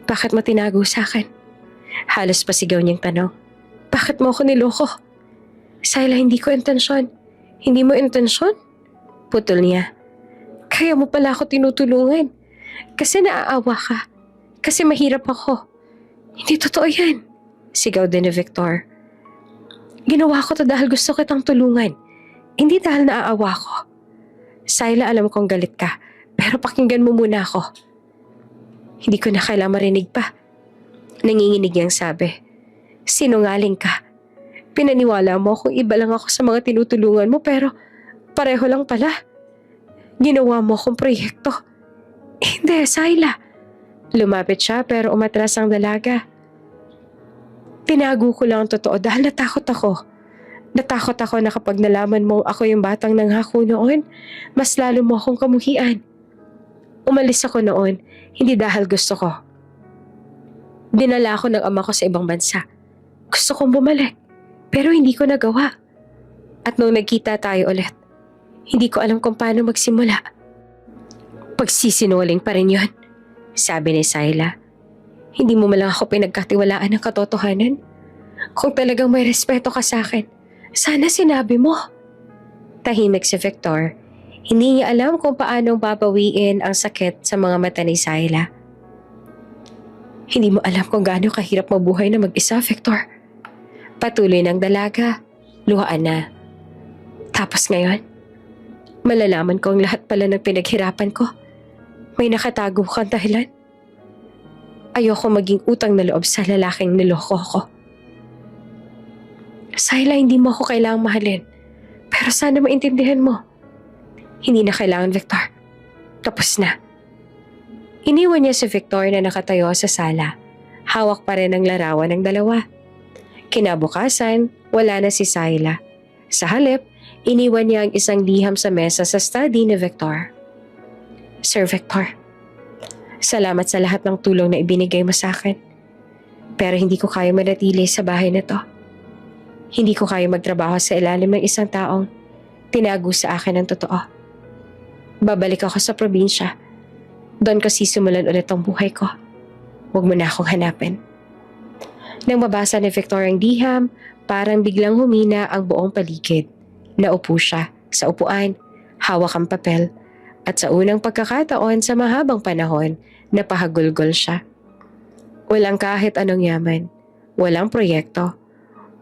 "Bakit mo tinago sa akin?" Halos pasigaw niyang tanong. "Bakit mo ako niloko?" "Syla, hindi ko intensyon." "Hindi mo intensyon?" Putol niya. "Kaya mo pala ako tinutulungan. Kasi naaawa ka. Kasi mahirap ako." "Hindi totoo yan." Sigaw din ni Victor. "Ginawa ko to dahil gusto kitang tulungan. Hindi dahil naaawa ko." "Syla, alam kong galit ka. Pero pakinggan mo muna ako." Hindi ko na kailangan marinig pa. Nanginginig niyang sabi. "Sinungaling ka. Pinaniwala mo kung iba lang ako sa mga tinutulungan mo pero pareho lang pala. Ginawa mo akong proyekto." "Hindi, Syla." Lumapit siya pero umatras ang dalaga. "Tinago ko lang ang totoo dahil natakot ako. Natakot ako na kapag nalaman mong ako yung batang nanghako noon, mas lalo mo akong kamuhian. Umalis ako noon, hindi dahil gusto ko. Dinala ako ng ama ko sa ibang bansa. Gusto kong bumalik, pero hindi ko nagawa. At nung nagkita tayo ulit, hindi ko alam kung paano magsimula." "Pagsisinungaling pa rin yun," sabi ni Syla. "Hindi mo malang ako pinagkatiwalaan ng katotohanan. Kung talagang may respeto ka sa akin, sana sinabi mo." Tahimik si Victor. Hindi niya alam kung paanong babawiin ang sakit sa mga mata ni Syla. "Hindi mo alam kung gaano kahirap mabuhay na mag-isa, Victor." Patuloy ng dalaga. Luhaan na. "Tapos ngayon, malalaman ko ang lahat pala ng pinaghirapan ko. May nakatago kang dahilan. Ayoko maging utang na loob sa lalaking niloko ko." "Syla, hindi mo ako kailangang mahalin. Pero sana maintindihan mo. Hindi na kailangan, Victor. Tapos na." Iniwan niya si Victor na nakatayo sa sala. Hawak pa rin ang larawan ng dalawa. Kinabukasan, wala na si Syla. Sa halip, iniwan niya ang isang liham sa mesa sa study ni Victor. "Sir Victor, salamat sa lahat ng tulong na ibinigay mo sa akin. Pero hindi ko kaya manatili sa bahay na to. Hindi ko kaya magtrabaho sa ilalim ng isang taong tinago sa akin ang totoo. Babalik ako sa probinsya. Doon ko sisimulan ulit ang buhay ko. Huwag mo na akong hanapin." Nang mabasa ni Victor ang liham, parang biglang humina ang buong paligid. Naupo siya sa upuan, hawak ang papel, at sa unang pagkakataon sa mahabang panahon, napahagulgol siya. Walang kahit anong yaman, walang proyekto,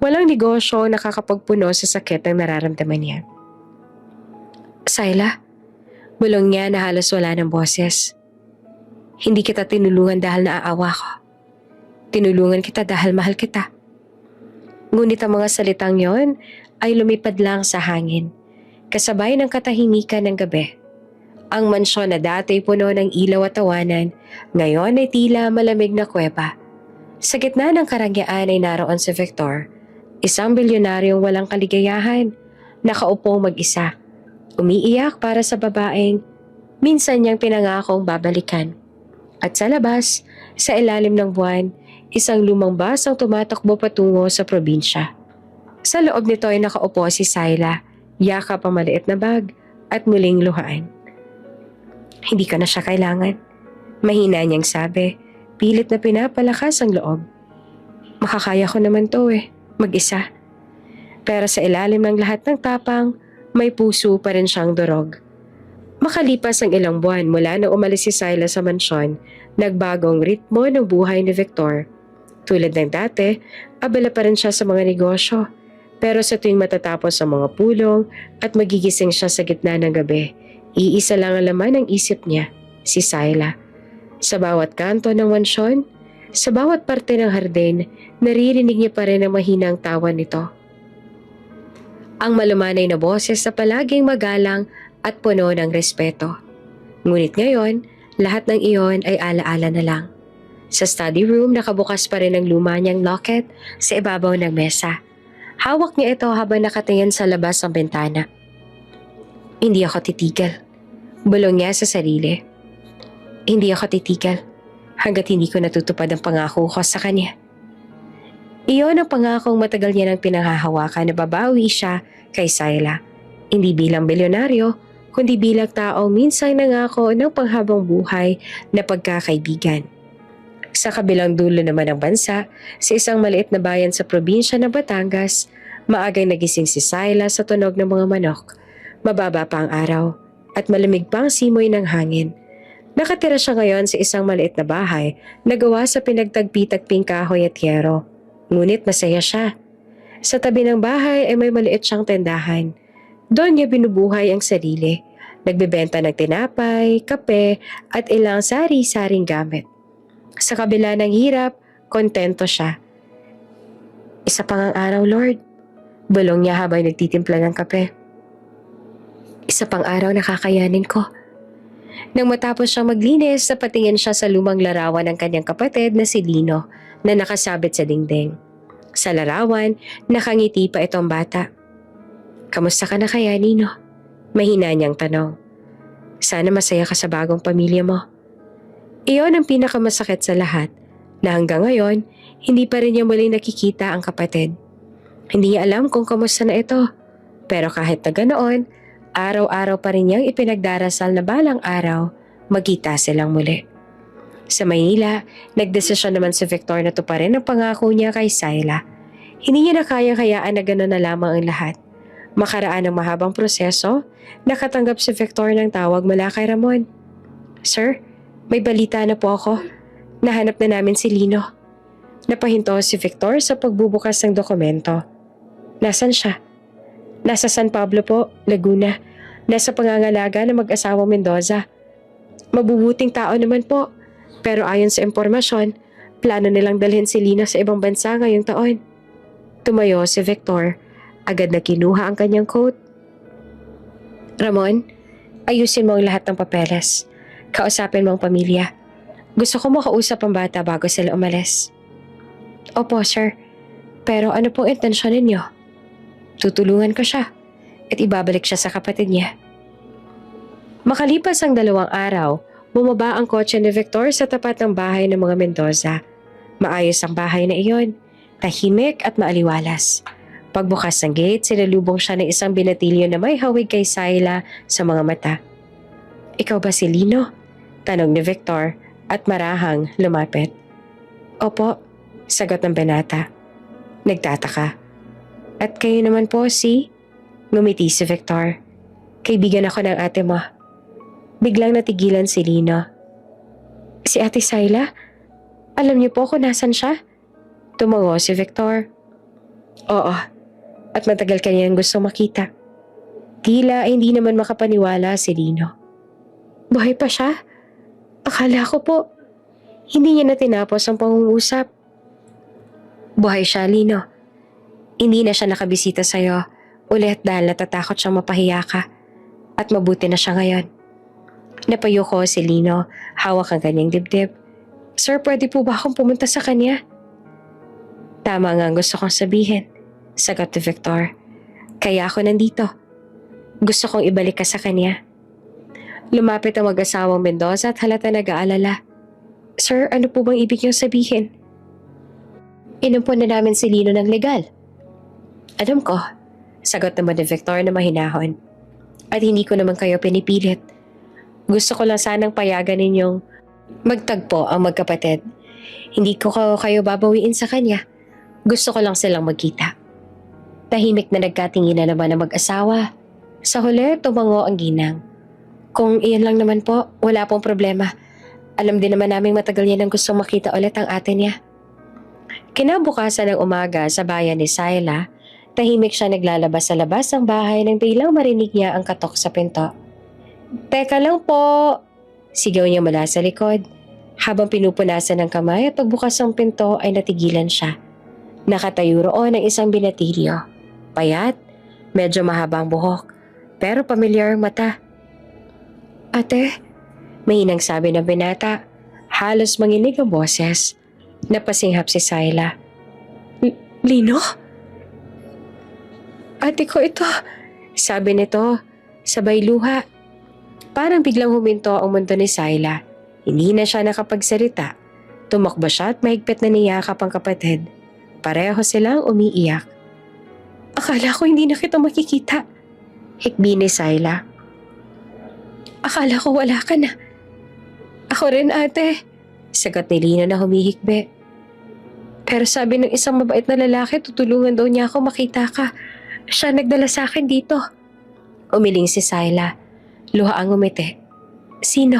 walang negosyo na nakakapagpuno sa sakit ng nararamdaman niya. "Syla," bulong niya na halos wala ng boses. "Hindi kita tinulungan dahil naaawa ko. Tinulungan kita dahil mahal kita." Ngunit ang mga salitang yon ay lumipad lang sa hangin, kasabay ng katahimikan ng gabi. Ang mansyon na dati puno ng ilaw at tawanan, ngayon ay tila malamig na kuweba. Sa gitna ng karangyaan ay naroon si Victor, isang bilyonaryong walang kaligayahan, nakaupong mag-isa, umiiyak para sa babaeng minsan niyang pinangakong babalikan. At sa labas, sa ilalim ng buwan, isang lumang bus ang tumatakbo patungo sa probinsya. Sa loob nito ay nakaupo si Syla, yakap ang maliit na bag at muling luhaan. "Hindi ko na siya kailangan," mahina niyang sabi, pilit na pinapalakas ang loob. "Makakaya ko naman to mag-isa." Pero sa ilalim ng lahat ng tapang, may puso pa rin siyang durog. Makalipas ang ilang buwan mula nang umalis si Syla sa mansyon, nagbagong ritmo ng buhay ni Victor. Tulad ng dati, abala pa rin siya sa mga negosyo. Pero sa tuwing matatapos ang mga pulong at magigising siya sa gitna ng gabi, iisa lang ang laman ng isip niya, si Syla. Sa bawat kanto ng mansyon, sa bawat parte ng hardin, naririnig niya pa rin ang mahinang tawa nito. Ang malumanay na boses sa palaging magalang at puno ng respeto. Ngunit ngayon, lahat ng iyon ay alaala na lang. Sa study room, nakabukas pa rin ang luma niyang locket sa ibabaw ng mesa. Hawak niya ito habang nakatingin sa labas ng bintana. Hindi ako titigil. Bulong niya sa sarili. Hindi ako titigil hanggat hindi ko natutupad ang pangako ko sa kanya. Iyon ang pangakong matagal niya nang pinanghahawakan na babawi siya kay Syla. Hindi bilang bilyonaryo, kundi bilang taong minsan nangako ng panghabang buhay na pagkakaibigan. Sa kabilang dulo naman ng bansa, sa isang maliit na bayan sa probinsya ng Batangas, maagang nagising si Syla sa tunog ng mga manok. Mababa pa ang araw at malamig pa ang simoy ng hangin. Nakatira siya ngayon sa isang maliit na bahay na gawa sa pinagtagpi-tagping kahoy at yero. Ngunit masaya siya. Sa tabi ng bahay ay may maliit siyang tendahan. Doon niya binubuhay ang sarili. Nagbebenta ng tinapay, kape at ilang sari-saring gamit. Sa kabila ng hirap, kontento siya. Isa pang ang araw, Lord. Bulong niya habang nagtitimpla ng kape. Isa pang araw na kakayanin ko. Nang matapos siyang maglinis, napatingin siya sa lumang larawan ng kanyang kapatid na si Lino na nakasabit sa dingding. Sa larawan, nakangiti pa itong bata. Kamusta ka na kaya, Nino? Mahina niyang tanong. Sana masaya ka sa bagong pamilya mo. Iyon ang pinakamasakit sa lahat na hanggang ngayon, hindi pa rin niya muling nakikita ang kapatid. Hindi niya alam kung kamusta na ito. Pero kahit na ganoon, araw-araw pa rin niyang ipinagdarasal na balang araw, magkita silang muli. Sa Maynila, nagdesisyon naman si Victor na tuparin ang pangako niya kay Syla. Hindi niya na kayang-hayaan na gano'n na lamang ang lahat. Makaraan ng mahabang proseso, nakatanggap si Victor ng tawag mula kay Ramon. Sir, may balita na po ako. Nahanap na namin si Lino. Napahinto si Victor sa pagbubukas ng dokumento. Nasaan siya? Nasa San Pablo po, Laguna. Nasa pangangalaga ng mag-asawang Mendoza. Mabubuting tao naman po. Pero ayon sa impormasyon, plano nilang dalhin si Lino sa ibang bansa ngayong taon. Tumayo si Victor. Agad na kinuha ang kanyang coat. Ramon, ayusin mo ang lahat ng papeles. Kausapin mo ang pamilya. Gusto ko makausap ang bata bago sila umalis. Opo, sir. Pero ano pong intensyon ninyo? Tutulungan ko siya at ibabalik siya sa kapatid niya. Makalipas ang 2 araw, bumaba ang kotse ni Victor sa tapat ng bahay ng mga Mendoza. Maayos ang bahay na iyon, tahimik at maaliwalas. Pagbukas ng gate, sinalubong siya ng isang binatilyo na may hawig kay Syla sa mga mata. Ikaw ba si Lino? Tanong ni Victor at marahang lumapit. Opo, sagot ng binata. Nagtataka. At kayo naman po si? Ngumiti si Victor. Kaibigan ako ng ate mo. Biglang natigilan si Lino. Si Ate Syla? Alam niyo po kung nasan siya? Tumango si Victor. Oo, at matagal kaniyang gusto makita. Tila ay hindi naman makapaniwala si Lino. Buhay pa siya? Akala ko po, hindi niya na tinapos ang pangungusap. Buhay siya, Lino. Hindi na siya nakabisita sa'yo ulit dahil natatakot siyang mapahiya ka. At mabuti na siya ngayon. Napayuko si Lino, hawak ang kanyang dibdib. Sir, pwede po ba akong pumunta sa kanya? Tama nga ang gusto kong sabihin, sagot ni Victor. Kaya ako nandito. Gusto kong ibalik ka sa kanya. Lumapit ang mag-asawang Mendoza at halata nag-aalala. Sir, ano po bang ibig niyong sabihin? Inumpon na namin si Lino ng legal. Alam ko, sagot naman ni Victor na mahinahon. At hindi ko naman kayo pinipilit. Gusto ko lang sanang payagan ninyong magtagpo ang magkapatid. Hindi ko kayo babawiin sa kanya. Gusto ko lang silang magkita. Tahimik na nagkatinginan naman ang mag-asawa. Sa huli, tumango ang ginang. Kung iyan lang naman po, wala pong problema. Alam din naman naming matagal niya nang gustong makita ulit ang ate niya. Kinabukasan ng umaga sa bayan ni Syla, tahimik siya naglalabas sa labas ng bahay nang biglang marinig niya ang katok sa pinto. Teka lang po! Sigaw niya mula sa likod. Habang pinupunasan ng kamay at pagbukas ng pinto ay natigilan siya. Nakatayo roon ang isang binatilyo. Payat, medyo mahabang buhok, pero pamilyar ang mata. Ate, mahinang sabi ng binata. Halos manginig ang boses. Napasinghap si Syla. Lino? Ate ko ito, sabi nito, sabay luha. Parang biglang huminto ang mundo ni Syla. Hindi na siya nakapagsalita. Tumakbo siya at mahigpit na niyakap ang kapatid. Pareho silang umiiyak. Akala ko hindi na kita makikita. Hikbi ni Syla. Akala ko wala ka na. Ako rin ate, sagot ni Lino na humihikbi. Pero sabi ng isang mabait na lalaki, tutulungan daw niya ako makita ka. Siya nagdala sa akin dito. Umiling si Syla. Luha ang umiti. Sino?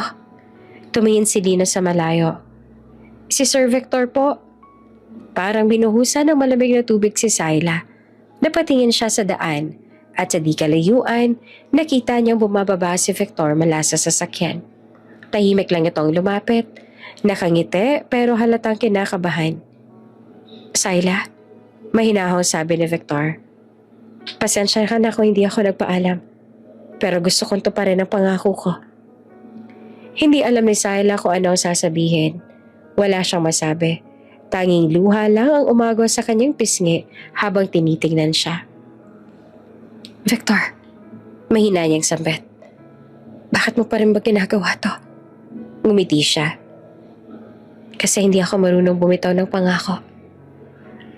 Tumingin si Lino sa malayo. Si Sir Victor po. Parang binuhusan ng malamig na tubig si Syla. Napatingin siya sa daan at sa di kalayuan, nakita niyang bumababa si Victor mula sa sasakyan. Tahimik lang itong lumapit. Nakangiti pero halatang kinakabahan. Syla, mahinahong sabi ni Victor. Pasensya ka na kung hindi ako nagpaalam. Pero gusto kong tuparin ang pangako ko. Hindi alam ni Syla kung ano ang sasabihin. Wala siyang masabi. Tanging luha lang ang umagos sa kanyang pisngi habang tinitingnan siya. Victor, mahina niyang sambit. Bakit mo pa rin ba ginagawa to? Ngumiti siya. Kasi hindi ako marunong bumitaw ng pangako.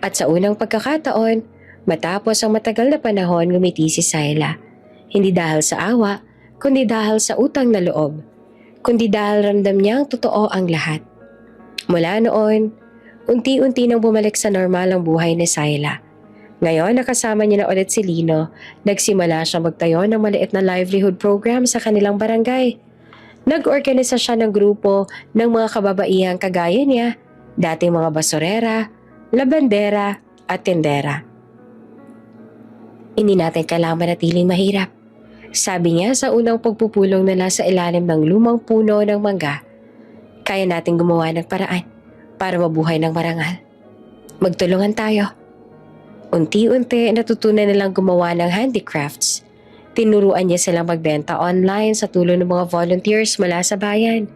At sa unang pagkakataon, matapos ang matagal na panahon, ngumiti si Syla. Hindi dahil sa awa, kundi dahil sa utang na loob. Kundi dahil ramdam niyang totoo ang lahat. Mula noon, unti-unti nang bumalik sa normal ang buhay ni Syla. Ngayon nakasama niya na ulit si Lino, nagsimula siya magtayo ng maliit na livelihood program sa kanilang barangay. Nag-organisa siya ng grupo ng mga kababaihang kagaya niya, dating mga basurera, labandera at tindera. Hindi natin kailangan manatiling mahirap. Sabi niya sa unang pagpupulong nila sa ilalim ng lumang puno ng mangga. Kaya natin gumawa ng paraan para mabuhay ng marangal. Magtulungan tayo. Unti-unti natutunan nilang gumawa ng handicrafts. Tinuruan niya silang magbenta online sa tulong ng mga volunteers mula sa bayan.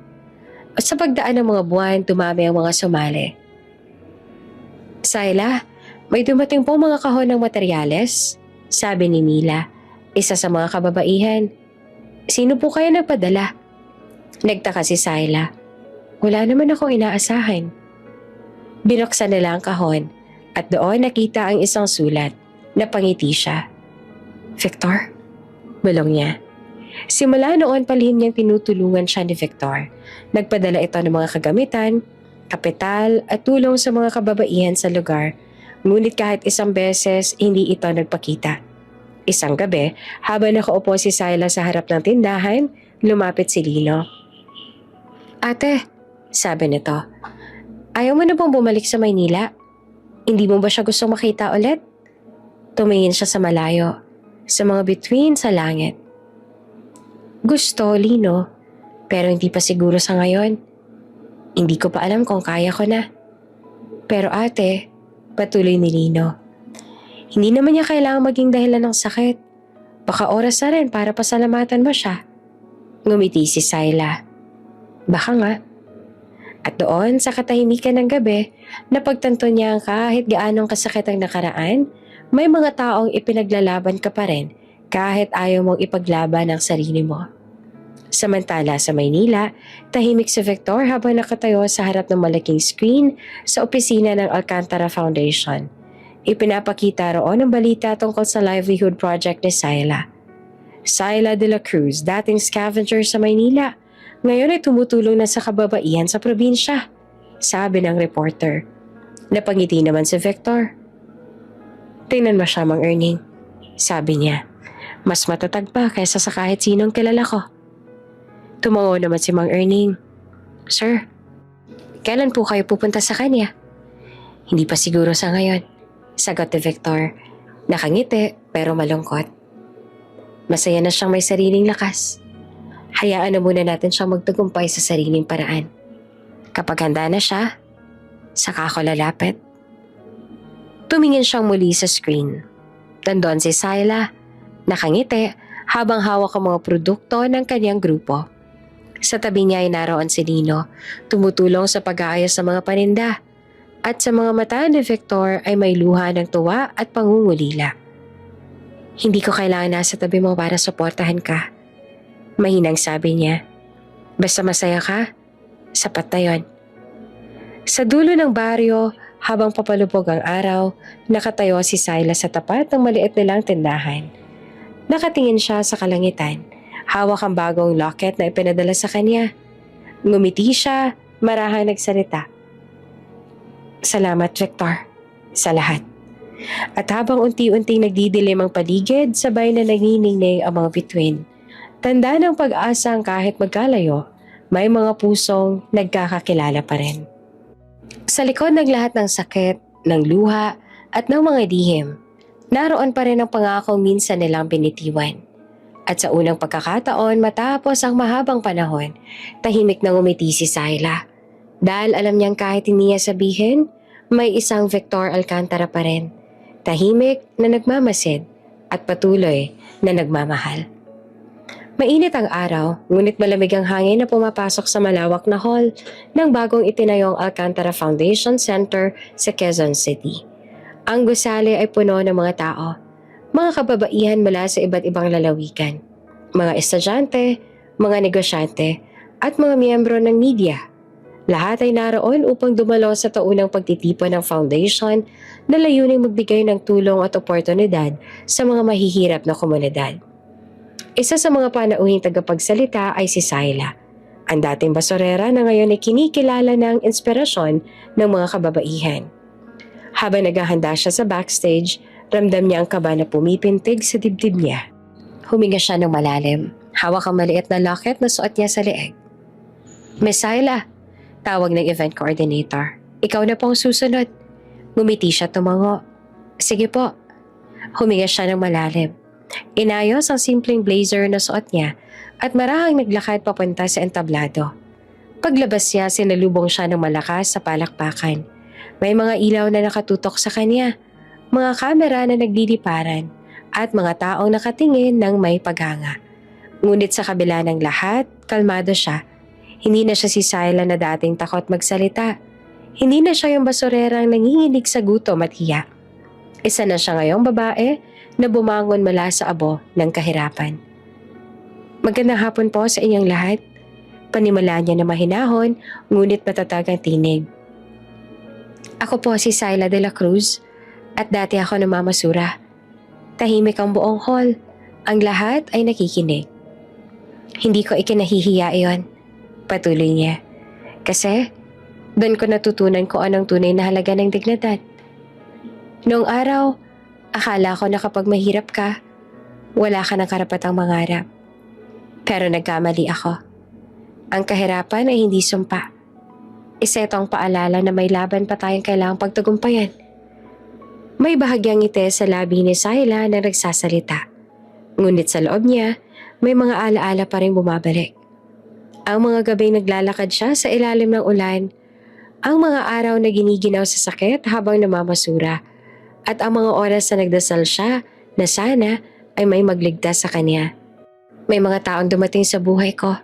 At sa pagdaan ng mga buwan, dumami ang mga sumali. Syla, may dumating po mga kahon ng materyales, sabi ni Mila, isa sa mga kababaihan. Sino po kaya nagpadala? Nagtaka si Syla. Wala naman akong inaasahan. Binuksan nila ang kahon at doon nakita ang isang sulat. Napangiti siya. Victor? Bulong niya. Simula noon palihim niyang tinutulungan siya ni Victor. Nagpadala ito ng mga kagamitan, kapital at tulong sa mga kababaihan sa lugar. Ngunit kahit isang beses, hindi ito nagpakita. Isang gabi, habang nakaupo si Syla sa harap ng tindahan, lumapit si Lino. Ate, sabi nito, ayaw mo na bang bumalik sa Maynila? Hindi mo ba siya gustong makita ulit? Tumingin siya sa malayo, sa mga bituin sa langit. Gusto, Lino, pero hindi pa siguro sa ngayon. Hindi ko pa alam kung kaya ko na. Pero ate, patuloy ni Lino, hindi naman niya kailangang maging dahilan ng sakit. Baka oras na rin para pasalamatan mo siya. Ngumiti si Syla. Baka nga. At doon sa katahimikan ng gabi, napagtanto niya ang kahit gaanong kasakit ang nakaraan, may mga taong ipinaglalaban ka pa rin kahit ayaw mong ipaglaban ang sarili mo. Samantala sa Maynila, tahimik si Victor habang nakatayo sa harap ng malaking screen sa opisina ng Alcantara Foundation. Ipinapakita roon ang balita tungkol sa livelihood project ni Syla. Syla de la Cruz, dating scavenger sa Maynila, ngayon ay tumutulong na sa kababaihan sa probinsya, sabi ng reporter. Napangiti naman si Victor. Tingnan mo siya, Mang Erning, sabi niya. Mas matatag pa kaysa sa kahit sinong kilala ko. Tumango naman si Mang Erning. Sir, kailan po kayo pupunta sa kanya? Hindi pa siguro sa ngayon, sagot ni Victor. Nakangiti pero malungkot. Masaya na siyang may sariling lakas. Hayaan na muna natin siyang magtagumpay sa sariling paraan. Kapag handa na siya, saka ako lalapit. Tumingin siyang muli sa screen. Nandun si Syla, nakangiti habang hawak ang mga produkto ng kanyang grupo. Sa tabi niya ay naroon si Nino, tumutulong sa pag-aayos ng mga paninda. At sa mga mata ni Victor ay may luha ng tuwa at pangungulila. Hindi ko kailangan nasa tabi mo para suportahan ka. Mahinang sabi niya. Basta masaya ka, sapat na yon. Sa dulo ng baryo, habang papalubog ang araw, nakatayo si Syla sa tapat ng maliit nilang tindahan. Nakatingin siya sa kalangitan, hawak ang bagong locket na ipinadala sa kanya. Ngumiti siya, marahang nagsalita. Salamat, Victor, sa lahat. At habang unti-unting nagdidilim ang paligid, sabay na nanginginig ang mga bituin. Tanda ng pag-asang kahit magkalayo, may mga pusong nagkakakilala pa rin. Sa likod ng lahat ng sakit, ng luha, at ng mga lihim, naroon pa rin ang pangakong minsan nilang binitiwan. At sa unang pagkakataon matapos ang mahabang panahon, tahimik na ngumiti si Syla. Dahil alam niyang kahit hindi niya sabihin, may isang Victor Alcantara pa rin. Tahimik na nagmamasid at patuloy na nagmamahal. Mainit ang araw, ngunit malamig ang hangin na pumapasok sa malawak na hall ng bagong itinayong Alcantara Foundation Center sa Quezon City. Ang gusali ay puno ng mga tao, mga kababaihan mula sa iba't ibang lalawigan, mga estudyante, mga negosyante, at mga miyembro ng media. Lahat ay naroon upang dumalo sa taunang pagtitipon ng foundation na layuning magbigay ng tulong at oportunidad sa mga mahihirap na komunidad. Isa sa mga panauhing tagapagsalita ay si Syla, ang dating basurera na ngayon ay kinikilala ng inspirasyon ng mga kababaihan. Habang naghahanda siya sa backstage, ramdam niya ang kaba na pumipintig sa dibdib niya. Huminga siya ng malalim, hawak ang maliit na locket na suot niya sa leeg. Miss Syla, tawag ng event coordinator. Ikaw na po ang susunod. Ngumiti siya tumango. Sige po. Huminga siya ng malalim. Inayos ang simpleng blazer na suot niya at marahang naglakad papunta sa entablado. Paglabas niya, sinalubong siya ng malakas sa palakpakan. May mga ilaw na nakatutok sa kanya, mga kamera na nagliliparan, at mga taong nakatingin ng may paghanga. Ngunit sa kabila ng lahat, kalmado siya. Hindi na siya si Syla na dating takot magsalita. Hindi na siya yung basurerang nanginginig sa gutom at hiya. Isa na siya ngayong babae na bumangon mula sa abo ng kahirapan. Magandang hapon po sa inyong lahat. Panimula niya na mahinahon, ngunit matatag ang tinig. Ako po si Syla de la Cruz at dati ako namamasura. Tahimik ang buong hall. Ang lahat ay nakikinig. Hindi ko ikinahihiya iyon. Patuloy niya. Kasi doon ko natutunan kung anong tunay na halaga ng dignidad. Noong araw, akala ko na kapag mahirap ka, wala ka ng karapatang mangarap. Pero nagkamali ako. Ang kahirapan ay hindi sumpa. Isa itong paalala na may laban pa tayong kailangang pagtagumpayan. May bahagyang ngiti sa labi ni Syla na nagsasalita. Ngunit sa loob niya, may mga alaala pa rin bumabalik. Ang mga gabing naglalakad siya sa ilalim ng ulan, ang mga araw na giniginaw sa sakit habang namamasura, at ang mga oras na nagdasal siya na sana ay may magligtas sa kanya. May mga taong dumating sa buhay ko.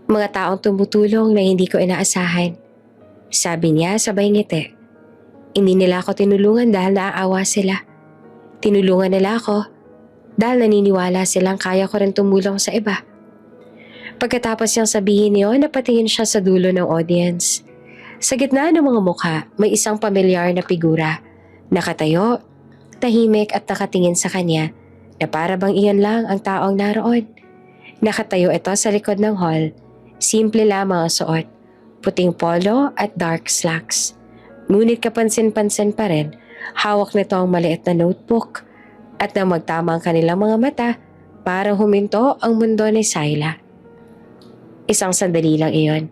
Mga taong tumutulong na hindi ko inaasahan. Sabi niya sabay ngiti. Hindi nila ako tinulungan dahil naaawa sila. Tinulungan nila ako dahil naniniwala silang kaya ko rin tumulong sa iba. Pagkatapos niyang sabihin niyon, napatingin siya sa dulo ng audience. Sa gitna ng mga mukha, may isang pamilyar na figura. Nakatayo, tahimik at nakatingin sa kanya na para bang iyan lang ang taong naroon. Nakatayo ito sa likod ng hall. Simple lamang ang suot, puting polo at dark slacks. Ngunit kapansin-pansin pa rin, hawak nito ang maliit na notebook at nang magtama ang kanilang mga mata, parang huminto ang mundo ni Syla. Isang sandali lang iyon,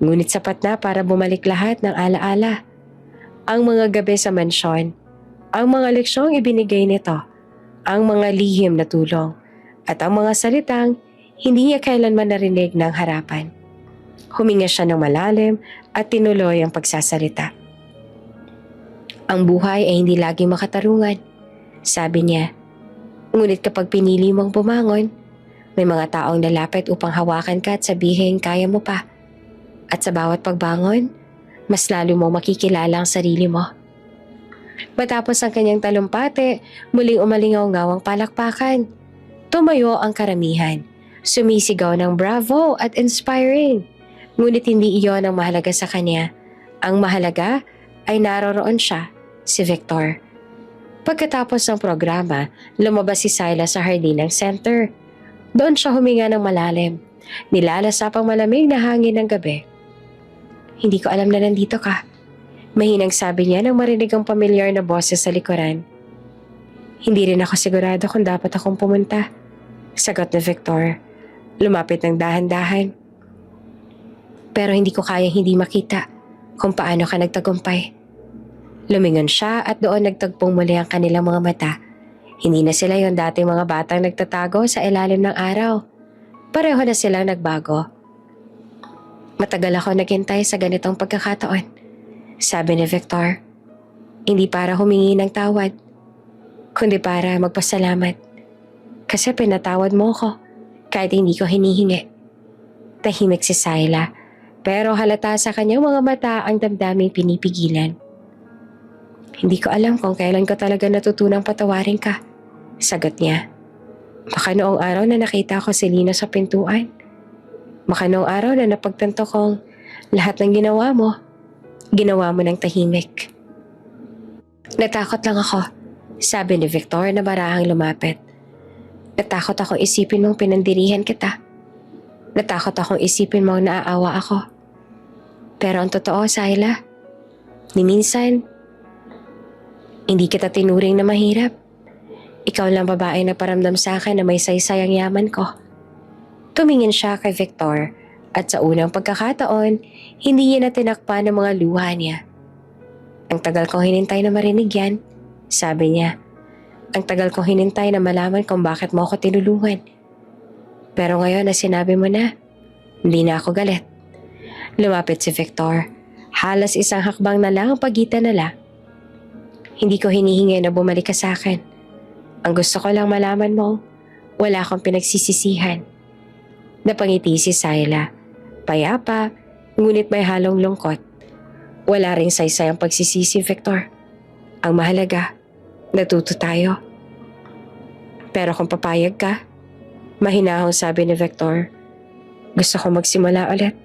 ngunit sapat na para bumalik lahat ng alaala. Ang mga gabi sa mansyon, ang mga leksyong ibinigay nito, ang mga lihim na tulong, at ang mga salitang hindi niya kailanman narinig ng harapan. Huminga siya ng malalim at tinuloy ang pagsasalita. Ang buhay ay hindi laging makatarungan, sabi niya. Ngunit kapag pinili mong bumangon, may mga taong lalapit upang hawakan ka at sabihin kaya mo pa. At sa bawat pagbangon, mas lalo mong makikilala ang sarili mo. Matapos ang kanyang talumpati, muling umalingaw-ngaw ang palakpakan. Tumayo ang karamihan. Sumisigaw ng bravo at inspiring. Ngunit hindi iyon ang mahalaga sa kanya. Ang mahalaga ay naroroon siya, si Victor. Pagkatapos ng programa, lumabas si Silas sa hardinang center. Doon siya huminga ng malalim. Nilalasap ang malamig na hangin ng gabi. Hindi ko alam na nandito ka. Mahinang sabi niya nang marinig ang pamilyar na boses sa likuran. Hindi rin ako sigurado kung dapat akong pumunta. Sagot ni Victor. Lumapit ng dahan-dahan. Pero hindi ko kayang hindi makita kung paano ka nagtagumpay. Lumingon siya at doon nagtagpong muli ang kanilang mga mata. Hindi na sila yung dating mga batang nagtatago sa ilalim ng araw. Pareho na silang nagbago. Matagal ako naghintay sa ganitong pagkakataon, sabi ni Victor. Hindi para humingi ng tawad, kundi para magpasalamat. Kasi pinatawad mo ko kahit hindi ko hinihingi. Tahimik si Sayla, pero halata sa kanyang mga mata ang damdaming pinipigilan. Hindi ko alam kung kailan ko talaga natutunang patawarin ka, sagot niya. Baka noong araw na nakita ko si Lina sa pintuan. Baka noong araw na napagtanto kong lahat ng ginawa mo ng tahimik. Natakot lang ako, sabi ni Victor na marahang lumapit. Natakot akong isipin mong pinandirihan kita. Natakot akong isipin mong naaawa ako. Pero ang totoo, Sayla, ni minsan, hindi kita tinuring na mahirap. Ikaw lang babae na paramdam sa akin na may saysay ang yaman ko. Tumingin siya kay Victor at sa unang pagkakataon, hindi niya na tinakpan ang mga luha niya. Ang tagal kong hinintay na marinig yan, sabi niya. Ang tagal kong hinintay na malaman kung bakit mo ako tinulungan. Pero ngayon na sinabi mo na, hindi na ako galit. Lumapit si Victor. Halos isang hakbang na lang ang pagitan nila. Hindi ko hinihingi na bumalik ka sa akin. Ang gusto ko lang malaman mo, wala akong pinagsisisihan. Napangiti si Sayla. Payapa, ngunit may halong lungkot. Wala ring saysay ang pagsisisi, Victor. Ang mahalaga, natuto tayo. Pero kung papayag ka, mahinahong sabi ni Victor, gusto ko magsimula ulit.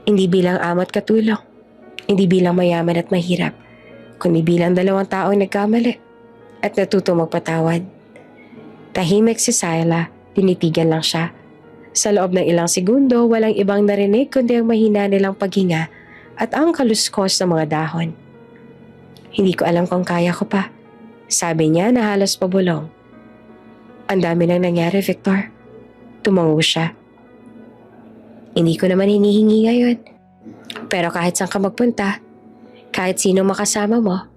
Hindi bilang amo at katulong, hindi bilang mayaman at mahirap, kundi bilang dalawang taong nagkamali at natuto magpatawad. Tahimik si Sayla, tinitigan lang siya. Sa loob ng ilang segundo, walang ibang narinig kundi ang mahina nilang paghinga at ang kaluskos ng mga dahon. Hindi ko alam kung kaya ko pa, sabi niya na halos pabulong. Ang dami nang nangyari, Victor. Tumango siya. Hindi ko naman hinihingi ngayon. Pero kahit saan ka magpunta, kahit sino makasama mo,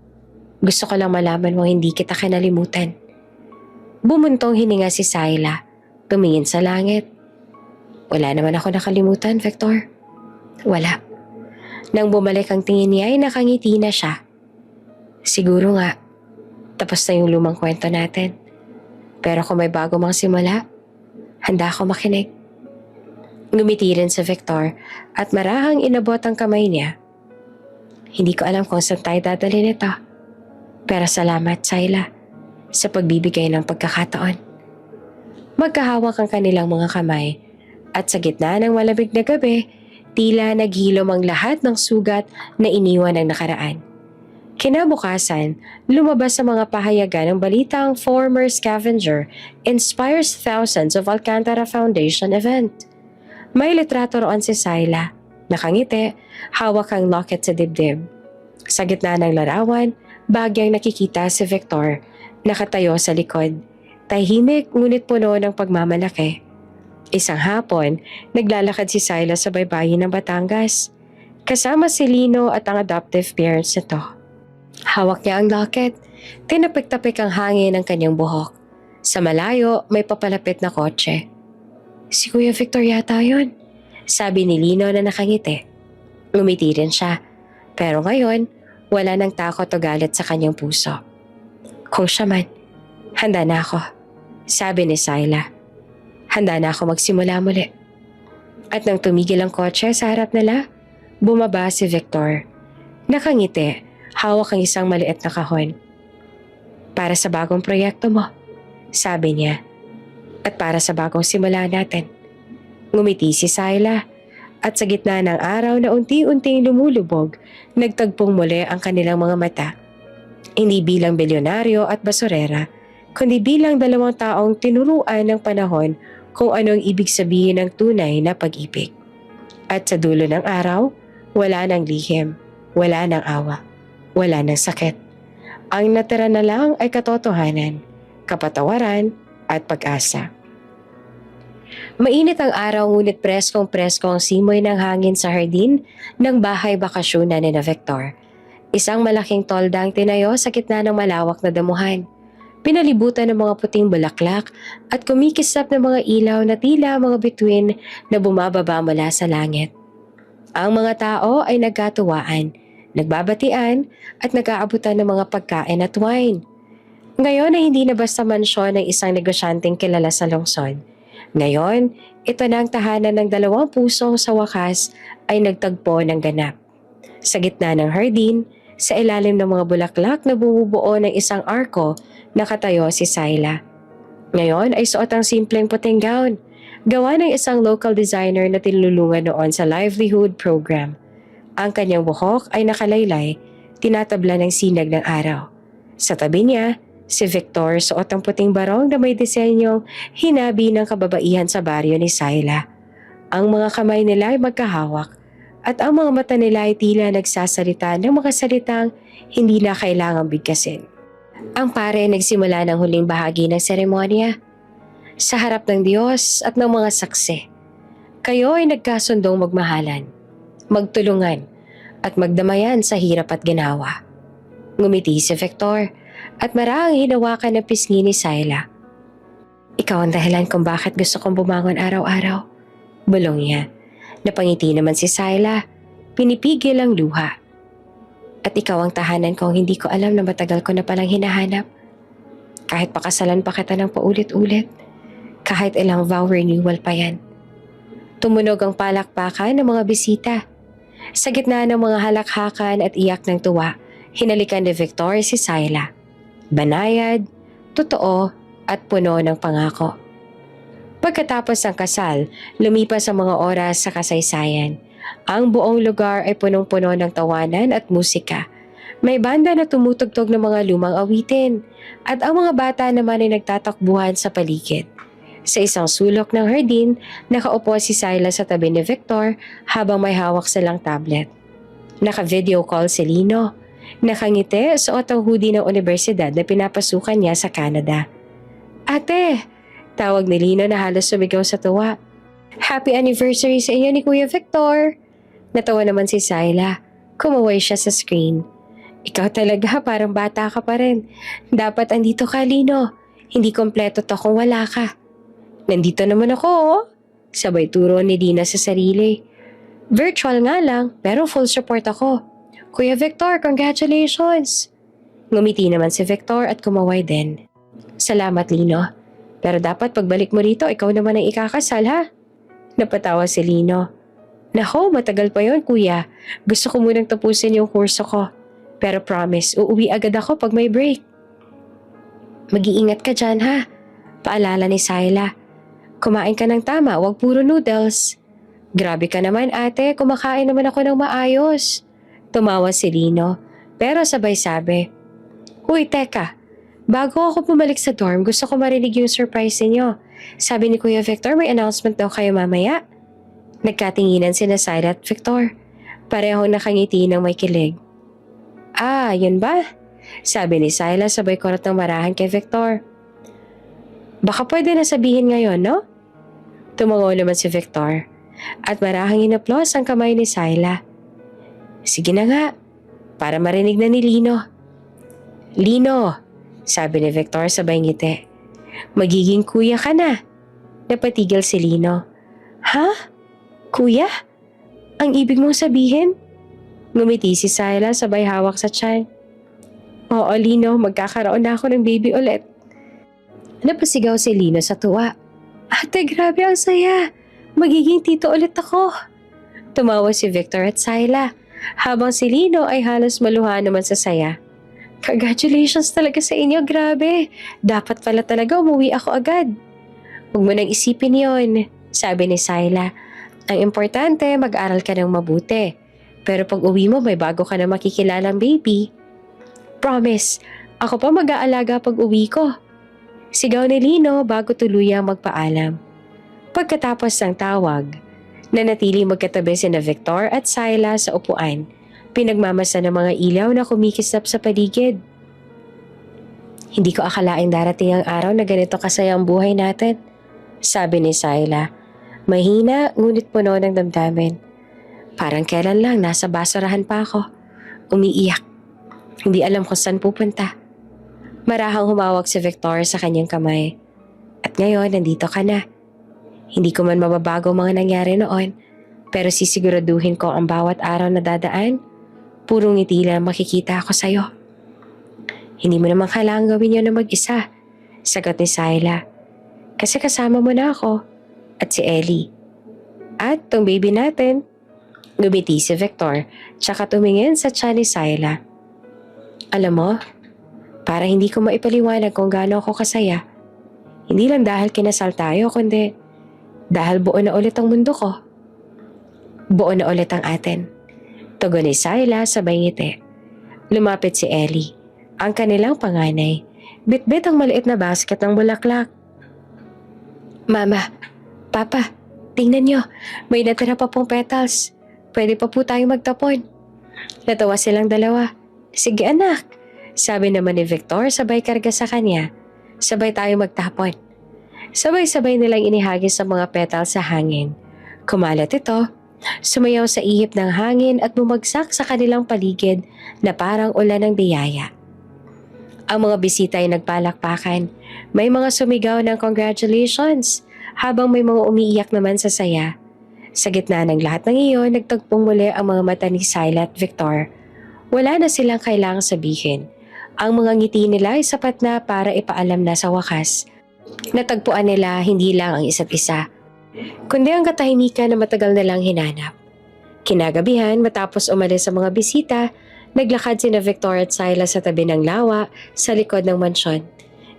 gusto ko lang malaman mo hindi kita kinalimutan. Bumuntong hininga si Sayla, tumingin sa langit. Wala naman ako nakalimutan, Victor. Wala. Nang bumalik ang tingin niya ay nakangiti na siya. Siguro nga, tapos na yung lumang kwento natin. Pero kung may bago mang simula, handa ako makinig. Ngumiti rin si Victor at marahang inabot ang kamay niya. Hindi ko alam kung saan tayo dadalhin ito. Pero salamat, Sayla, sa pagbibigay ng pagkakataon. Magkahawak ang kanilang mga kamay at sa gitna ng malamig na gabi, tila naghilom ang lahat ng sugat na iniwan ng nakaraan. Kinabukasan, lumabas sa mga pahayagan ng balitang former scavenger inspires thousands of Alcantara Foundation event. May litrato roon si Sayla, nakangiti, hawak ang locket sa dibdib. Sa gitna ng larawan, bagyang nakikita si Victor, nakatayo sa likod. Tahimik ngunit puno ng pagmamalaki. Isang hapon, naglalakad si Silas sa baybayin ng Batangas. Kasama si Lino at ang adoptive parents nito. Hawak niya ang locket. Tinapik-tapik ang hangin ng kanyang buhok. Sa malayo, may papalapit na kotse. Si Kuya Victor yata yun, sabi ni Lino na nakangiti. Ngumiti rin siya, pero ngayon, wala nang takot o galit sa kanyang puso. Kung siya man, handa na ako, sabi ni Syla. Handa na ako magsimula muli. At nang tumigil ang kotse sa harap nila, bumaba si Victor. Nakangiti, hawak ang isang maliit na kahon. Para sa bagong proyekto mo, sabi niya. At para sa bagong simula natin. Ngumiti si Syla. At sa gitna ng araw na unti-unting lumulubog, nagtagpong muli ang kanilang mga mata. Hindi bilang bilyonaryo at basurera, kundi bilang dalawang taong tinuruan ng panahon kung anong ibig sabihin ng tunay na pag-ibig. At sa dulo ng araw, wala nang lihim, wala nang awa, wala nang sakit. Ang natira na lang ay katotohanan, kapatawaran at pag-asa. Mainit ang araw ngunit preskong-presko ang simoy ng hangin sa hardin ng bahay bakasyonan ni Victor. Isang malaking tolda ang tinayo sa gitna ng malawak na damuhan. Pinalibutan ng mga puting bulaklak at kumikislap ng mga ilaw na tila mga bituin na bumababa mula sa langit. Ang mga tao ay nagkatuwaan, nagbabatian at nag-aabutan ng mga pagkain at wine. Ngayon ay hindi na basta mansyon ng isang negosyanteng kilala sa lungsod. Ngayon, ito na ang tahanan ng dalawang puso sa wakas ay nagtagpo ng ganap. Sa gitna ng hardin, sa ilalim ng mga bulaklak na bumubuo ng isang arko, nakatayo si Syla. Ngayon ay suot ang simpleng puting gown, gawa ng isang local designer na tinulungan noon sa livelihood program. Ang kanyang buhok ay nakalaylay, tinatabla ng sinag ng araw. Sa tabi niya, si Victor suot ang puting barong na may disenyong hinabi ng kababaihan sa baryo ni Syla. Ang mga kamay nila ay magkahawak at ang mga mata nila ay tila nagsasalita ng mga salitang hindi na kailangang bigkasin. Ang pare nagsimula ng huling bahagi ng seremonya. Sa harap ng Diyos at ng mga saksi, kayo ay nagkasundong magmahalan, magtulungan at magdamayan sa hirap at ginawa. Ngumiti si Victor at marahang hinawakan ng pisngi ni Syla. Ikaw ang dahilan kung bakit gusto kong bumangon araw-araw. Bulong niya. Napangiti naman si Syla. Pinipigil ang luha. At ikaw ang tahanan kong hindi ko alam na matagal ko na palang hinahanap. Kahit pakasalan pa kita ng paulit-ulit. Kahit ilang vow renewal pa yan. Tumunog ang palakpakan ng mga bisita. Sa gitna ng mga halakhakan at iyak ng tuwa, hinalikan ni Victor si Syla. Banayad, totoo at puno ng pangako. Pagkatapos ng kasal, lumipas ang mga oras sa kasaysayan. Ang buong lugar ay punong-puno ng tawanan at musika. May banda na tumutugtog ng mga lumang awitin at ang mga bata naman ay nagtatakbuhan sa paligid. Sa isang sulok ng hardin, nakaupo si Syla sa tabi ni Victor habang may hawak silang tablet. Naka-video call si Lino. Nakangiti, suot ang hoodie ng universidad na pinapasukan niya sa Canada. Ate! Tawag ni Lino na halos sumigaw sa tuwa. Happy anniversary sa inyo ni Kuya Victor! Natawa naman si Syla. Kumaway siya sa screen. Ikaw talaga, parang bata ka pa rin. Dapat andito ka, Lino. Hindi kompleto to kung wala ka. Nandito naman ako, oh. Sabay turo ni Dina sa sarili. Virtual nga lang, pero full support ako. Kuya Victor, congratulations! Ngumiti naman si Victor at kumaway din. Salamat, Lino. Pero dapat pagbalik mo rito, ikaw naman ang ikakasal, ha? Napatawa si Lino. Nako, matagal pa yon, kuya. Gusto ko munang tapusin yung kurso ko. Pero promise, uuwi agad ako pag may break. Mag-iingat ka dyan, ha? Paalala ni Syla. Kumain ka ng tama, wag puro noodles. Grabe ka naman, ate. Kumakain naman ako ng maayos. Tumawa si Lino, pero sabay sabi, Uy, teka. Bago ako bumalik sa dorm, gusto ko marinig yung surprise niyo. Sabi ni Kuya Victor, may announcement daw kayo mamaya. Nagkatinginan sina Syla at Victor. Parehong nakangiti ng may kilig. Ah, yun ba? Sabi ni Syla sabay kurot ng marahan kay Victor. Baka pwede na sabihin ngayon, no? Tumango naman si Victor at marahang inaplos ang kamay ni Syla. Sige na nga, para marinig na ni Lino. Lino, sabi ni Victor sabay ngiti. Magiging kuya ka na. Napatigil si Lino. Ha? Kuya? Ang ibig mong sabihin? Ngumiti si Syla sabay hawak sa tiyan. Oo Lino, magkakaroon na ako ng baby ulit. Napasigaw si Lino sa tuwa. Ate, grabe ang saya. Magiging tito ulit ako. Tumawa si Victor at Syla, habang si Lino ay halos maluha naman sa saya. Congratulations talaga sa inyo, grabe. Dapat pala talaga umuwi ako agad. Huwag mo nang isipin yon, sabi ni Syla. Ang importante, mag-aral ka ng mabuti. Pero pag uwi mo, may bago ka na makikilalang baby. Promise, ako pa mag-aalaga pag uwi ko. Sigaw ni Lino bago tuluyang magpaalam. Pagkatapos ng tawag, nanatili magkatabi sina Victor at Syla sa upuan, pinagmamasa ng mga ilaw na kumikislap sa paligid. Hindi ko akalaing darating ang araw na ganito kasaya ang buhay natin, sabi ni Syla. Mahina ngunit puno ng damdamin. Parang kailan lang nasa basurahan pa ako. Umiiyak. Hindi alam kung saan pupunta. Marahang humawak si Victor sa kanyang kamay. At ngayon, nandito ka na. Hindi ko man mababago ang mga nangyari noon, pero sisiguraduhin ko ang bawat araw na dadaan, purong ngiti lang makikita ako sa'yo. Hindi mo naman kailangang gawin yun na mag-isa, sagot ni Syla. Kasi kasama mo na ako at si Ellie. At tong baby natin. Ngumiti si Victor, tsaka tumingin sa tiyan ni Syla. Alam mo, para hindi ko maipaliwanag kung gaano ako kasaya, hindi lang dahil kinasal tayo, kundi dahil buo na ulit ang mundo ko. Buo na ulit ang atin. Tugon ni Syla sabay ngiti. Lumapit si Ellie, ang kanilang panganay. Bitbit ang maliit na basket ng bulaklak. Mama, Papa, tingnan nyo, may natira pa pong petals. Pwede pa po tayong magtapon. Natawa silang dalawa. Sige anak, sabi naman ni Victor sabay karga sa kanya. Sabay tayo magtapon. Sabay-sabay nilang inihagis ang mga petals sa hangin. Kumalat ito, sumayaw sa ihip ng hangin at bumagsak sa kanilang paligid na parang ulan ng biyaya. Ang mga bisita ay nagpalakpakan. May mga sumigaw ng congratulations, habang may mga umiiyak naman sa saya. Sa gitna ng lahat ng iyon, nagtagpong muli ang mga mata ni Syla at Victor. Wala na silang kailangang sabihin. Ang mga ngiti nila ay sapat na para ipaalam na sa wakas. Natagpuan nila hindi lang ang isa't isa, kundi ang katahimikan na matagal na lang hinanap. Kinagabihan, matapos umalis sa mga bisita, naglakad sina Victor at Syla sa tabi ng lawa sa likod ng mansyon.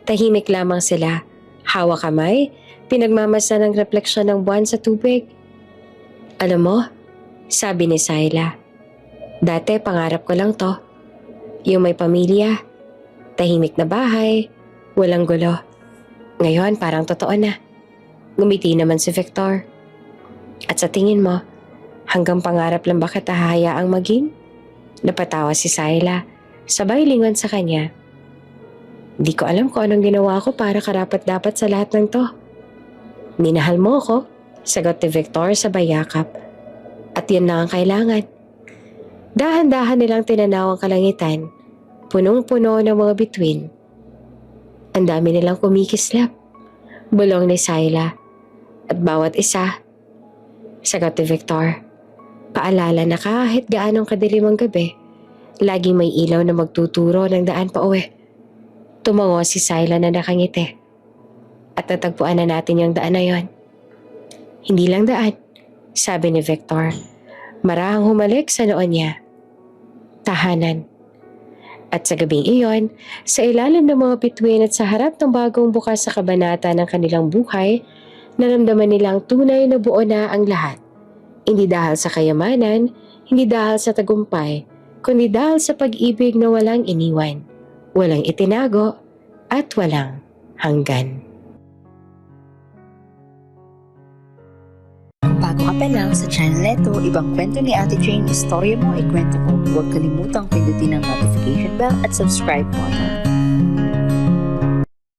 Tahimik lamang sila, hawak kamay, pinagmamasa ng refleksyon ng buwan sa tubig. Alam mo, sabi ni Syla, dati pangarap ko lang to. Yung may pamilya, tahimik na bahay, walang gulo. Ngayon parang totoo na. Ngumiti naman si Victor. At sa tingin mo, hanggang pangarap lang ba kita hahayaang maging? Napatawa si Syla, sabay lingon sa kanya. Di ko alam kung anong ginawa ko para karapat-dapat sa lahat ng to. Minahal mo ko, sagot ni Victor sabay yakap. At yun lang ang kailangan. Dahan-dahan nilang tinanaw ang kalangitan, punong-puno ng mga bituin. Ang dami nilang kumikislap, bulong ni Syla. At bawat isa, sagot ni Victor, paalala na kahit gaanong kadilim ang gabi, laging may ilaw na magtuturo ng daan pa uwi. Tumango si Syla na nakangiti. At natagpuan na natin yung daan na yon. Hindi lang daan, sabi ni Victor. Marahang humalik sa noon niya. Tahanan. At sa gabing iyon, sa ilalim ng mga bituin at sa harap ng bagong bukas sa kabanata ng kanilang buhay, naramdaman nilang tunay na buo na ang lahat. Hindi dahil sa kayamanan, hindi dahil sa tagumpay, kundi dahil sa pag-ibig na walang iniwan, walang itinago, at walang hanggan. Bago ka pa lang sa channel neto, ibang kwento ni Ate Jane, istorya mo, ikwento ko. Huwag kalimutang pindutin ang notification bell at subscribe button.